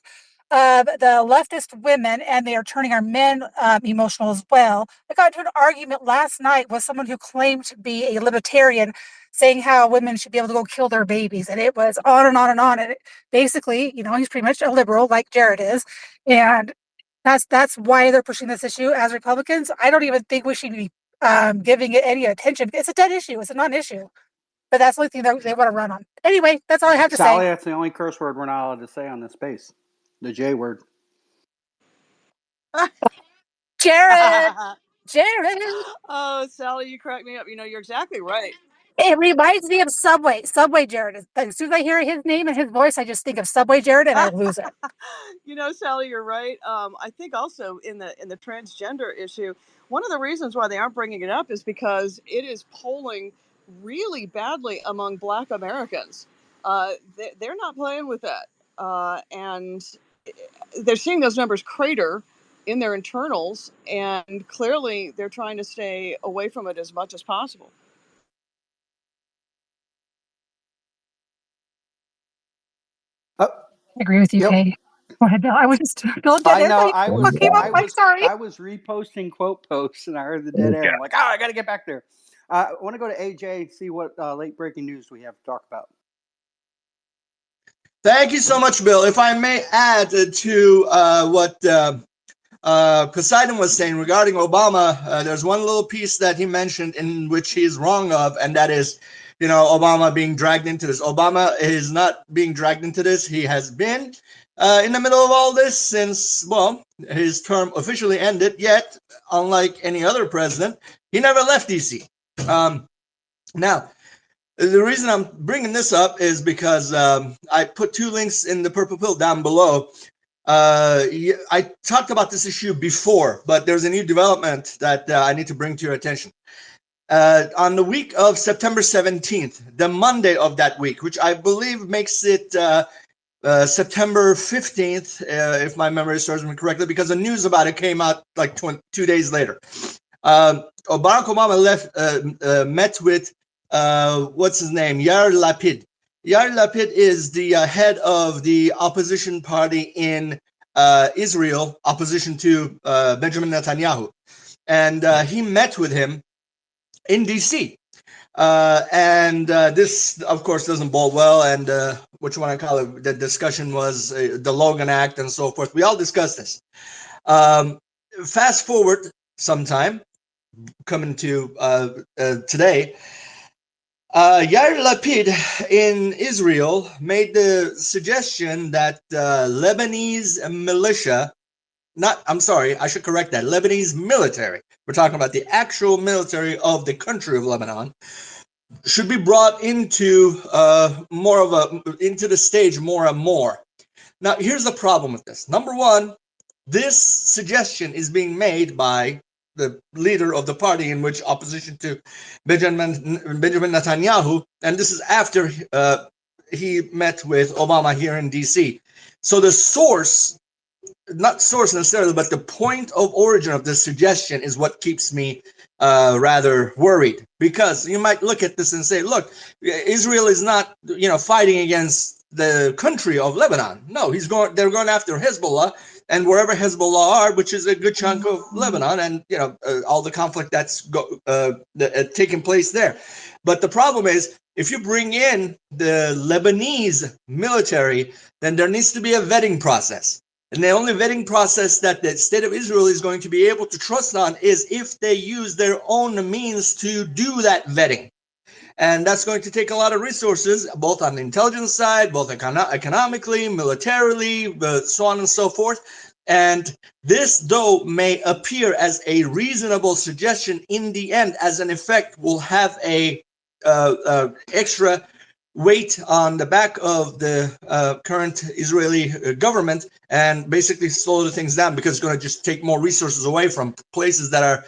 of the leftist women, and they are turning our men emotional as well. I got into an argument last night with someone who claimed to be a libertarian, saying how women should be able to go kill their babies. And it was on and on and on. And basically, he's pretty much a liberal like Jared is. And that's why they're pushing this issue as Republicans. I don't even think we should be giving it any attention. It's a dead issue. It's a non-issue. But that's the only thing that they want to run on. Anyway, that's all I have to say. Sally, that's the only curse word we're not allowed to say on this space. The J word. Jared, Jared. Oh, Sally, you crack me up. You're exactly right. It reminds me of Subway. Subway Jared. As soon as I hear his name and his voice, I just think of Subway Jared and I lose it. Sally, you're right. I think also in the transgender issue, one of the reasons why they aren't bringing it up is because it is polling really badly among Black Americans. They're not playing with that, and they're seeing those numbers crater in their internals, and clearly they're trying to stay away from it as much as possible. Oh, I agree with you, yep. Kay. Go ahead, Bill. I was just Bill did I know. everybody came up. I'm sorry. I was reposting quote posts, and I heard the dead air. I'm like, I got to get back there. I want to go to AJ and see what late breaking news we have to talk about. Thank you so much, Bill. If I may add to what Poseidon was saying regarding Obama, there's one little piece that he mentioned in which he's wrong of, and that is, Obama being dragged into this. Obama is not being dragged into this. He has been in the middle of all this since, his term officially ended, yet, unlike any other president, he never left D.C. Now, the reason I'm bringing this up is because I put 2 links in the purple pill down below. I talked about this issue before, but there's a new development that I need to bring to your attention. On the week of September 17th, the Monday of that week, which I believe makes it September 15th, if my memory serves me correctly, because the news about it came out like 2 days later. Barack Obama met with what's his name, Yair Lapid. Yair Lapid is the head of the opposition party in Israel, opposition to Benjamin Netanyahu, and he met with him in D.C. This, of course, doesn't bode well. And what you want to call it? The discussion was the Logan Act and so forth. We all discussed this. Fast forward sometime, coming to today, Yair Lapid in Israel made the suggestion that Lebanese militia, I'm sorry, I should correct that, Lebanese military, we're talking about the actual military of the country of Lebanon, should be brought into into the stage more and more. Now, here's the problem with this. Number one, this suggestion is being made by the leader of the party in which opposition to Benjamin Netanyahu, and this is after he met with Obama here in D.C. So the source, not source necessarily, but the point of origin of this suggestion is what keeps me rather worried, because you might look at this and say, look, Israel is not, fighting against the country of Lebanon. No, they're going after Hezbollah, and wherever Hezbollah are, which is a good chunk of Lebanon, and all the conflict that's taking place there. But the problem is, if you bring in the Lebanese military, then there needs to be a vetting process. And the only vetting process that the state of Israel is going to be able to trust on is if they use their own means to do that vetting. And that's going to take a lot of resources, both on the intelligence side, both economically, militarily, so on and so forth. And this, though, may appear as a reasonable suggestion, in the end, as an effect, will have a extra weight on the back of the current Israeli government, and basically slow the things down, because it's going to just take more resources away from places that are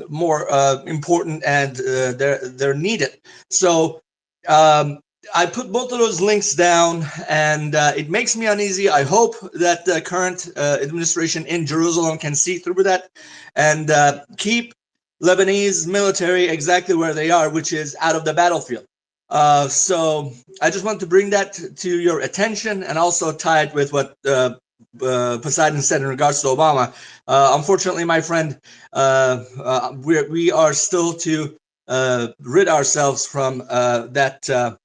more important, and they're needed. So I put both of those links down, and it makes me uneasy. I hope that the current administration in Jerusalem can see through that and keep Lebanese military exactly where they are, which is out of the battlefield. So I just want to bring that to your attention, and also tie it with what Poseidon said in regards to Obama. Unfortunately, my friend, we are still to rid ourselves from that,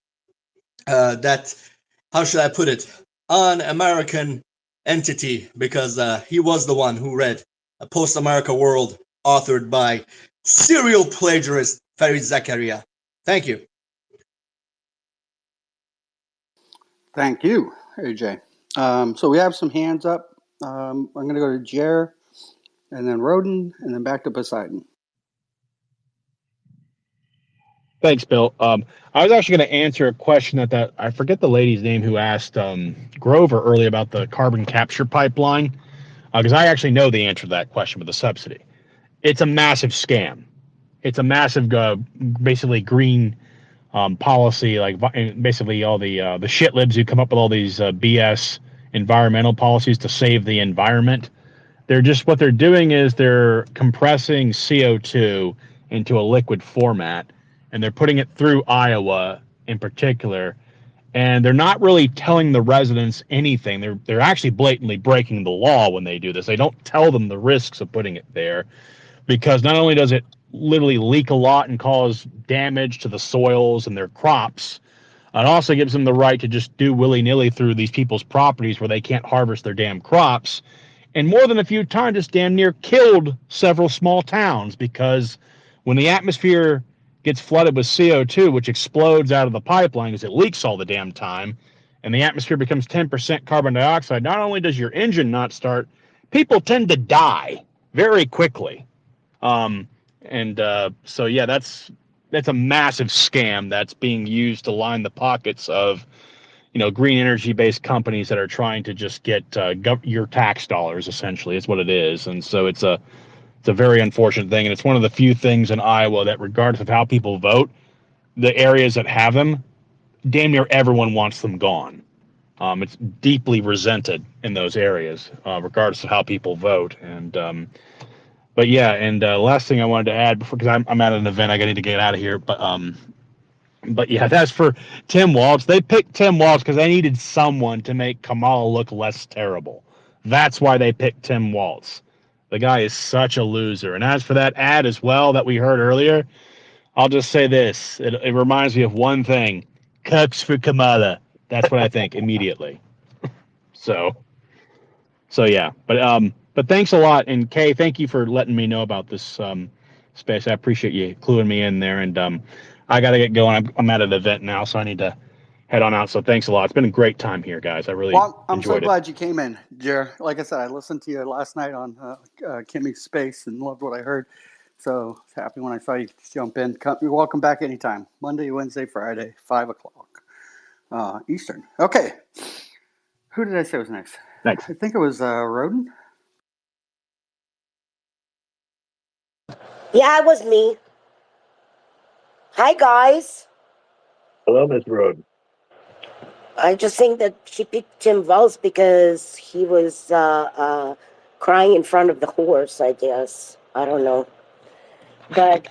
how should I put it, un-American entity, because he was the one who read A Post-America World, authored by serial plagiarist Farid Zakaria. Thank you. Thank you, AJ. So we have some hands up. I'm going to go to Jer, and then Roden, and then back to Poseidon. Thanks, Bill. I was actually going to answer a question that I forget the lady's name who asked Grover earlier about the carbon capture pipeline, because I actually know the answer to that question with the subsidy. It's a massive scam. It's a massive, basically green policy, like basically all the shit libs who come up with all these BS environmental policies to save the environment. What they're doing is they're compressing CO2 into a liquid format, and they're putting it through Iowa in particular, and they're not really telling the residents anything. They're actually blatantly breaking the law when they do this. They don't tell them the risks of putting it there, because not only does it literally leak a lot and cause damage to the soils and their crops, it also gives them the right to just do willy-nilly through these people's properties where they can't harvest their damn crops. And more than a few times, it's damn near killed several small towns, because when the atmosphere gets flooded with CO2, which explodes out of the pipeline because it leaks all the damn time, and the atmosphere becomes 10% carbon dioxide, not only does your engine not start, people tend to die very quickly. So yeah, that's that's a massive scam that's being used to line the pockets of green energy based companies that are trying to just get your tax dollars. Essentially, is what it is. And so it's a very unfortunate thing, and it's one of the few things in Iowa that, regardless of how people vote, the areas that have them, damn near everyone wants them gone. It's deeply resented in those areas, regardless of how people vote. And but yeah, and last thing I wanted to add before, because I'm at an event, I need to get out of here. But yeah, that's for Tim Walz. They picked Tim Walz because they needed someone to make Kamala look less terrible. That's why they picked Tim Walz. The guy is such a loser. And as for that ad as well that we heard earlier, I'll just say this. It reminds me of one thing. Cucks for Kamala. That's what I think immediately. So yeah. But thanks a lot. And Kay, thank you for letting me know about this space. I appreciate you cluing me in there. And I got to get going. I'm at an event now, so I need to head on out. So thanks a lot. It's been a great time here, guys. I really I'm so enjoyed it. glad you came in, Jer. Like I said, I listened to you last night on Kimmy's Space and loved what I heard. So happy when I saw you jump in. You're welcome back anytime. Monday, Wednesday, Friday, 5 o'clock Eastern. Okay. Who did I say was next? Thanks. I think it was Roden. Yeah, it was me. Hi, guys. Hello, Miss Roden. I just think that she picked Tim Walz because he was crying in front of the horse, I guess. I don't know. But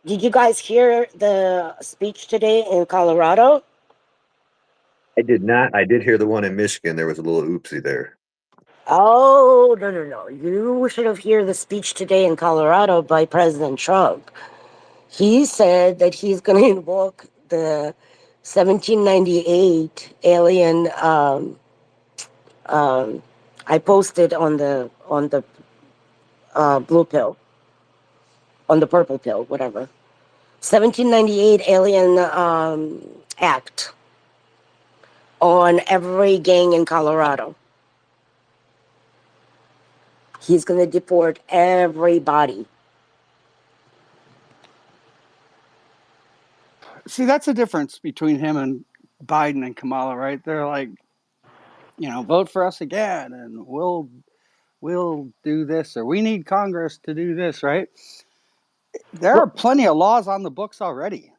did you guys hear the speech today in Colorado? I did not. I did hear the one in Michigan. There was a little oopsie there. Oh, no. You should have heard the speech today in Colorado by President Trump. He said that he's going to invoke the 1798 alien. I posted on the blue pill, on the purple pill, whatever. 1798 alien act on every gang in Colorado. He's going to deport everybody. See, that's the difference between him and Biden and Kamala, right? They're like, vote for us again, and we'll do this, or we need Congress to do this, right? There are plenty of laws on the books already.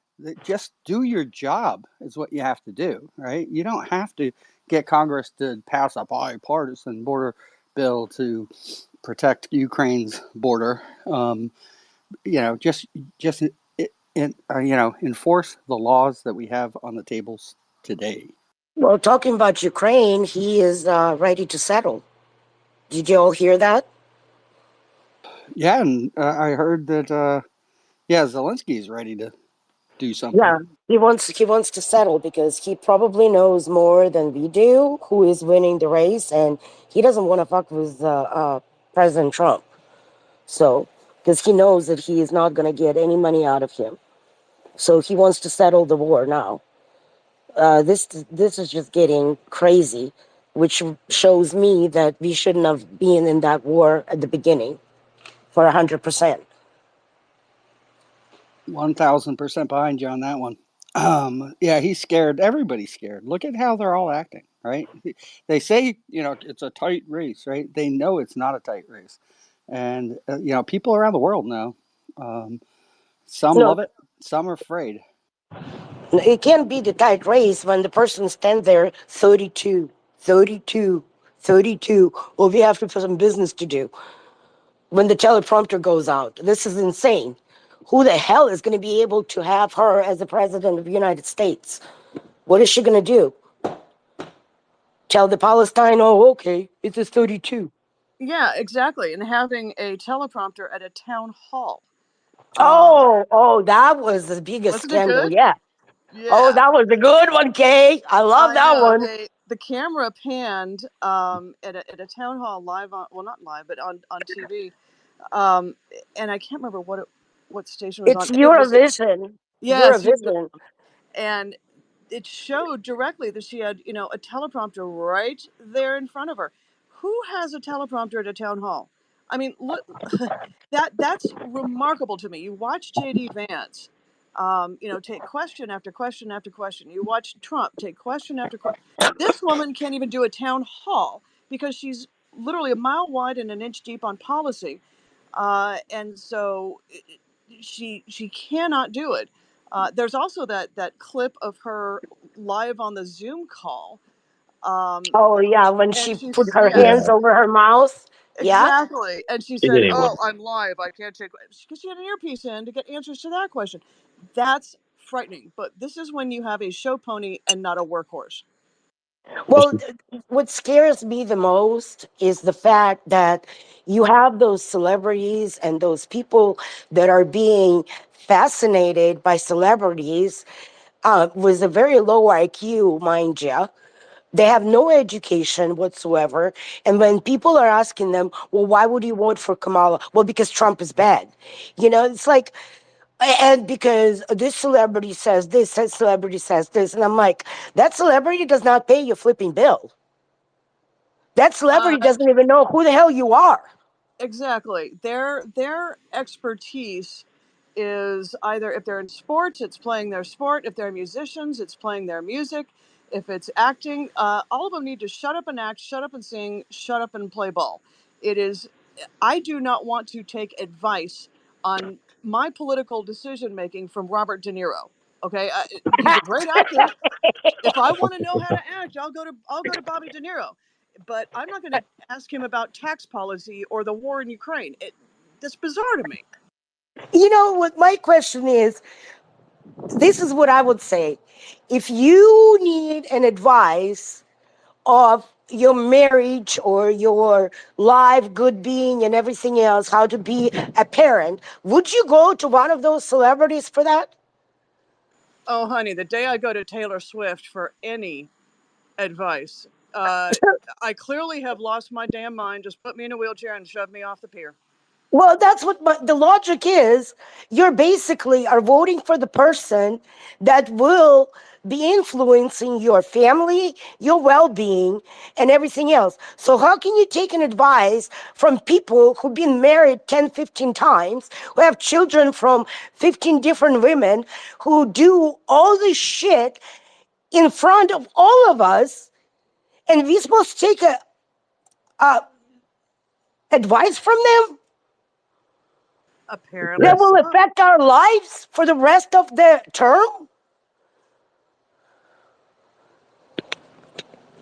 Just do your job is what you have to do, right? You don't have to get Congress to pass a bipartisan border bill to protect Ukraine's border. Just enforce the laws that we have on the tables today. Well, talking about Ukraine, he is ready to settle. Did you all hear that? Yeah, and I heard that. Zelensky is ready to do something. Yeah, he wants to settle because he probably knows more than we do who is winning the race, and he doesn't want to fuck with President Trump. So, because he knows that he is not going to get any money out of him, so he wants to settle the war now. This is just getting crazy, which shows me that we shouldn't have been in that war at the beginning for 100%. 1,000% behind you on that one. He's scared. Everybody's scared. Look at how they're all acting, right? They say, it's a tight race, right? They know it's not a tight race. And, people around the world know. Some love it, some are afraid. It can't be the tight race when the person stands there 32. Well, we have to put some business to do. When the teleprompter goes out, this is insane. Who the hell is going to be able to have her as the president of the United States? What is she going to do? Tell the Palestine, oh, okay, it is 32. Yeah, exactly. And having a teleprompter at a town hall. Oh, that was the biggest scandal. Yeah. Oh, that was a good one, Kay. I love that one. The camera panned at a town hall live on, well, not live, but on TV. And I can't remember what station it was on. It's Eurovision. Yes. Eurovision. And it showed directly that she had, a teleprompter right there in front of her. Who has a teleprompter at a town hall? I mean, look, that's remarkable to me. You watch JD Vance, take question after question after question. You watch Trump take question after question. This woman can't even do a town hall because she's literally a mile wide and an inch deep on policy, and so she cannot do it. There's also that clip of her live on the Zoom call, Oh yeah, when and she put she's her yes. hands over her mouth. Yeah. Exactly. And she He said, didn't even "Oh, look. I'm live. I can't take," because she had an earpiece in to get answers to that question. That's frightening. But this is when you have a show pony and not a workhorse. Well, what scares me the most is the fact that you have those celebrities and those people that are being fascinated by celebrities with a very low IQ, mind you. They have no education whatsoever. And when people are asking them, well, why would you vote for Kamala? Well, because Trump is bad. It's like, and because this celebrity says this, that celebrity says this. And I'm like, that celebrity does not pay you a flipping bill. That celebrity Uh, doesn't even know who the hell you are. exactly. Their expertise is either if they're in sports, it's playing their sport. If they're musicians, it's playing their music. If it's acting, all of them need to shut up and act, shut up and sing, shut up and play ball. It is. I do not want to take advice on my political decision making from Robert De Niro. Okay, he's a great actor. If I want to know how to act, I'll go to Bobby De Niro. But I'm not going to ask him about tax policy or the war in Ukraine. That's bizarre to me. You know what my question is? This is what I would say. If you need an advice of your marriage or your life, good being, and everything else, how to be a parent, would you go to one of those celebrities for that? Oh, honey, the day I go to Taylor Swift for any advice, uh, I clearly have lost my damn mind. Just put me in a wheelchair and shove me off the pier. Well, that's what the logic is. You're basically are voting for the person that will be influencing your family, your well-being, and everything else. So how can you take an advice from people who've been married 10, 15 times, who have children from 15 different women, who do all this shit in front of all of us, and we're supposed to take a advice from them? That Apparently will so. affect our lives for the rest of the term?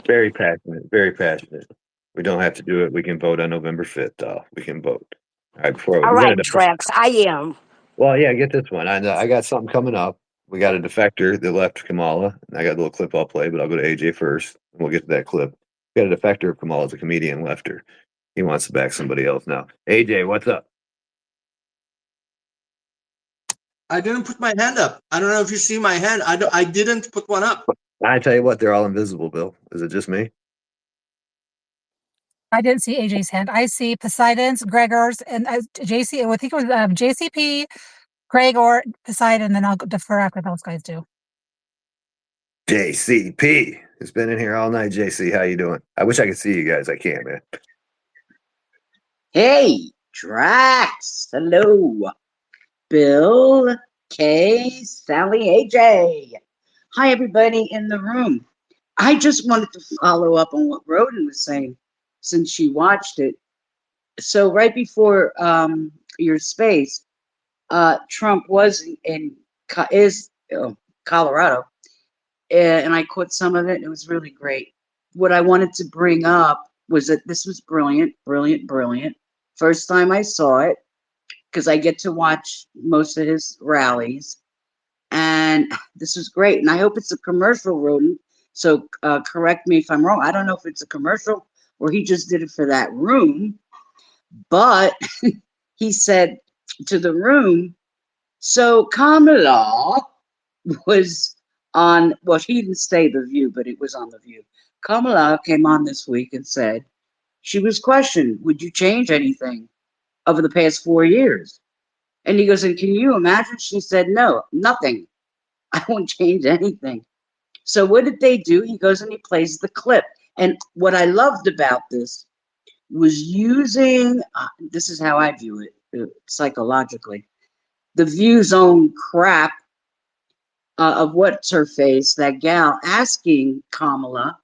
Very passionate. Very passionate. We don't have to do it. We can vote on November 5th, though. We can vote. All right, before All we got right, to. Trex, I am. Well, yeah, get this one. I got something coming up. We got a defector that left Kamala. I got a little clip I'll play, but I'll go to AJ first, and we'll get to that clip. We got a defector of Kamala's a comedian left her. He wants to back somebody else now. AJ, what's up? I didn't put my hand up. I don't know if you see my hand. I didn't put one up. I tell you what, they're all invisible, Bill. Is it just me? I didn't see AJ's hand. I see Poseidon's, Gregor's, and JC. I think it was JCP, Gregor, Poseidon. Then I'll defer after those guys do. JCP has been in here all night. JC, how you doing? I wish I could see you guys. I can't, man. Hey, Drax. Hello. Bill, Kay, Sally, AJ. Hi, everybody in the room. I just wanted to follow up on what Roden was saying since she watched it. So right before your space, Trump was in Colorado, and I caught some of it. And it was really great. What I wanted to bring up was that this was brilliant, brilliant, brilliant. First time I saw it, because I get to watch most of his rallies, and this was great. And I hope it's a commercial, Roden. So correct me if I'm wrong. I don't know if it's a commercial or he just did it for that room, but he said to the room, so Kamala was on, well, he didn't say The View, but it was on The View. Kamala came on this week and said she was questioned, would you change anything over the past 4 years? And he goes, and can you imagine? She said, no, nothing. I won't change anything. So what did they do? He goes and he plays the clip. And what I loved about this was using, this is how I view it psychologically, the view's own crap of what's her face, that gal, asking Kamala,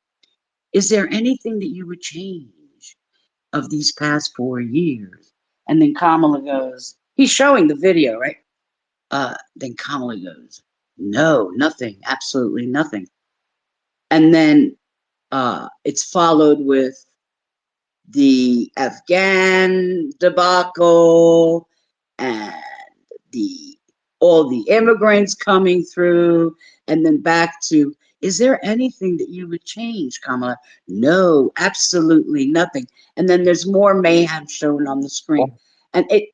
is there anything that you would change of these past 4 years? And then Kamala goes, he's showing the video, right? Then Kamala goes, no, nothing, absolutely nothing. And then it's followed with the Afghan debacle and the all the immigrants coming through, and then back to, is there anything that you would change, Kamala? No, absolutely nothing. And then there's more mayhem shown on the screen. And it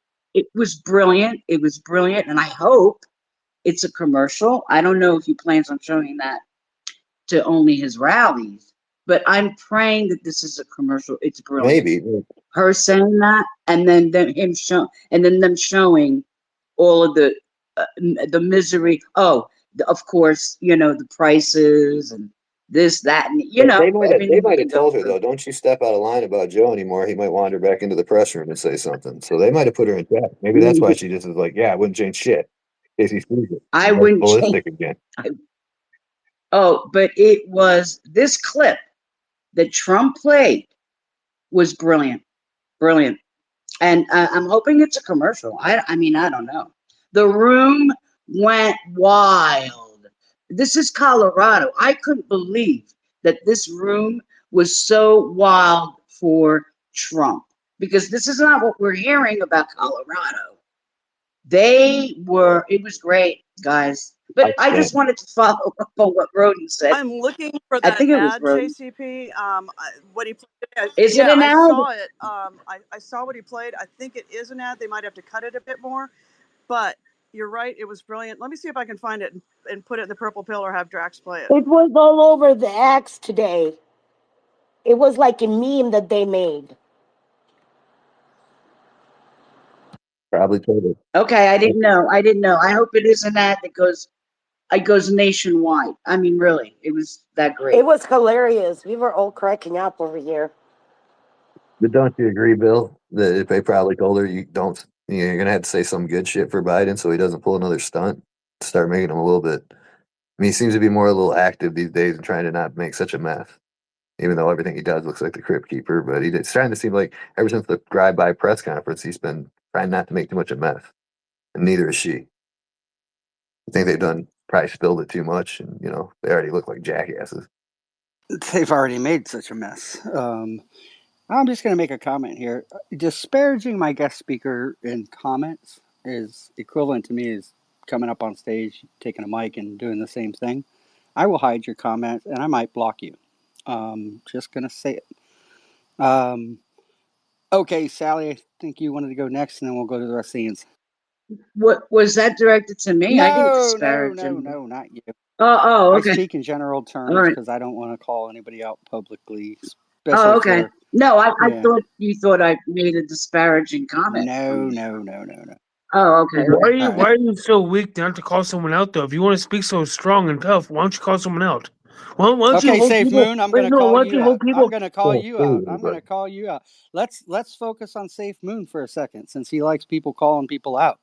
was brilliant. It was brilliant. And I hope it's a commercial. I don't know if he plans on showing that to only his rallies, but I'm praying that this is a commercial. It's brilliant. Maybe. Her saying that, and then him show, and then them showing all of the misery. Oh, of course, the prices and this, that, and They might have everything we can go told her through. though, don't you step out of line about Joe anymore. He might wander back into the press room and say something. So they might have put her in check. Maybe that's why she just is like, yeah, I wouldn't change shit. In case he sees it. I That's wouldn't change. ballistic again. But it was this clip that Trump played was brilliant, brilliant. And I'm hoping it's a commercial. I mean, I don't know. The room went wild. This is Colorado. I couldn't believe that this room was so wild for Trump, because this is not what we're hearing about Colorado. It was great, guys. But I just wanted to follow up on what Roden said. I'm looking for I that think it was ad, Roden. JCP. What he played. Is it an I ad? saw it. I saw what he played. I think it is an ad. They might have to cut it a bit more, but you're right. It was brilliant. Let me see if I can find it and put it in the purple pill or have Drax play it. It was all over the X today. It was like a meme that they made. Probably told her. Okay, I didn't know. I hope it is an ad that goes nationwide. I mean, really, it was that great. It was hilarious. We were all cracking up over here. But don't you agree, Bill, that if they probably told her you're gonna have to say some good shit for Biden so he doesn't pull another stunt, start making him a little bit. I mean, he seems to be more a little active these days and trying to not make such a mess. Even though everything he does looks like the Crypt Keeper, but it's trying to seem like ever since the drive-by press conference, he's been trying not to make too much of a mess, and neither is she. I think they've probably spilled it too much, and they already look like jackasses. They've already made such a mess. I'm just going to make a comment here. Disparaging my guest speaker in comments is equivalent to me as coming up on stage, taking a mic, and doing the same thing. I will hide your comments, and I might block you. Just going to say it. Okay, Sally, I think you wanted to go next, and then we'll go to the rest of the answers. What was that directed to me? I didn't No, disparage him. no, not you. Oh, okay. I speak in general terms because I don't want to call anybody out publicly. Oh, okay. No, I thought you thought I made a disparaging comment. No. Oh, okay. Why are you so weak not to call someone out though? If you want to speak so strong and tough, why don't you call someone out? Why don't Okay, you hold Safe people? Moon, I'm going to call you out. I'm going to call Yeah, you out. I'm going to call you out. Let's focus on Safe Moon for a second, since he likes people calling people out.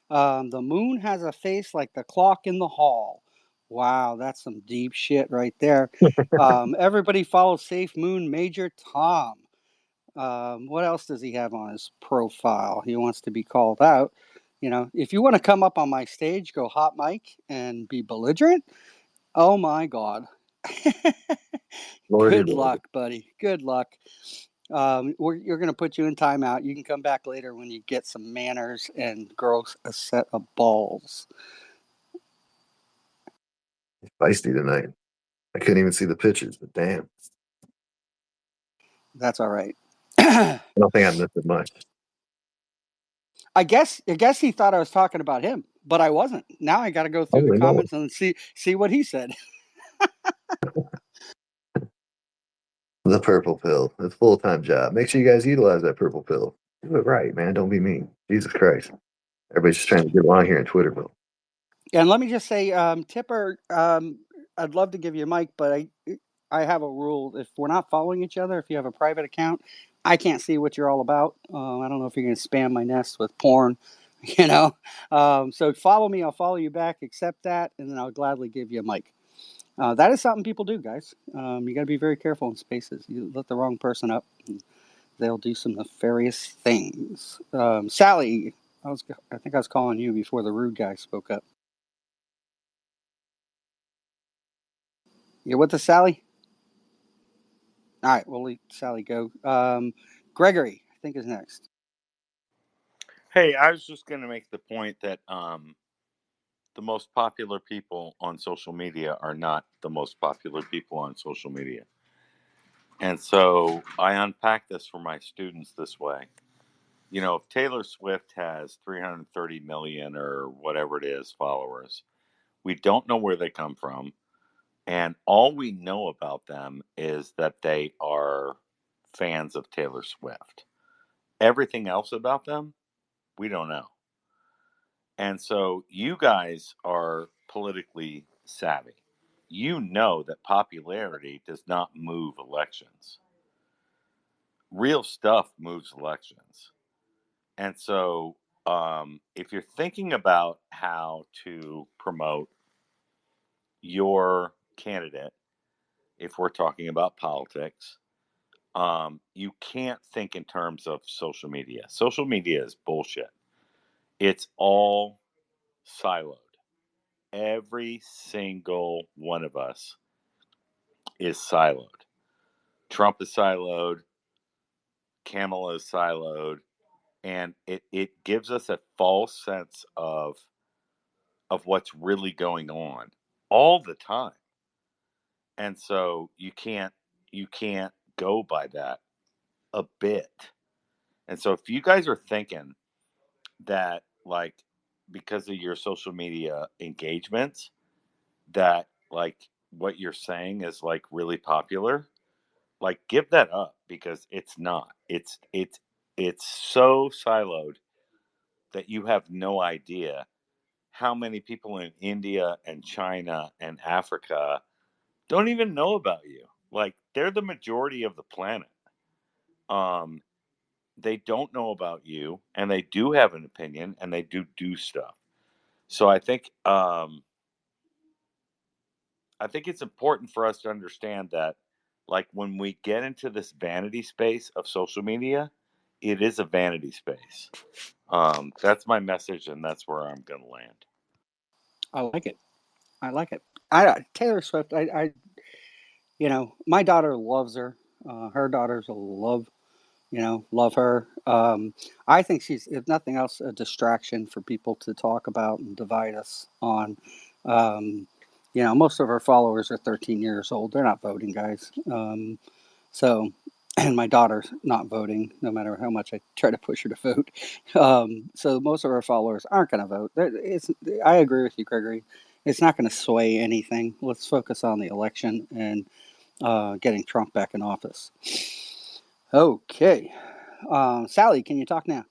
The moon has a face like the clock in the hall. Wow, that's some deep shit right there. Everybody follow Safe Moon Major Tom. What else does he have on his profile? He wants to be called out. If you want to come up on my stage, go hot mic and be belligerent. Oh my God. Good luck, buddy. Good luck. You're going to put you in timeout. You can come back later when you get some manners and grow a set of balls. It's feisty tonight. I couldn't even see the pictures, but damn. That's all right. I don't think I missed it much. I guess he thought I was talking about him, but I wasn't. Now I got to go through the comments and see what he said. The purple pill. It's a full-time job. Make sure you guys utilize that purple pill. Do it right, man. Don't be mean. Jesus Christ. Everybody's just trying to get along here in Twitter, Bill. And let me just say, Tipper, I'd love to give you a mic, but I have a rule. If we're not following each other, if you have a private account, I can't see what you're all about. I don't know if you're going to spam my nest with porn, you know. So follow me. I'll follow you back. Accept that, and then I'll gladly give you a mic. That is something people do, guys. You got to be very careful in spaces. You let the wrong person up, they'll do some nefarious things. Sally, I think I was calling you before the rude guy spoke up. You with us, Sally? All right, we'll let Sally go. Gregory, I think, is next. Hey, I was just going to make the point that the most popular people on social media are not the most popular people on social media. And so I unpack this for my students this way. You know, if Taylor Swift has 330 million or whatever it is followers, we don't know where they come from. And all we know about them is that they are fans of Taylor Swift. Everything else about them, we don't know. And so you guys are politically savvy. You know that popularity does not move elections. Real stuff moves elections. And so if you're thinking about how to promote your candidate, if we're talking about politics, you can't think in terms of social media. Social media is bullshit. It's all siloed. Every single one of us is siloed. Trump is siloed. Kamala is siloed. And it gives us a false sense of what's really going on all the time. And so you can't go by that a bit. And so if you guys are thinking that, like, because of your social media engagements, that like what you're saying is like really popular, like give that up, because it's not. It's so siloed that you have no idea how many people in India and China and Africa don't even know about you. Like, they're the majority of the planet. Um, they don't know about you, and they do have an opinion, and they do stuff. So I think it's important for us to understand that, like, when we get into this vanity space of social media, it is a vanity space. That's my message, and that's where I'm going to land. I like it. I like it. Taylor Swift. My daughter loves her. Her daughters will love her. I think she's, if nothing else, a distraction for people to talk about and divide us on. Most of her followers are 13 years old. They're not voting, guys. And my daughter's not voting, no matter how much I try to push her to vote. So most of our followers aren't going to vote. I agree with you, Gregory. It's not going to sway anything. Let's focus on the election and getting Trump back in office. Okay. Sally, can you talk now?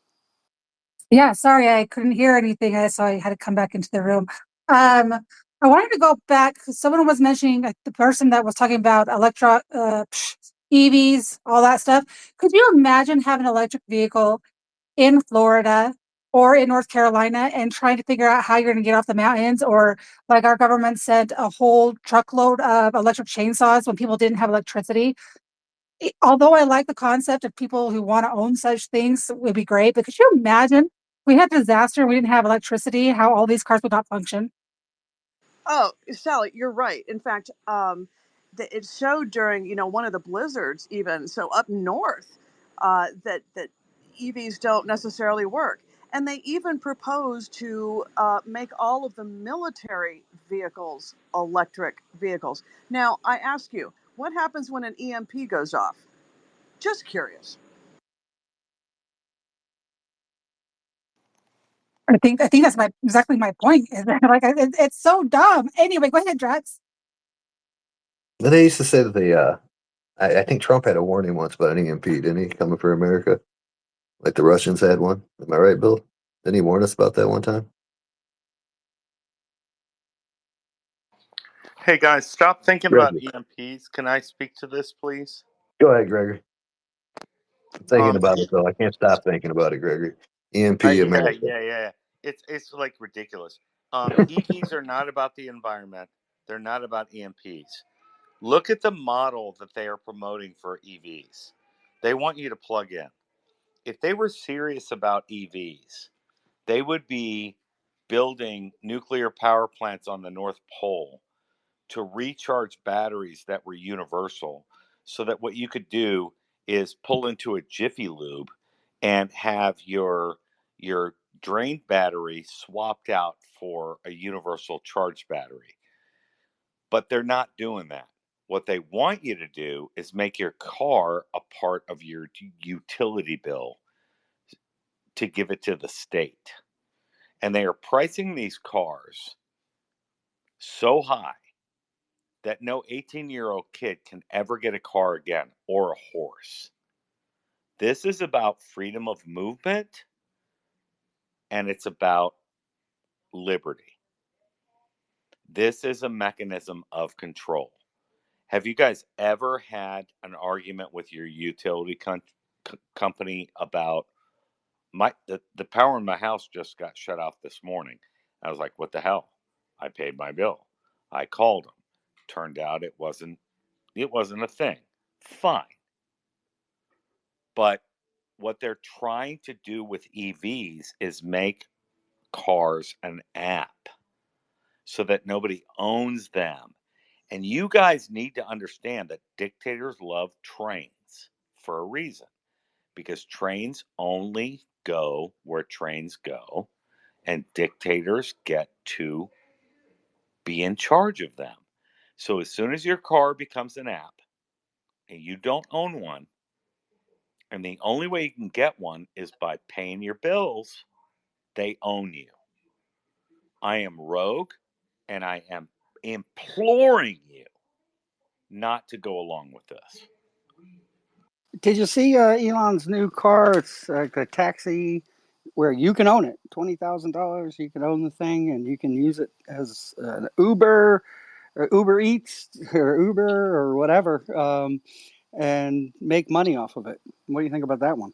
Yeah, sorry, I couldn't hear anything, so I had to come back into the room. I wanted to go back. Someone was mentioning the person that was talking about EVs, all that stuff. Could you imagine having an electric vehicle in Florida or in North Carolina and trying to figure out how you're going to get off the mountains? Or like our government sent a whole truckload of electric chainsaws when people didn't have electricity. Although I like the concept of people who want to own such things, would be great. But could you imagine we had disaster and we didn't have electricity, how all these cars would not function? Oh, Sally, you're right. In fact, it showed during one of the blizzards, even so up north, that EVs don't necessarily work, and they even proposed to make all of the military vehicles electric vehicles. Now, I ask you, what happens when an EMP goes off? Just curious. I think that's exactly my point. Is that, like, it's so dumb. Anyway, go ahead, Drax. But they used to say that I think Trump had a warning once about an EMP, didn't he? Coming for America, like the Russians had one. Am I right, Bill? Didn't he warn us about that one time? Hey guys, stop thinking about Gregory. EMPs. Can I speak to this, please? Go ahead, Gregory. I'm thinking about it though. I can't stop thinking about it, Gregory. EMP Yeah, America. yeah, yeah. It's like ridiculous. EVs are not about the environment. They're not about EMPs. Look at the model that they are promoting for EVs. They want you to plug in. If they were serious about EVs, they would be building nuclear power plants on the North Pole to recharge batteries that were universal, so that what you could do is pull into a Jiffy Lube and have your drained battery swapped out for a universal charge battery. But they're not doing that. What they want you to do is make your car a part of your utility bill to give it to the state. And they are pricing these cars so high that no 18-year-old kid can ever get a car again or a horse. This is about freedom of movement, and it's about liberty. This is a mechanism of control. Have you guys ever had an argument with your utility company about the power in my house just got shut off this morning? I was like, what the hell? I paid my bill. I called them. Turned out it wasn't a thing. Fine. But what they're trying to do with EVs is make cars an app so that nobody owns them. And you guys need to understand that dictators love trains for a reason, because trains only go where trains go, and dictators get to be in charge of them. So as soon as your car becomes an app and you don't own one, and the only way you can get one is by paying your bills, they own you. I am rogue, and I am imploring you not to go along with this. Did you see Elon's new car? It's like a taxi where you can own it. $20,000. You can own the thing, and you can use it as an Uber or Uber Eats or Uber or whatever, and make money off of it. What do you think about that one?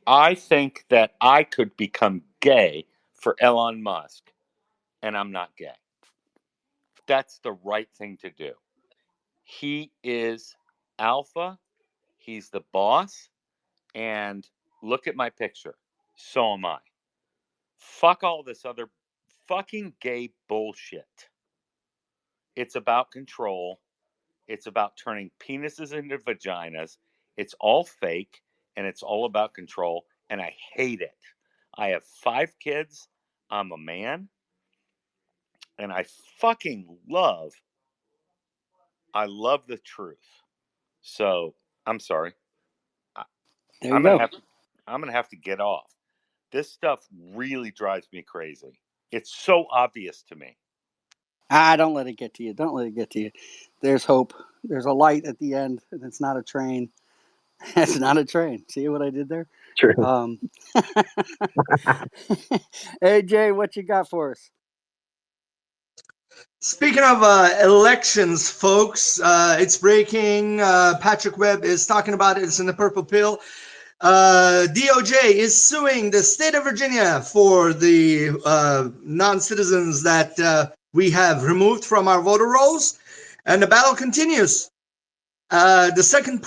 I think that I could become gay for Elon Musk, and I'm not gay. That's the right thing to do. He is alpha, he's the boss, and look at my picture. So am I. Fuck all this other fucking gay bullshit. It's about control. It's about turning penises into vaginas. It's all fake, and it's all about control, and I hate it. I have 5 kids. I'm a man, and I love the truth. So, I'm sorry. I, There you I'm going to go. have to I'm going to have to get off. This stuff really drives me crazy. It's so obvious to me. Don't let it get to you. Don't let it get to you. There's hope. There's a light at the end, and it's not a train. It's not a train. See what I did there? True. Hey, Jay, what you got for us? Speaking of elections, folks, it's breaking. Patrick Webb is talking about it. It's in the Purple Pill. DOJ is suing the state of Virginia for the non-citizens that we have removed from our voter rolls, and the battle continues. The second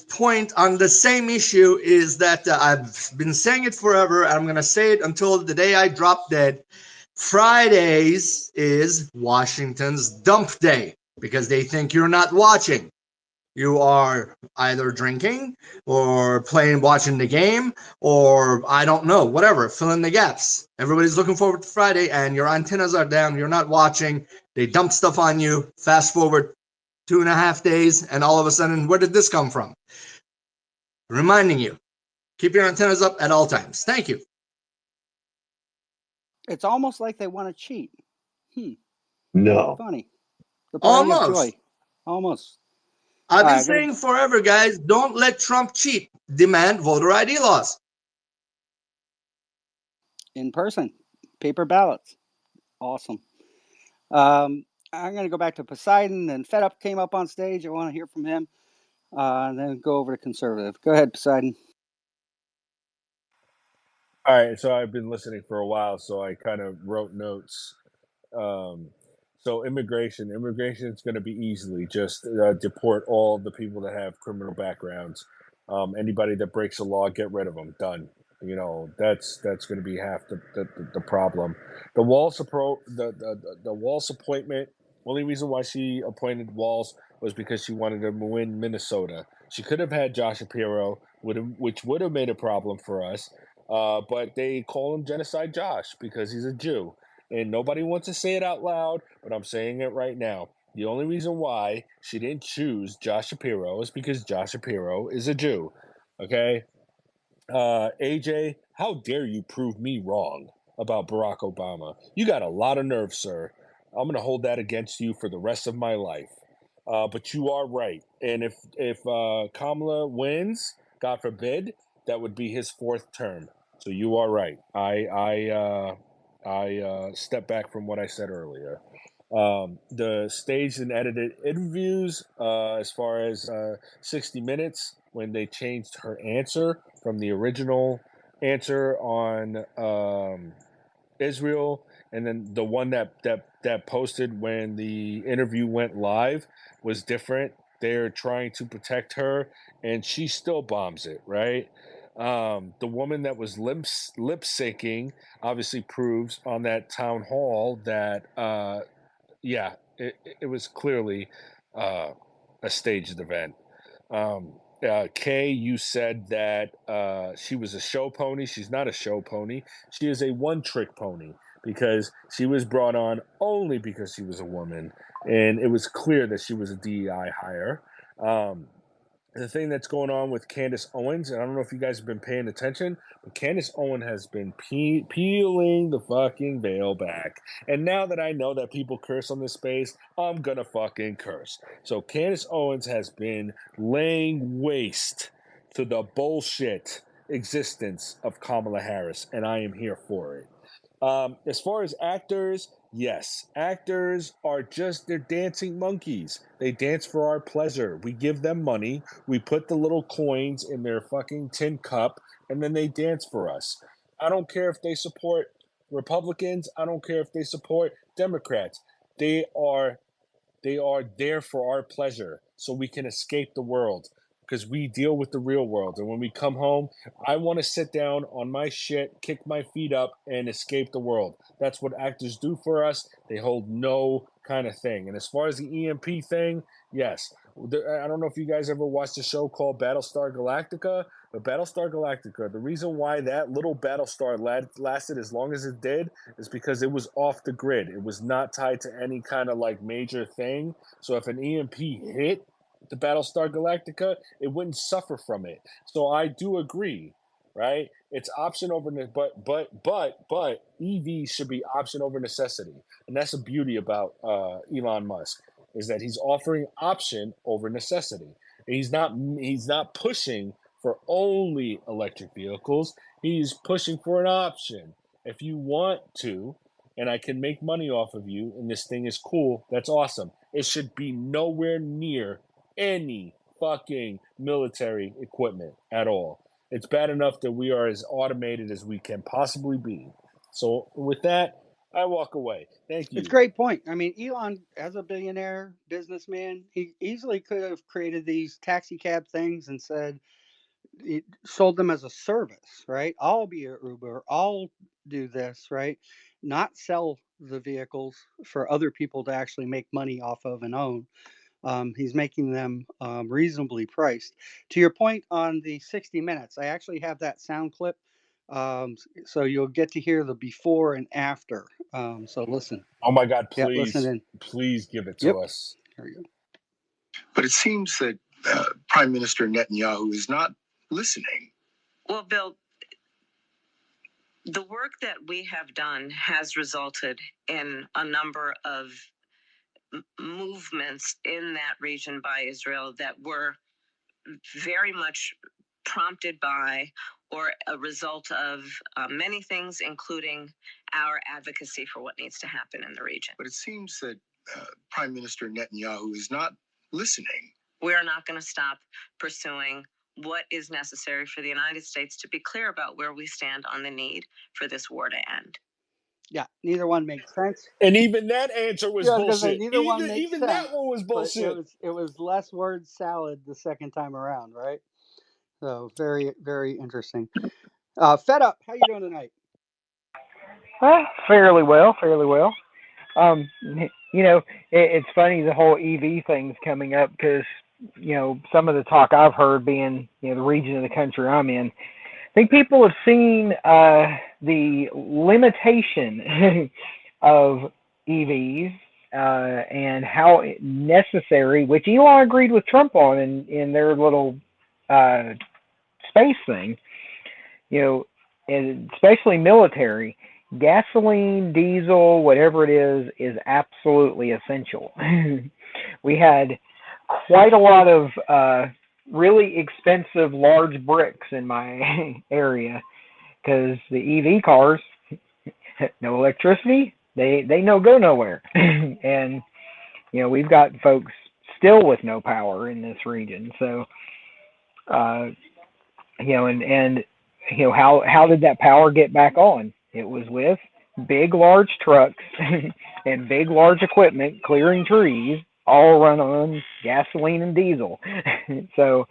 point on the same issue is that I've been saying it forever, and I'm going to say it until the day I drop dead. Fridays is Washington's dump day because they think you're not watching. You are either drinking or watching the game, or I don't know, whatever, fill in the gaps. Everybody's looking forward to Friday, and your antennas are down. You're not watching. They dump stuff on you. Fast forward 2.5 days, and all of a sudden, where did this come from? Reminding you, keep your antennas up at all times. Thank you. It's almost like they want to cheat. No. Funny. The party of Almost. joy. Almost. I've been saying forever, guys, don't let Trump cheat. Demand voter ID laws. In person. Paper ballots. Awesome. I'm going to go back to Poseidon, and Fed Up came up on stage. I want to hear from him. And then go over to Conservative. Go ahead, Poseidon. All right, so I've been listening for a while, so I kind of wrote notes. Um, so immigration is going to be easily just deport all the people that have criminal backgrounds. Anybody that breaks the law, get rid of them. Done. You know, that's going to be half the problem. The the Walsh appointment. Only reason why she appointed Walsh was because she wanted to win Minnesota. She could have had Josh Shapiro, which would have made a problem for us. But they call him Genocide Josh because he's a Jew. And nobody wants to say it out loud, but I'm saying it right now. The only reason why she didn't choose Josh Shapiro is because Josh Shapiro is a Jew. Okay? AJ, how dare you prove me wrong about Barack Obama? You got a lot of nerve, sir. I'm going to hold that against you for the rest of my life. But you are right. And if Kamala wins, God forbid, that would be his fourth term. So you are right. I step back from what I said earlier. The staged and edited interviews, as far as 60 Minutes, when they changed her answer from the original answer on Israel, and then the one that posted when the interview went live was different. They're trying to protect her, and she still bombs it, right? The woman that was lip syncing obviously proves on that town hall that yeah, it was clearly a staged event. Kay, you said that she was a show pony. She's not a show pony. She is a one-trick pony because she was brought on only because she was a woman, and it was clear that she was a DEI hire. The thing that's going on with Candace Owens, and I don't know if you guys have been paying attention, but Candace Owens has been peeling the fucking veil back. And now that I know that people curse on this space, I'm gonna fucking curse. So Candace Owens has been laying waste to the bullshit existence of Kamala Harris, and I am here for it. As far as actors, yes, actors are just, they're dancing monkeys. They dance for our pleasure. We give them money, we put the little coins in their fucking tin cup, and then they dance for us. I don't care if they support Republicans, I don't care if they support Democrats. They are they are there for our pleasure so we can escape the world because we deal with the real world. And when we come home, I want to sit down on my shit, kick my feet up, and escape the world. That's what actors do for us. They hold no kind of thing. And as far as the EMP thing, yes. I don't know if you guys ever watched a show called Battlestar Galactica, but Battlestar Galactica, the reason why that little Battlestar lasted as long as it did is because it was off the grid. It was not tied to any kind of like major thing. So if an EMP hit the Battlestar Galactica, it wouldn't suffer from it. So I do agree, right? It's option over but EV should be option over necessity, and that's the beauty about Elon Musk is that he's offering option over necessity. He's not pushing for only electric vehicles. He's pushing for an option. If you want to, and I can make money off of you, and this thing is cool, that's awesome. It should be nowhere near any fucking military equipment at all. It's bad enough that we are as automated as we can possibly be. So with that, I walk away. Thank It's a you. great point. I mean, Elon, as a billionaire businessman, he easily could have created these taxi cab things and said, he sold them as a service, right? I'll be your Uber. I'll do this, right? Not sell the vehicles for other people to actually make money off of and own. He's making them reasonably priced. To your point on the 60 Minutes, I actually have that sound clip. So you'll get to hear the before and after. So listen. Oh my God, Yeah, listen please, in. please give it to Yep. us. Here we go. But it seems that Prime Minister Netanyahu is not listening. Well, Bill, the work that we have done has resulted in a number of movements in that region by Israel that were very much prompted by or a result of many things, including our advocacy for what needs to happen in the region. But it seems that Prime Minister Netanyahu is not listening. We're not going to stop pursuing what is necessary for the United States to be clear about where we stand on the need for this war to end. Yeah, neither one makes sense. And even that answer was Yeah, I was gonna say bullshit. neither one makes Even sense, that one was but bullshit. it was less word salad the second time around, right? So very very interesting. Fed up. How you doing tonight? Fairly well, fairly well. You know, it's funny the whole EV thing's coming up because some of the talk I've heard being the region of the country I'm in. I think people have seen the limitation of EVs and how necessary, which Elon agreed with Trump on in their little uh, space thing. And especially military, gasoline, diesel, whatever it is absolutely essential. We had quite a lot of really expensive large bricks in my area because the EV cars, no electricity, they no go nowhere. And we've got folks still with no power in this region. So uh, and how did that power get back on? It was with big large trucks and big large equipment clearing trees, all run on gasoline and diesel. So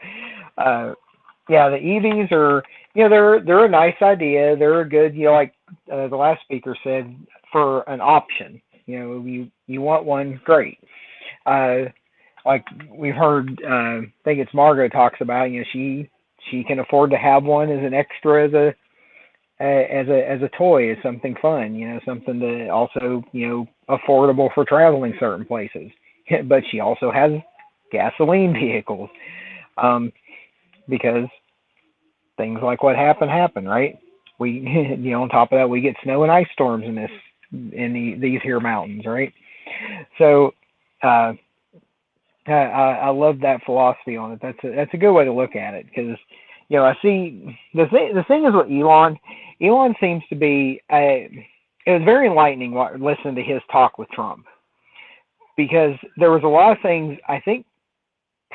yeah, the EVs are they're a nice idea. They're a good like the last speaker said, for an option. You want one, great. Uh, like we've heard, I think it's Margot talks about. She can afford to have one as an extra as a toy, as something fun. Something that also affordable for traveling certain places. But she also has gasoline vehicles, because things like what happen, right? We on top of that we get snow and ice storms in these here mountains, right? So I love that philosophy on it. That's a good way to look at it because I see the thing is with Elon. Elon seems to be it was very enlightening listening to his talk with Trump, because there was a lot of things I think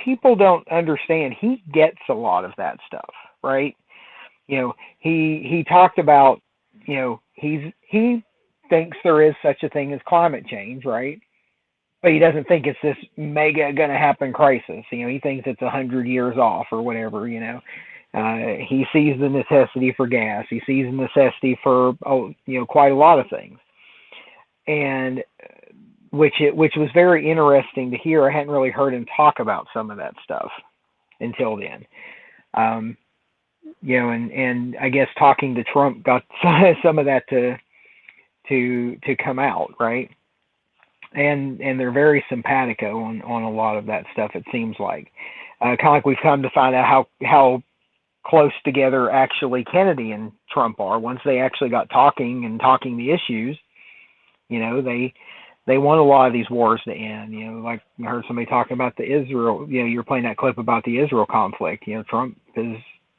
people don't understand. He gets a lot of that stuff, right? He talked about he thinks there is such a thing as climate change, right? But he doesn't think it's this mega gonna happen crisis. He thinks it's 100 years off or whatever. He sees the necessity for gas. He sees the necessity for quite a lot of things, and which was very interesting to hear. I hadn't really heard him talk about some of that stuff until then. And I guess talking to Trump got some of that to come out, right? And they're very simpatico on a lot of that stuff. It seems like kind of like we've come to find out how close together actually Kennedy and Trump are. Once they actually got talking the issues, they want a lot of these wars to end. Like I heard somebody talking about the Israel. You're playing that clip about the Israel conflict. Trump has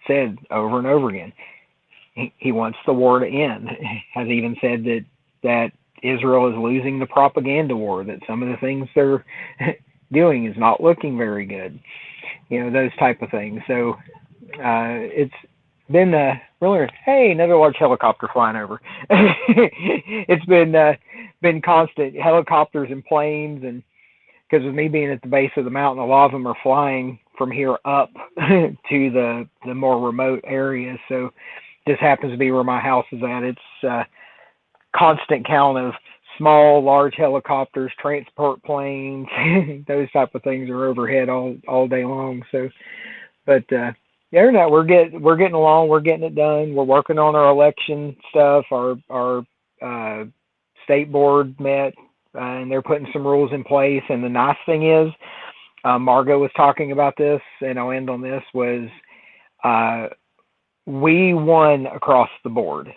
said over and over again he wants the war to end. Has even said that Israel is losing the propaganda war, that some of the things they're doing is not looking very good. Those type of things. So it's been really, hey, another large helicopter flying over. It's been constant helicopters and planes, and because of me being at the base of the mountain, a lot of them are flying from here up to the more remote areas. So this happens to be where my house is at. It's constant count of small, large helicopters, transport planes, those type of things are overhead all day long. So, but yeah, no, we're getting along. We're getting it done. We're working on our election stuff. Our state board met, and they're putting some rules in place. And the nice thing is, Margot was talking about this, and I'll end on this, was we won across the board.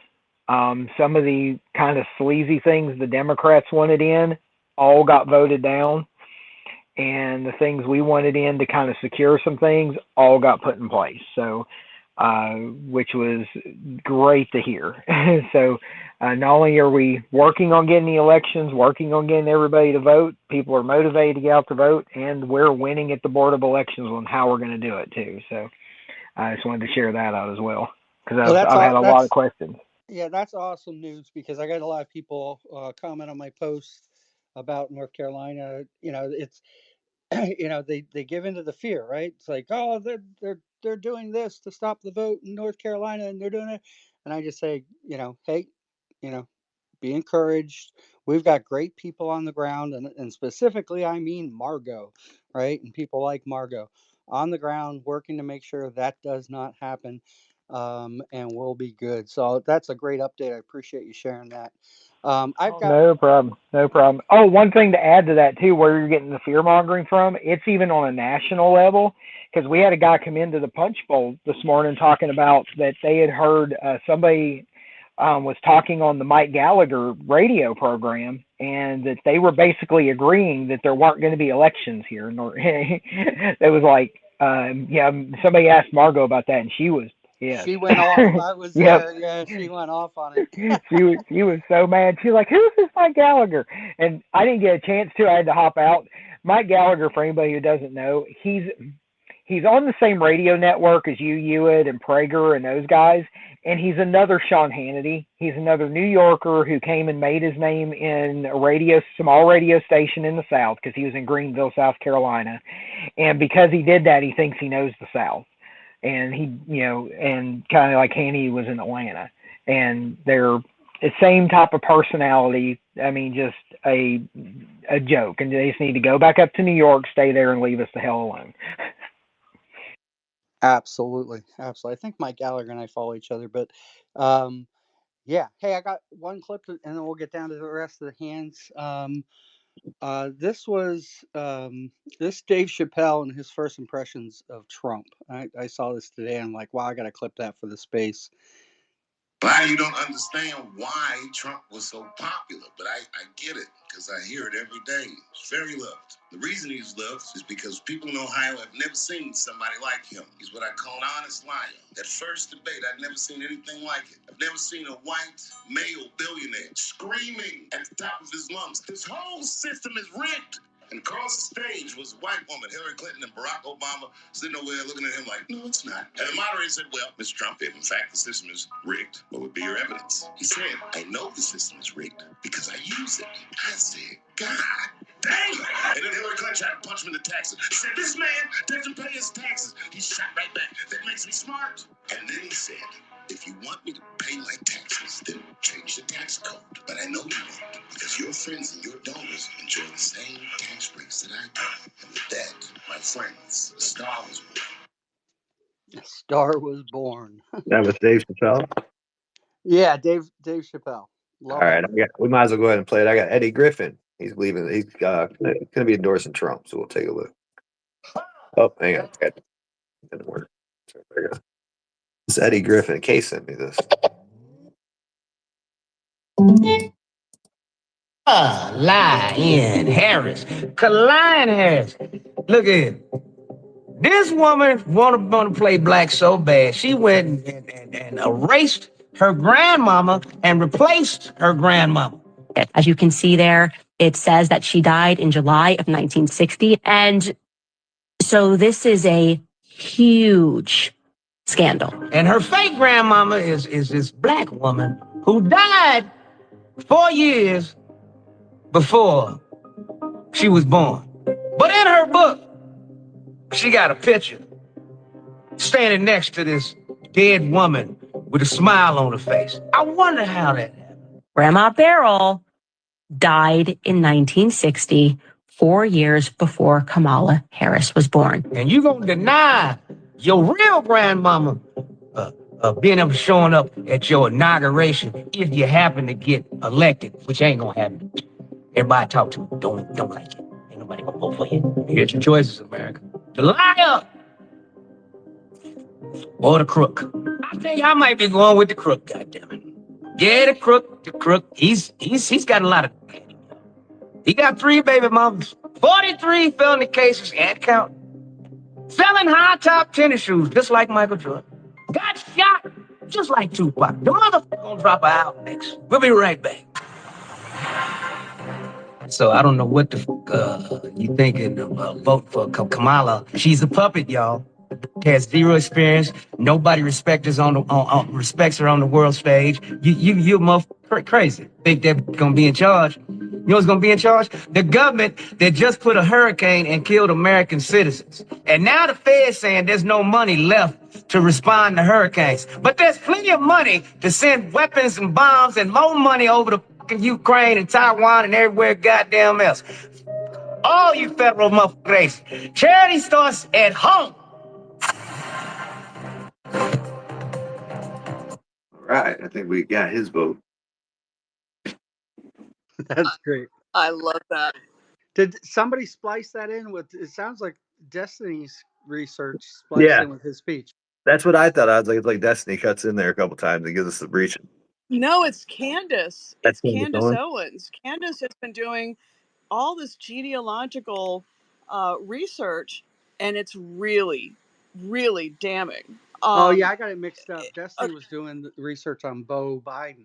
Some of the kind of sleazy things the Democrats wanted in all got voted down, and the things we wanted in to kind of secure some things all got put in place. So, which was great to hear. So, not only are we working on getting the elections, working on getting everybody to vote, people are motivated to get out to vote, and we're winning at the Board of Elections on how we're going to do it too. So, I just wanted to share that out as well because Well, I've had a lot of questions. yeah, that's awesome news because I got a lot of people comment on my post about North Carolina. It's they give into the fear, right? It's like, oh, they're doing this to stop the vote in North Carolina, and they're doing it. And I just say, hey, you know, be encouraged. We've got great people on the ground, and specifically, I mean Margot, right? And people like Margot on the ground working to make sure that does not happen, and we'll be good. So that's a great update. I appreciate you sharing that. I've got No problem. No problem. Oh, one thing to add to that too, where you're getting the fear mongering from, it's even on a national level because we had a guy come into the Punch Bowl this morning talking about that they had heard somebody was talking on the Mike Gallagher radio program, and that they were basically agreeing that there weren't going to be elections here. It was like, yeah, somebody asked Margot about that, and she was pissed. She went off. I was Yep. there. Yeah, she went off on it. she was so mad. She was like, "Who's this Mike Gallagher?" And I didn't get a chance to. I had to hop out. Mike Gallagher, for anybody who doesn't know, he's on the same radio network as you, Hewitt, and Prager, and those guys. And he's another Sean Hannity. He's another New Yorker who came and made his name in a small radio station in the South because he was in Greenville, South Carolina. And because he did that, he thinks he knows the South. And and kind of like Hannity was in Atlanta. And they're the same type of personality. I mean, just a joke. And they just need to go back up to New York, stay there, and leave us the hell alone. Absolutely. I think Mike Gallagher and I follow each other, but yeah. Hey, I got one clip, and then we'll get down to the rest of the hands. This was this Dave Chappelle and his first impressions of Trump. I saw this today, and I'm like, wow, I got to clip that for the space. I really don't understand why Trump was so popular, but I get it because I hear it every day. He's very loved. The reason he's loved is because people in Ohio have never seen somebody like him. He's what I call an honest liar. That first debate, I've never seen anything like it. I've never seen a white male billionaire screaming at the top of his lungs, "This whole system is rigged." And across the stage was a white woman, Hillary Clinton and Barack Obama, sitting over there looking at him like, "No, it's not." And the moderator said, "Well, Mr. Trump, if in fact the system is rigged, what would be your evidence?" He said, "I know the system is rigged because I use it." I said, "God dang it." And then Hillary Clinton tried to punch him in the taxes. He said, "This man doesn't pay his taxes." He shot right back. "That makes me smart." And then he said, "If you want me to pay my taxes, then change the tax code. But I know you won't, because your friends and your donors enjoy the same tax breaks that I do." And with that, my friends, the star was born. A star was born. That was Dave Chappelle. Yeah, Dave Chappelle. All right, we might as well go ahead and play it. I got Eddie Griffin. He's leaving. He's going to be endorsing Trump, so we'll take a look. Oh, hang on. It didn't work. It's Eddie Griffin. Kay sent me this. Lion Harris. Lion Harris. Look at it. This woman want to play black so bad. She went and erased her grandmama and replaced her grandmama. As you can see there, it says that she died in July of 1960. And so this is a huge scandal. And her fake grandmama is this black woman who died 4 years before she was born. But in her book, she got a picture standing next to this dead woman with a smile on her face. I wonder how that happened. Grandma Beryl died in 1960, 4 years before Kamala Harris was born. And you gonna deny your real grandmama being able to showing up at your inauguration if you happen to get elected, which ain't gonna happen. Everybody I talk to don't like it. Ain't nobody gonna vote for you. Here's your choices, America. The liar or the crook. I think I might be going with the crook, goddammit. Yeah, the crook. He's got a lot of. He got 3 baby mamas, 43 felony cases and count. Selling high top tennis shoes, just like Michael Jordan. Got shot, just like Tupac. The motherfucker gonna drop an album next. We'll be right back. So I don't know what the fuck you thinking of vote for Kamala. She's a puppet, y'all. has zero experience. Nobody respects her on the world stage. You motherfucker crazy. Think they're gonna be in charge? You know what's gonna be in charge? The government that just put a hurricane and killed American citizens. And now the Fed's saying there's no money left to respond to hurricanes. But there's plenty of money to send weapons and bombs and more money over to fucking Ukraine and Taiwan and everywhere goddamn else. All you federal motherfuckers. Charity starts at home. All right, I think we got his vote. That's great. I love that. Did somebody splice that in with? It sounds like Destiny's research spliced Yeah, in with his speech. that's what I thought. I was like, it's like Destiny cuts in there a couple times and gives us the breach. No, it's Candace. That's It's Candace Candace Owens. Owens. Candace has been doing all this genealogical research, and it's really, really damning. Oh yeah, I got it mixed up. Uh, Destiny was doing the research on Beau Biden,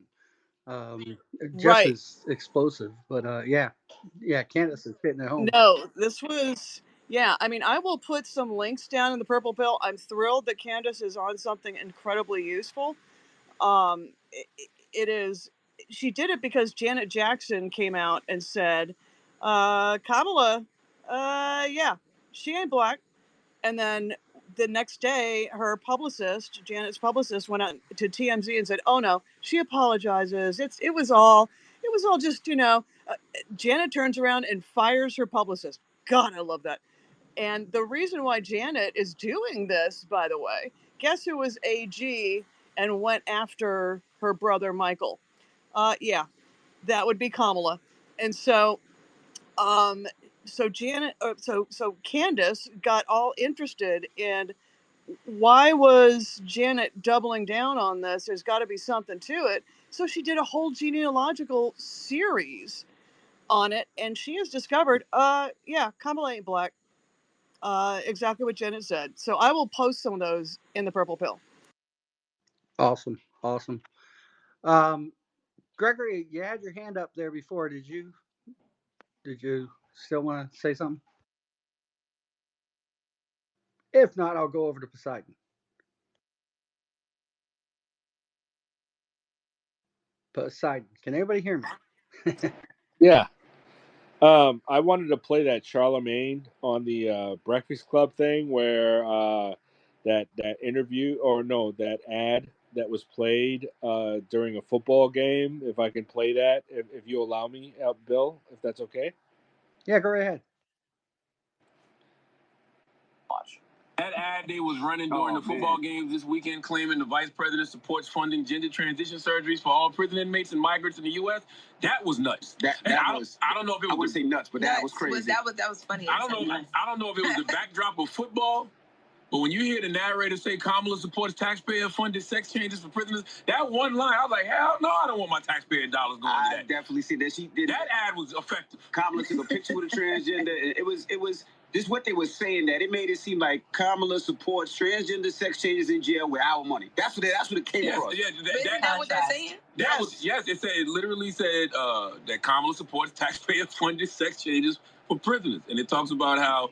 just right. as explosive. But yeah, Candace is hitting it home. No, this was, yeah. I mean, I will put some links down in the Purple Pill. I'm thrilled that Candace is on something incredibly useful. It is, she did it because Janet Jackson came out and said, Kamala, yeah, she ain't black. And then the next day, her publicist, Janet's publicist, went out to TMZ and said, "Oh no, she apologizes. It was all just, you know." Janet turns around and fires her publicist. God, I love that. And the reason why Janet is doing this, by the way, guess who was AG and went after her brother Michael? Yeah, that would be Kamala. And um, so so Candace got all interested in why was Janet doubling down on this? There's got to be something to it. So she did a whole genealogical series on it, and she has discovered, yeah, Kamala ain't black. Exactly what Janet said. So I will post some of those in the Purple Pill. Awesome. Gregory, you had your hand up there before. Did you still want to say something? If not, I'll go over to Poseidon. Poseidon, can anybody hear me? Yeah. I wanted to play that Charlemagne on the Breakfast Club thing where that interview, or no, that ad that was played during a football game. If I can play that, if you allow me, Bill, if that's okay. Yeah, go right ahead. Watch. That ad they was running during the football games this weekend, claiming the vice president supports funding gender transition surgeries for all prison inmates and migrants in the U.S. That was nuts. I don't know if it was. I wouldn't say nuts, but that was crazy. That was funny. I don't know if it was the backdrop of football. But when you hear the narrator say Kamala supports taxpayer-funded sex changes for prisoners, that one line, I was like, hell no, I don't want my taxpayer dollars going to that. I definitely see that. She did. That ad was effective. Kamala took a picture with a transgender. It was. This is what they were saying, that it made it seem like Kamala supports transgender sex changes in jail with our money. That's what it came across. Yeah, isn't that what they're saying? It literally said that Kamala supports taxpayer-funded sex changes for prisoners, and it talks about how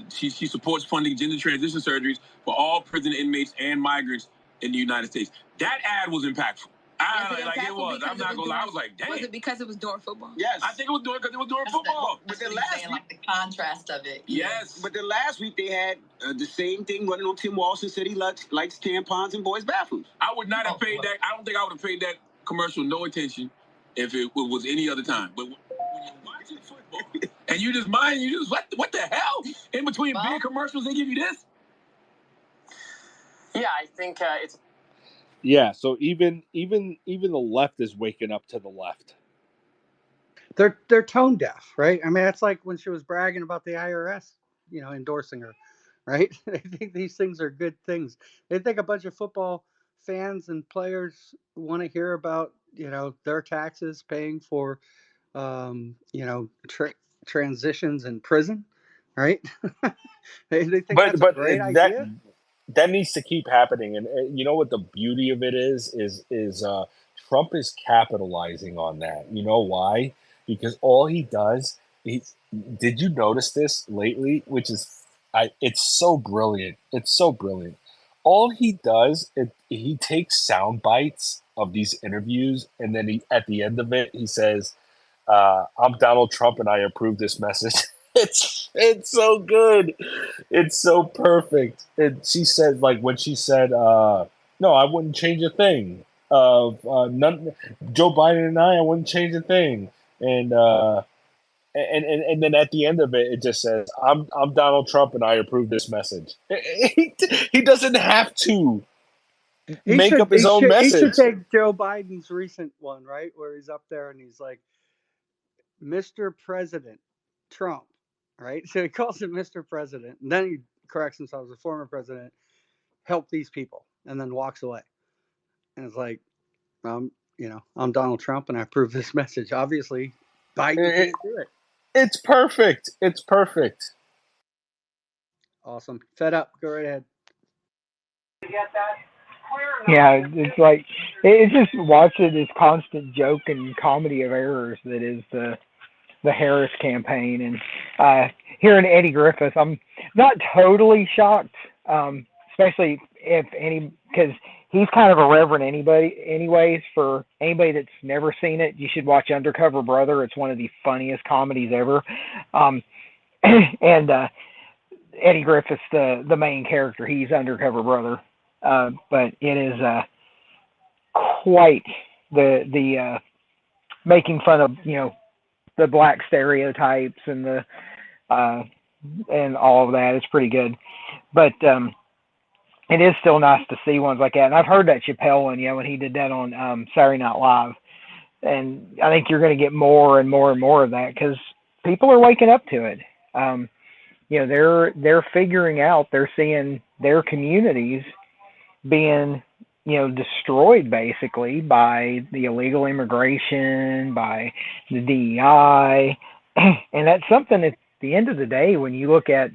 she supports funding gender transition surgeries for all prison inmates and migrants in the United States. That ad was impactful. It was. I'm not gonna lie. I was like, dang. Was it because it was during football? Yes. I think it was because it was during football. But the last week, like the contrast of it. Yes. But the last week they had the same thing running on Tim Walsh and said he likes tampons in boys' bathrooms. I would not have paid that. I don't think I would have paid that commercial no attention if it was any other time. But when you're watching football and you just what the hell? In between big commercials, they give you this? Yeah, I think it's. Yeah, so even the left is waking up to the left. They're tone deaf, right? I mean, that's like when she was bragging about the IRS, endorsing her, right? They think these things are good things. They think a bunch of football fans and players want to hear about, their taxes paying for, transitions in prison, right? they think that's a great idea. That needs to keep happening, and you know what the beauty of it is Trump is capitalizing on that. You know why? Because all he does, did you notice this lately? Which is It's so brilliant. It's so brilliant. All he does, he takes sound bites of these interviews, and then at the end of it, he says, "I'm Donald Trump, and I approve this message." It's so good. It's so perfect. And she said, like when she said, "No, I wouldn't change a thing." None, Joe Biden and I wouldn't change a thing. And and then at the end of it, it just says, "I'm Donald Trump, and I approve this message." He doesn't have to He make should up his own he should message. take Joe Biden's recent one, right, where he's up there and he's like, "Mr. President Trump," right? So he calls him Mr. President, and then he corrects himself as a former president. Help these people, and then walks away. And it's like, I'm Donald Trump, and I approve this message. Obviously, Biden It- can't do it. it's perfect. It's perfect. Awesome. Fed up. Go right ahead. Yeah, it's like it's just watching this constant joke and comedy of errors that is the Harris campaign, and hearing Eddie Griffith, I'm not totally shocked, especially if any because he's kind of a reverend anybody. Anyways, for anybody that's never seen it, you should watch Undercover Brother. It's one of the funniest comedies ever, um, and Eddie Griffith's the main character. He's Undercover Brother, but it is quite the making fun of the black stereotypes and the uh, and all of that. It's pretty good, but it is still nice to see ones like that. And I've heard that Chappelle one, when he did that on Saturday Night Live, and I think you're going to get more and more and more of that because people are waking up to it. They're figuring out, they're seeing their communities being destroyed basically by the illegal immigration, by the DEI, and that's something at the end of the day when you look at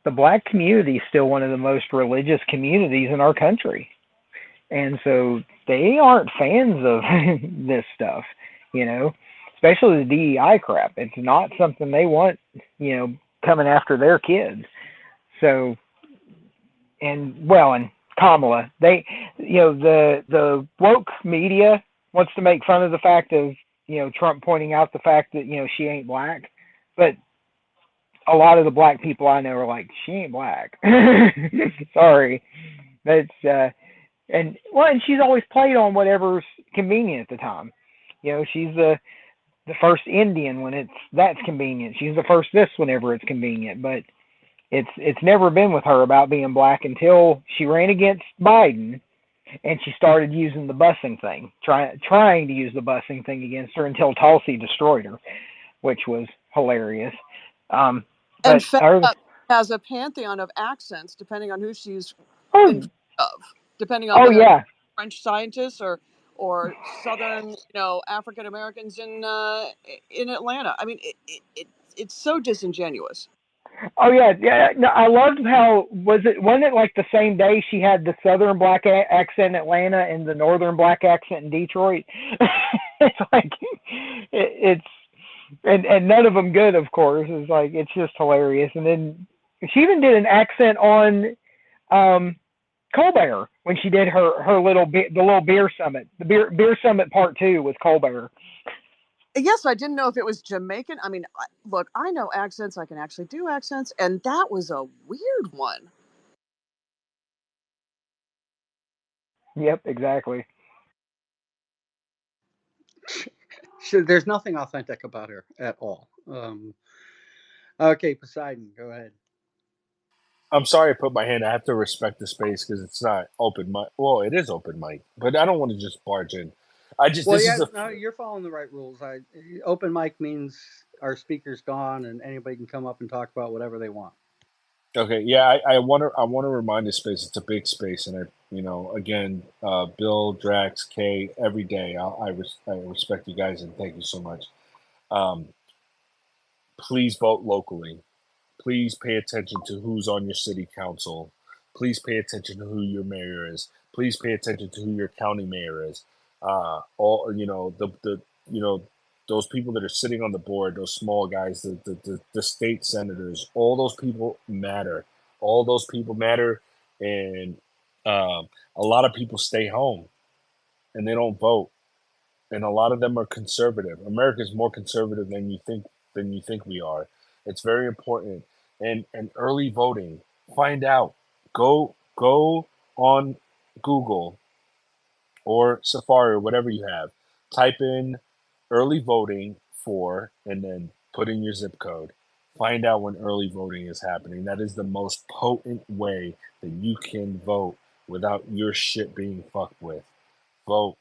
the black community is still one of the most religious communities in our country, and so they aren't fans of this stuff, especially the DEI crap. It's not something they want, coming after their kids. So, and Kamala, the woke media wants to make fun of the fact of Trump pointing out the fact that she ain't black, but a lot of the black people I know are like, she ain't black. Sorry, that's and she's always played on whatever's convenient at the time. She's the first Indian when that's convenient. She's the first this whenever it's convenient, but it's never been with her about being black until she ran against Biden and she started using the busing thing, trying to use the busing thing against her until Tulsi destroyed her, which was hilarious. And But Fed her, Up has a pantheon of accents depending on who she's in oh, front of, depending on oh whether it's yeah, French scientists or Southern, African Americans in Atlanta. I mean, it's so disingenuous. oh yeah, yeah. No, I loved how wasn't it like the same day she had the Southern black accent in Atlanta and the Northern black accent in Detroit. It's like it's and none of them good, of course. It's like it's just hilarious. And then she even did an accent on um, Colbert when she did her the little beer summit, the beer summit part 2 with Colbert. Yes, I didn't know if it was Jamaican. I mean, look, I know accents. I can actually do accents, and that was a weird one. Yep, exactly. There's nothing authentic about her at all. Okay, Poseidon, go ahead. I'm sorry I put my hand. I have to respect the space because it's not open mic. Well, it is open mic, but I don't want to just barge in. Well, This yeah, is a no, you're following the right rules. Open mic means our speaker's gone and anybody can come up and talk about whatever they want. okay. Yeah, I want to remind this space. It's a big space, and again, Bill, Drax, Kay, every day. I respect you guys and thank you so much. Um, please vote locally. Please pay attention to who's on your city council. Please pay attention to who your mayor is. Please pay attention to who your county mayor is. All the you know those people that are sitting on the board, those small guys, the state senators, all those people matter. All those people matter, and a lot of people stay home and they don't vote, and a lot of them are conservative. America is more conservative than you think we are. It's very important, and early voting. Find out. Go on Google or Safari or whatever you have. Type in early voting for, and then put in your zip code. Find out when early voting is happening. That is the most potent way that you can vote without your shit being fucked with. Vote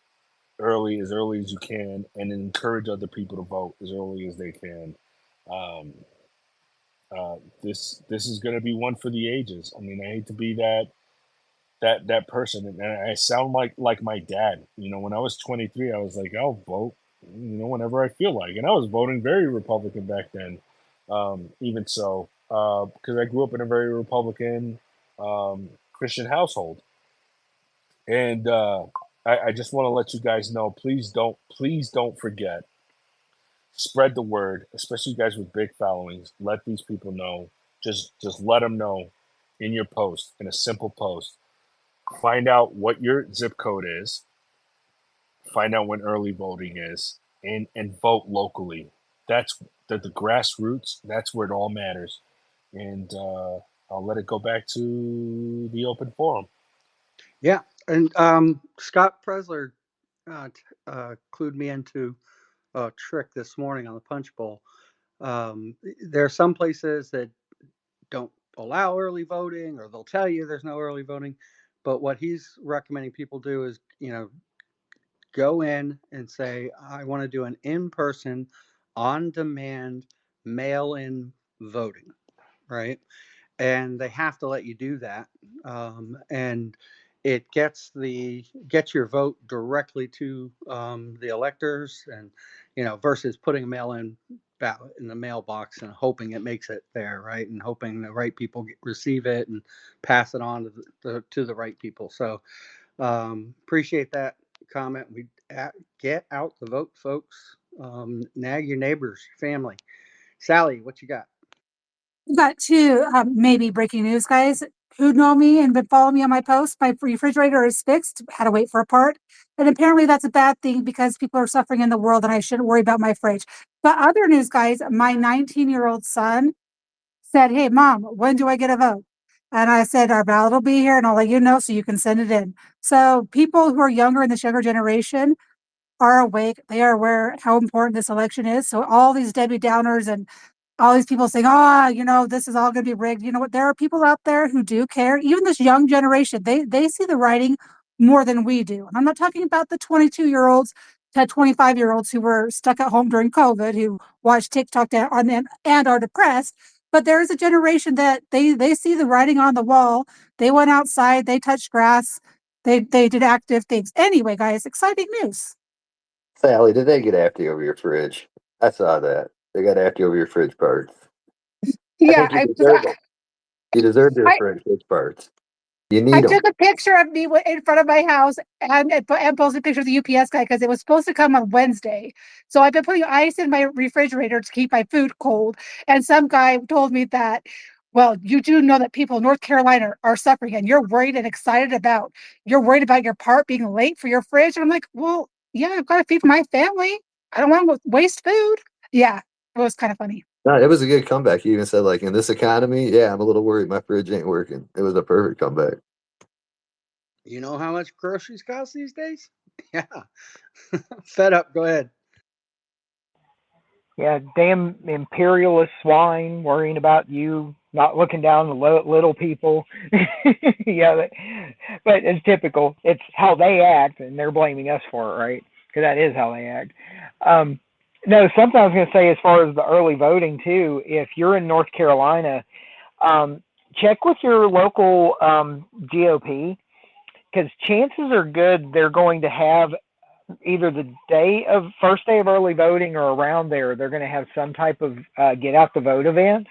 early as you can, and encourage other people to vote as early as they can. Um, this is going to be one for the ages. I mean, I hate to be that person, and I sound like my dad. You know, when I was 23, I was like, I'll vote, whenever I feel like, and I was voting very Republican back then. Even so, because I grew up in a very Republican Christian household, and I just want to let you guys know, please don't forget. Spread the word, especially you guys with big followings. Let these people know. Just let them know in your post, in a simple post. Find out what your zip code is. Find out when early voting is, and vote locally. That's the grassroots. That's where it all matters. And I'll let it go back to the open forum. Yeah, and Scott Presler clued me into a trick this morning on the Punch Bowl. There are some places that don't allow early voting, or they'll tell you there's no early voting. But what he's recommending people do is, go in and say, I want to do an in-person, on-demand, mail-in voting, right? And they have to let you do that, and it gets your vote directly to the electors, and versus putting a mail-in ballot in the mailbox and hoping it makes it there, right, and hoping the right people receive it and pass it on to the right people. So appreciate that comment. We get out the vote, folks. Nag your neighbors, your family. Sally, what you got? I've got two maybe breaking news, guys who know me and been following me on my posts. My refrigerator is fixed. Had to wait for a part, and apparently that's a bad thing because people are suffering in the world, and I shouldn't worry about my fridge. But other news, guys, my 19-year-old son said, "Hey, mom, when do I get a vote?" And I said, "Our ballot will be here, and I'll let you know so you can send it in." So people who are younger in this younger generation are awake. They are aware how important this election is. So all these Debbie Downers and all these people saying, "Oh, this is all going to be rigged." You know what? There are people out there who do care. Even this young generation, they see the writing more than we do. And I'm not talking about the 22-year-olds to 25-year-olds who were stuck at home during COVID, who watch TikTok and are depressed. But there is a generation that they see the writing on the wall. They went outside. They touched grass. They did active things. Anyway, guys, exciting news. Sally, did they get after you over your fridge? I saw that. They got after you over your fridge parts. I Yeah, think you deserve them. You deserve your I, fridge parts. You I need them. took a picture of me in front of my house and posted a picture of the UPS guy because it was supposed to come on Wednesday. So I've been putting ice in my refrigerator to keep my food cold. And some guy told me that, well, you do know that people in North Carolina are suffering, and you're worried and excited about, you're worried about your part being late for your fridge. And I'm like, well, yeah, I've got to feed my family. I don't want to waste food. Yeah, it was kind of funny. No, it was a good comeback. You even said, like, in this economy, yeah, I'm a little worried my fridge ain't working. It was a perfect comeback. You know how much groceries cost these days? Yeah. Fed up. Go ahead. Yeah, damn imperialist swine worrying about you, not looking down the little people. Yeah, but it's typical. It's how they act, and they're blaming us for it, right? Because that is how they act. Um, no, something I was going to say as far as the early voting too. If you're in North Carolina, check with your local GOP because chances are good they're going to have either the first day of early voting or around there, they're going to have some type of get out the vote event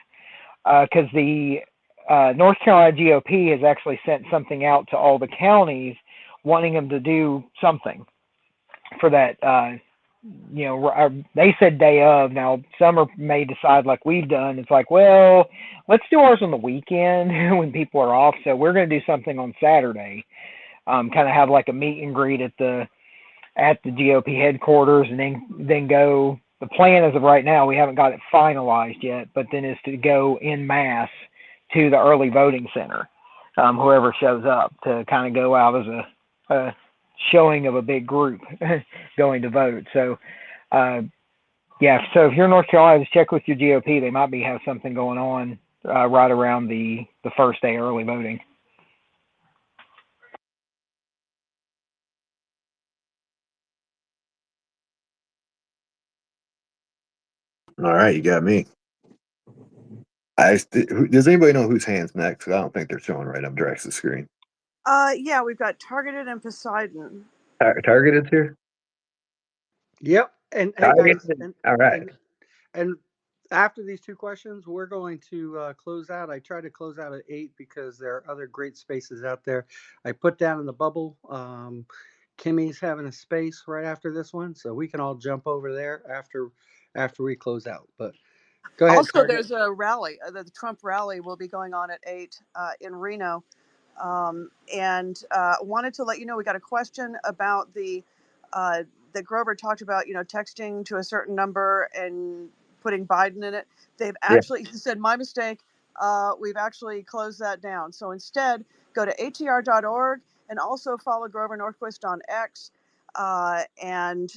because the North Carolina GOP has actually sent something out to all the counties wanting them to do something for that they said day of. Now some may decide like we've done. It's like, well, let's do ours on the weekend when people are off. So we're going to do something on Saturday. Kind of have like a meet and greet at the GOP headquarters, and then go. The plan as of right now, we haven't got it finalized yet, but then is to go in mass to the early voting center, whoever shows up, to kind of go out as a showing of a big group going to vote. So, yeah. So if you're in North Carolina, just check with your GOP. They might have something going on right around the first day early voting. All right, you got me. Does anybody know whose hand's next? I don't think they're showing right up Drex's screen. Yeah, we've got Targeted and Poseidon. Targeted's here. Yep. And hey guys, Targeted. All right. and after these two questions, we're going to close out. I try to close out at 8 because there are other great spaces out there. I put down in the bubble. Kimmy's having a space right after this one, so we can all jump over there after we close out. But go ahead. Also, Target. there's a rally. The Trump rally will be going on at 8 in Reno. And wanted to let you know we got a question about that Grover talked about, texting to a certain number and putting Biden in it. They've actually, he said, my mistake. We've actually closed that down. So instead, go to atr.org and also follow Grover Norquist on X. And,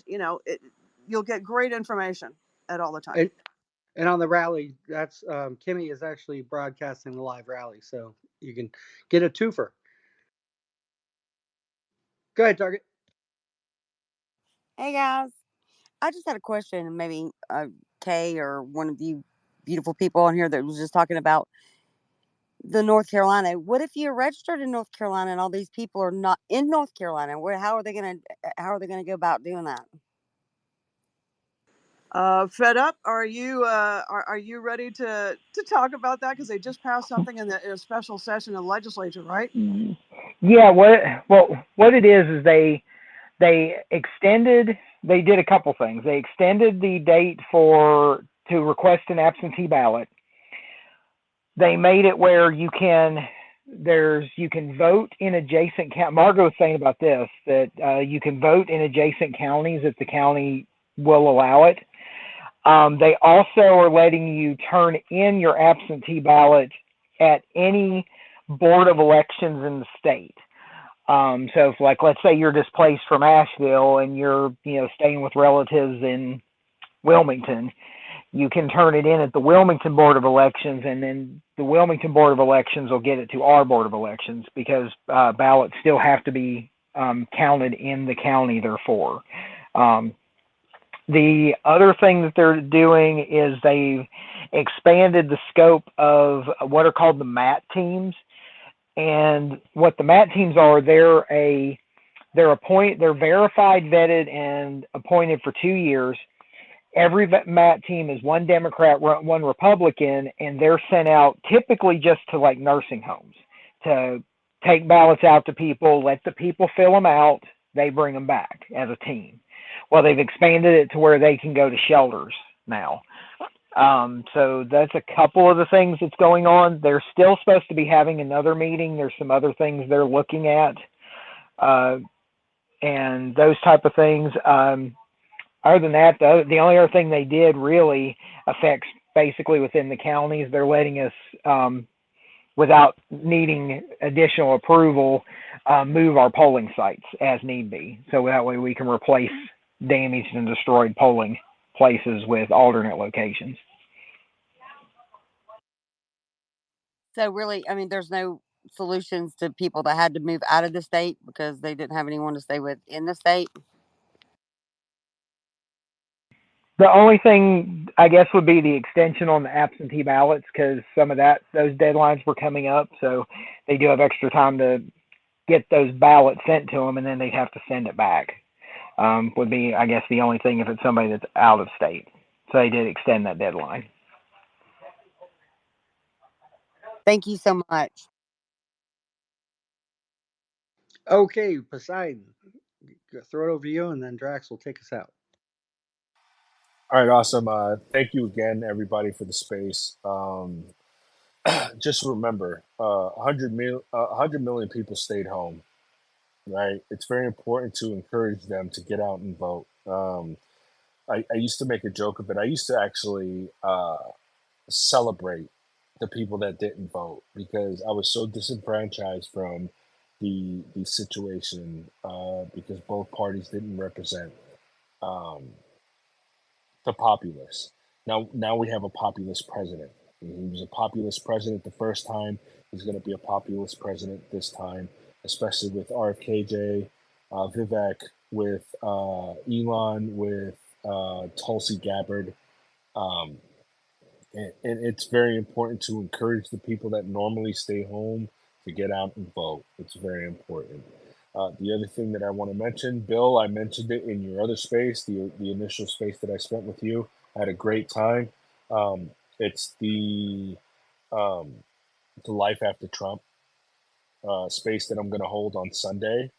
you'll get great information at all the time. And on the rally, that's Kimmy is actually broadcasting the live rally, so you can get a twofer. Go ahead, Target. Hey guys, I just had a question, and maybe Kay or one of you beautiful people on here that was just talking about the North Carolina. What if you're registered in North Carolina and all these people are not in North Carolina? How are they gonna go about doing that? Fed up? Are you ready to talk about that? Because they just passed something in a special session of the legislature, right? Yeah. What it is they extended. They did a couple things. They extended the date to request an absentee ballot. They made it where you can vote in adjacent counties. Margo was saying about this, that you can vote in adjacent counties if the county will allow it. They also are letting you turn in your absentee ballot at any board of elections in the state. So if, like, let's say you're displaced from Asheville and you're, staying with relatives in Wilmington, you can turn it in at the Wilmington Board of Elections, and then the Wilmington Board of Elections will get it to our Board of Elections, because ballots still have to be counted in the county they're for. The other thing that they're doing is they've expanded the scope of what are called the MAT teams. And what the MAT teams are, they're verified, vetted, and appointed for 2 years. Every MAT team is one Democrat, one Republican, and they're sent out typically just to like nursing homes to take ballots out to people, let the people fill them out, they bring them back as a team. Well, they've expanded it to where they can go to shelters now. So that's a couple of the things that's going on. They're still supposed to be having another meeting. There's some other things they're looking at, and those type of things. Other than that, the only other thing they did really affects basically within the counties. They're letting us, without needing additional approval, move our polling sites as need be. So that way we can replace damaged and destroyed polling places with alternate locations. So really, I mean, there's no solutions to people that had to move out of the state because they didn't have anyone to stay with in the state. The only thing I guess would be the extension on the absentee ballots, because some of those deadlines were coming up, so they do have extra time to get those ballots sent to them, and then they'd have to send it back. Would be, I guess, the only thing if it's somebody that's out of state. So they did extend that deadline. Thank you so much. Okay, Poseidon, throw it over to you, and then Drax will take us out. All right, awesome. Thank you again, everybody, for the space. Just remember, 100 million people stayed home, right? It's very important to encourage them to get out and vote. I used to make a joke of it. I used to actually celebrate the people that didn't vote because I was so disenfranchised from the situation because both parties didn't represent um, the populace. Now we have a populist president. He was a populist president the first time. He's going to be a populist president this time, especially with RFKJ, Vivek, with Elon, with Tulsi Gabbard. Um, and it's very important to encourage the people that normally stay home to get out and vote. It's very important. The other thing that I want to mention, Bill, I mentioned it in your other space, the initial space that I spent with you. I had a great time. It's um, the Life After Trump space that I'm going to hold on Sunday,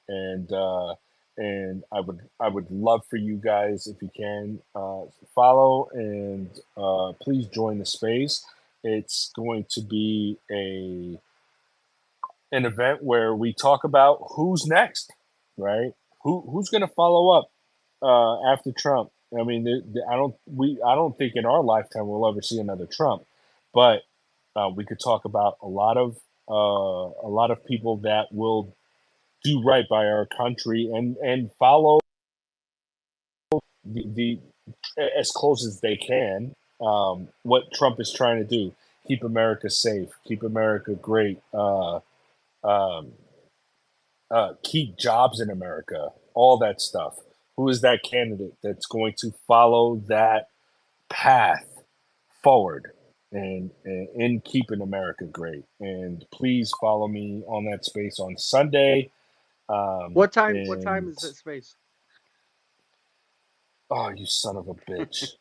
and I would love for you guys if you can follow and please join the space. It's going to be a an event where we talk about who's next, right? Who's going to follow up after Trump? I mean, I don't think in our lifetime we'll ever see another Trump, but we could talk about a lot of people that will do right by our country and follow the as close as they can what Trump is trying to do. Keep America safe. Keep America great. Um, keep jobs in America. All that stuff. Who is that candidate that's going to follow that path forward and in keeping America great? And please follow me on that space on Sunday. What time? What time And is that space? oh, you son of a bitch!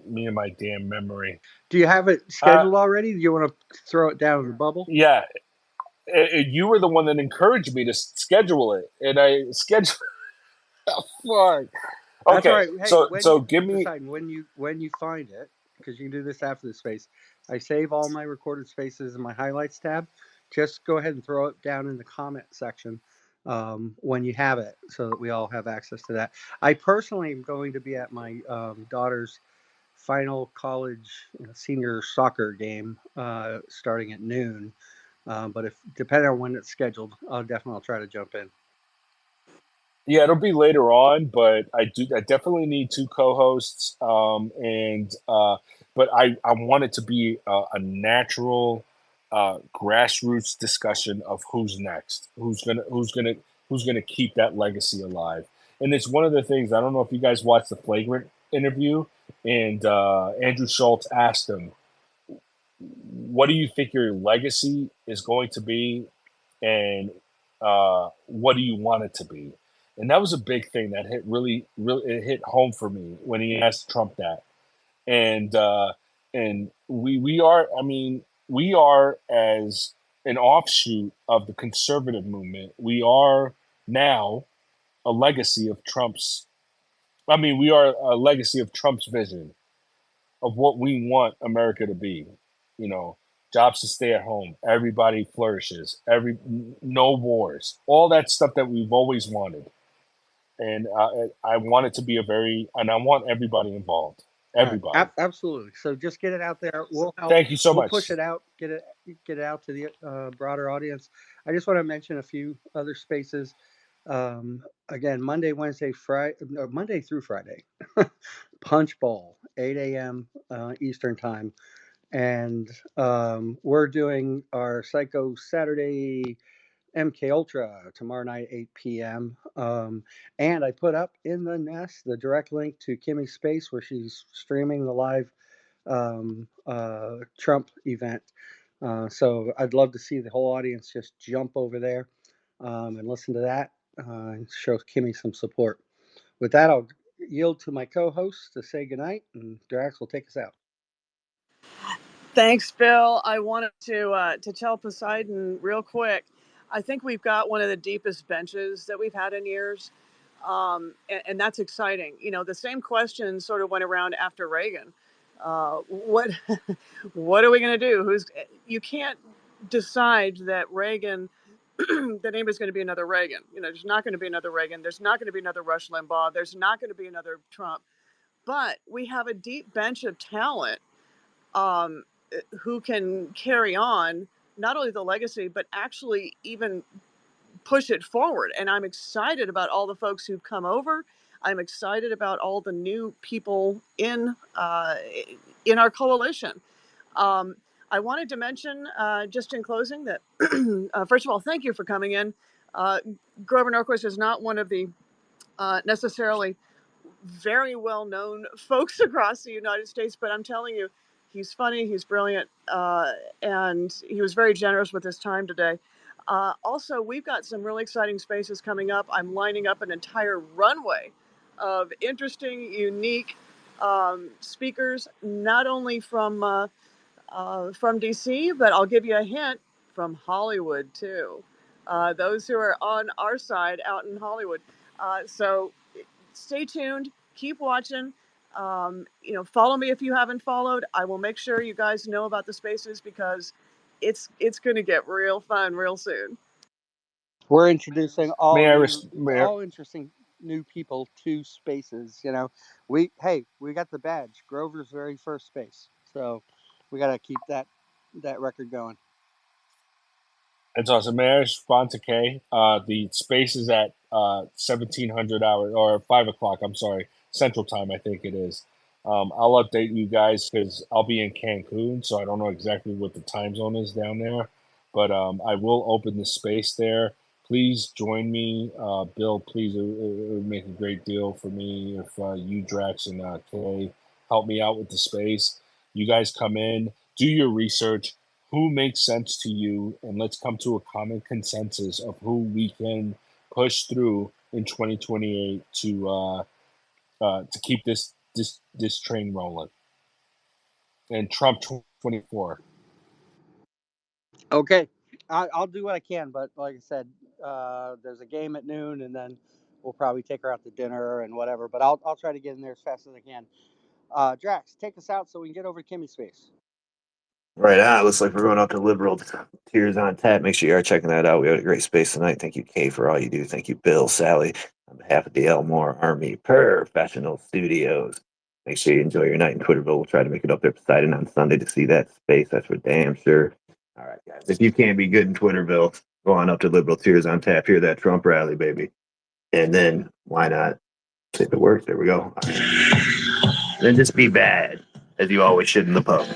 Me and my damn memory. Do you have it Uh, scheduled already? Do you want to throw it down in the bubble? yeah, you were the one that encouraged me to schedule it, and I scheduled. Oh, fuck. That's all Okay, right. Hey, when so you give me. decide when you find it, because you can do this after the space. I save all my recorded spaces in my highlights tab. Just go ahead and throw it down in the comment section when you have it, so that we all have access to that. I personally am going to be at my daughter's final college senior soccer game starting at noon. But if depending on when it's scheduled, I'll definitely try to jump in. Yeah, it'll be later on, but I definitely need two co-hosts, and but I want it to be a natural, grassroots discussion of who's next, who's gonna keep that legacy alive. And it's one of the things I don't know if you guys watched the Flagrant interview, and Andrew Schultz asked him, "What do you think your legacy is going to be, and what do you want it to be?" And that was a big thing that hit really it hit home for me when he asked Trump that. And we are, I mean, we are as an offshoot of the conservative movement. We are now a legacy of Trump's. I mean, we are a legacy of Trump's vision of what we want America to be. You know, jobs to stay at home, everybody flourishes, no wars, all that stuff that we've always wanted. And I want it to be and I want everybody involved. Everybody. Absolutely. So just get it out there. We'll help. Thank you so We'll much. push it out. Get it out to the broader audience. I just want to mention a few other spaces. Again, Monday, Wednesday, Friday, no, Monday through Friday. Punch Bowl, 8 a.m. Eastern time, and we're doing our Psycho Saturday MK Ultra tomorrow night, 8 p.m. And I put up in the nest the direct link to Kimmy's space where she's streaming the live Trump event. So I'd love to see the whole audience just jump over there and listen to that and show Kimmy some support. With that, I'll yield to my co-host to say goodnight, and Drax will take us out. Thanks, Bill. I wanted to tell Poseidon real quick. I think we've got one of the deepest benches that we've had in years. And that's exciting. You know, the same question sort of went around after Reagan. What what are we going to do? You can't decide that Reagan that anybody's going to be another Reagan. You know, there's not going to be another Reagan. There's not going to be another Rush Limbaugh. There's not going to be another Trump. But we have a deep bench of talent um, who can carry on not only the legacy, but actually even push it forward. And I'm excited about all the folks who've come over. I'm excited about all the new people in our coalition. Um, I wanted to mention, just in closing, that first of all, thank you for coming in. Uh, Grover Norquist is not one of the necessarily very well known folks across the United States, but I'm telling you, he's funny, he's brilliant, and he was very generous with his time today. Also, we've got some really exciting spaces coming up. I'm lining up an entire runway of interesting, unique speakers, not only from DC, but I'll give you a hint, from Hollywood too. Those who are on our side out in Hollywood. So stay tuned, keep watching. You know, follow me if you haven't followed. I will make sure you guys know about the spaces because it's going to get real fun real soon. We're introducing May I, all interesting new people to spaces. You know, we got the badge, Grover's very first space, so we got to keep that record going. That's awesome. May I respond to Kay? The space is at 1700 hours or 5 o'clock. I'm sorry, Central Time. I think it is. I'll update you guys because I'll be in Cancun, so I don't know exactly what the time zone is down there. But I will open the space there. Please join me, Bill. Please, it would make a great deal for me if you, Drax, and Kay help me out with the space. You guys come in, do your research, who makes sense to you, and let's come to a common consensus of who we can push through in 2028 to keep this train rolling. And Trump 2024. Okay, I'll do what I can, but like I said, there's a game at noon, and then we'll probably take her out to dinner and whatever. But I'll try to get in there as fast as I can. Drax, take us out so we can get over to Kimmy's space. Right on. Looks like we're going up to Liberal Tears on Tap. Make sure you are checking that out. We had a great space tonight. Thank you, Kay, for all you do. Thank you, Bill, Sally, on behalf of the Elmore Army Professional Studios. Make sure you enjoy your night in Twitterville. We'll try to make it up there Poseidon on Sunday to see that space. That's for damn sure. All right, guys. If you can't be good in Twitterville, go on up to Liberal Tears on Tap. Hear that Trump rally, baby. And then why not? If it works, there we go. Then just be bad, as you always should in the pub.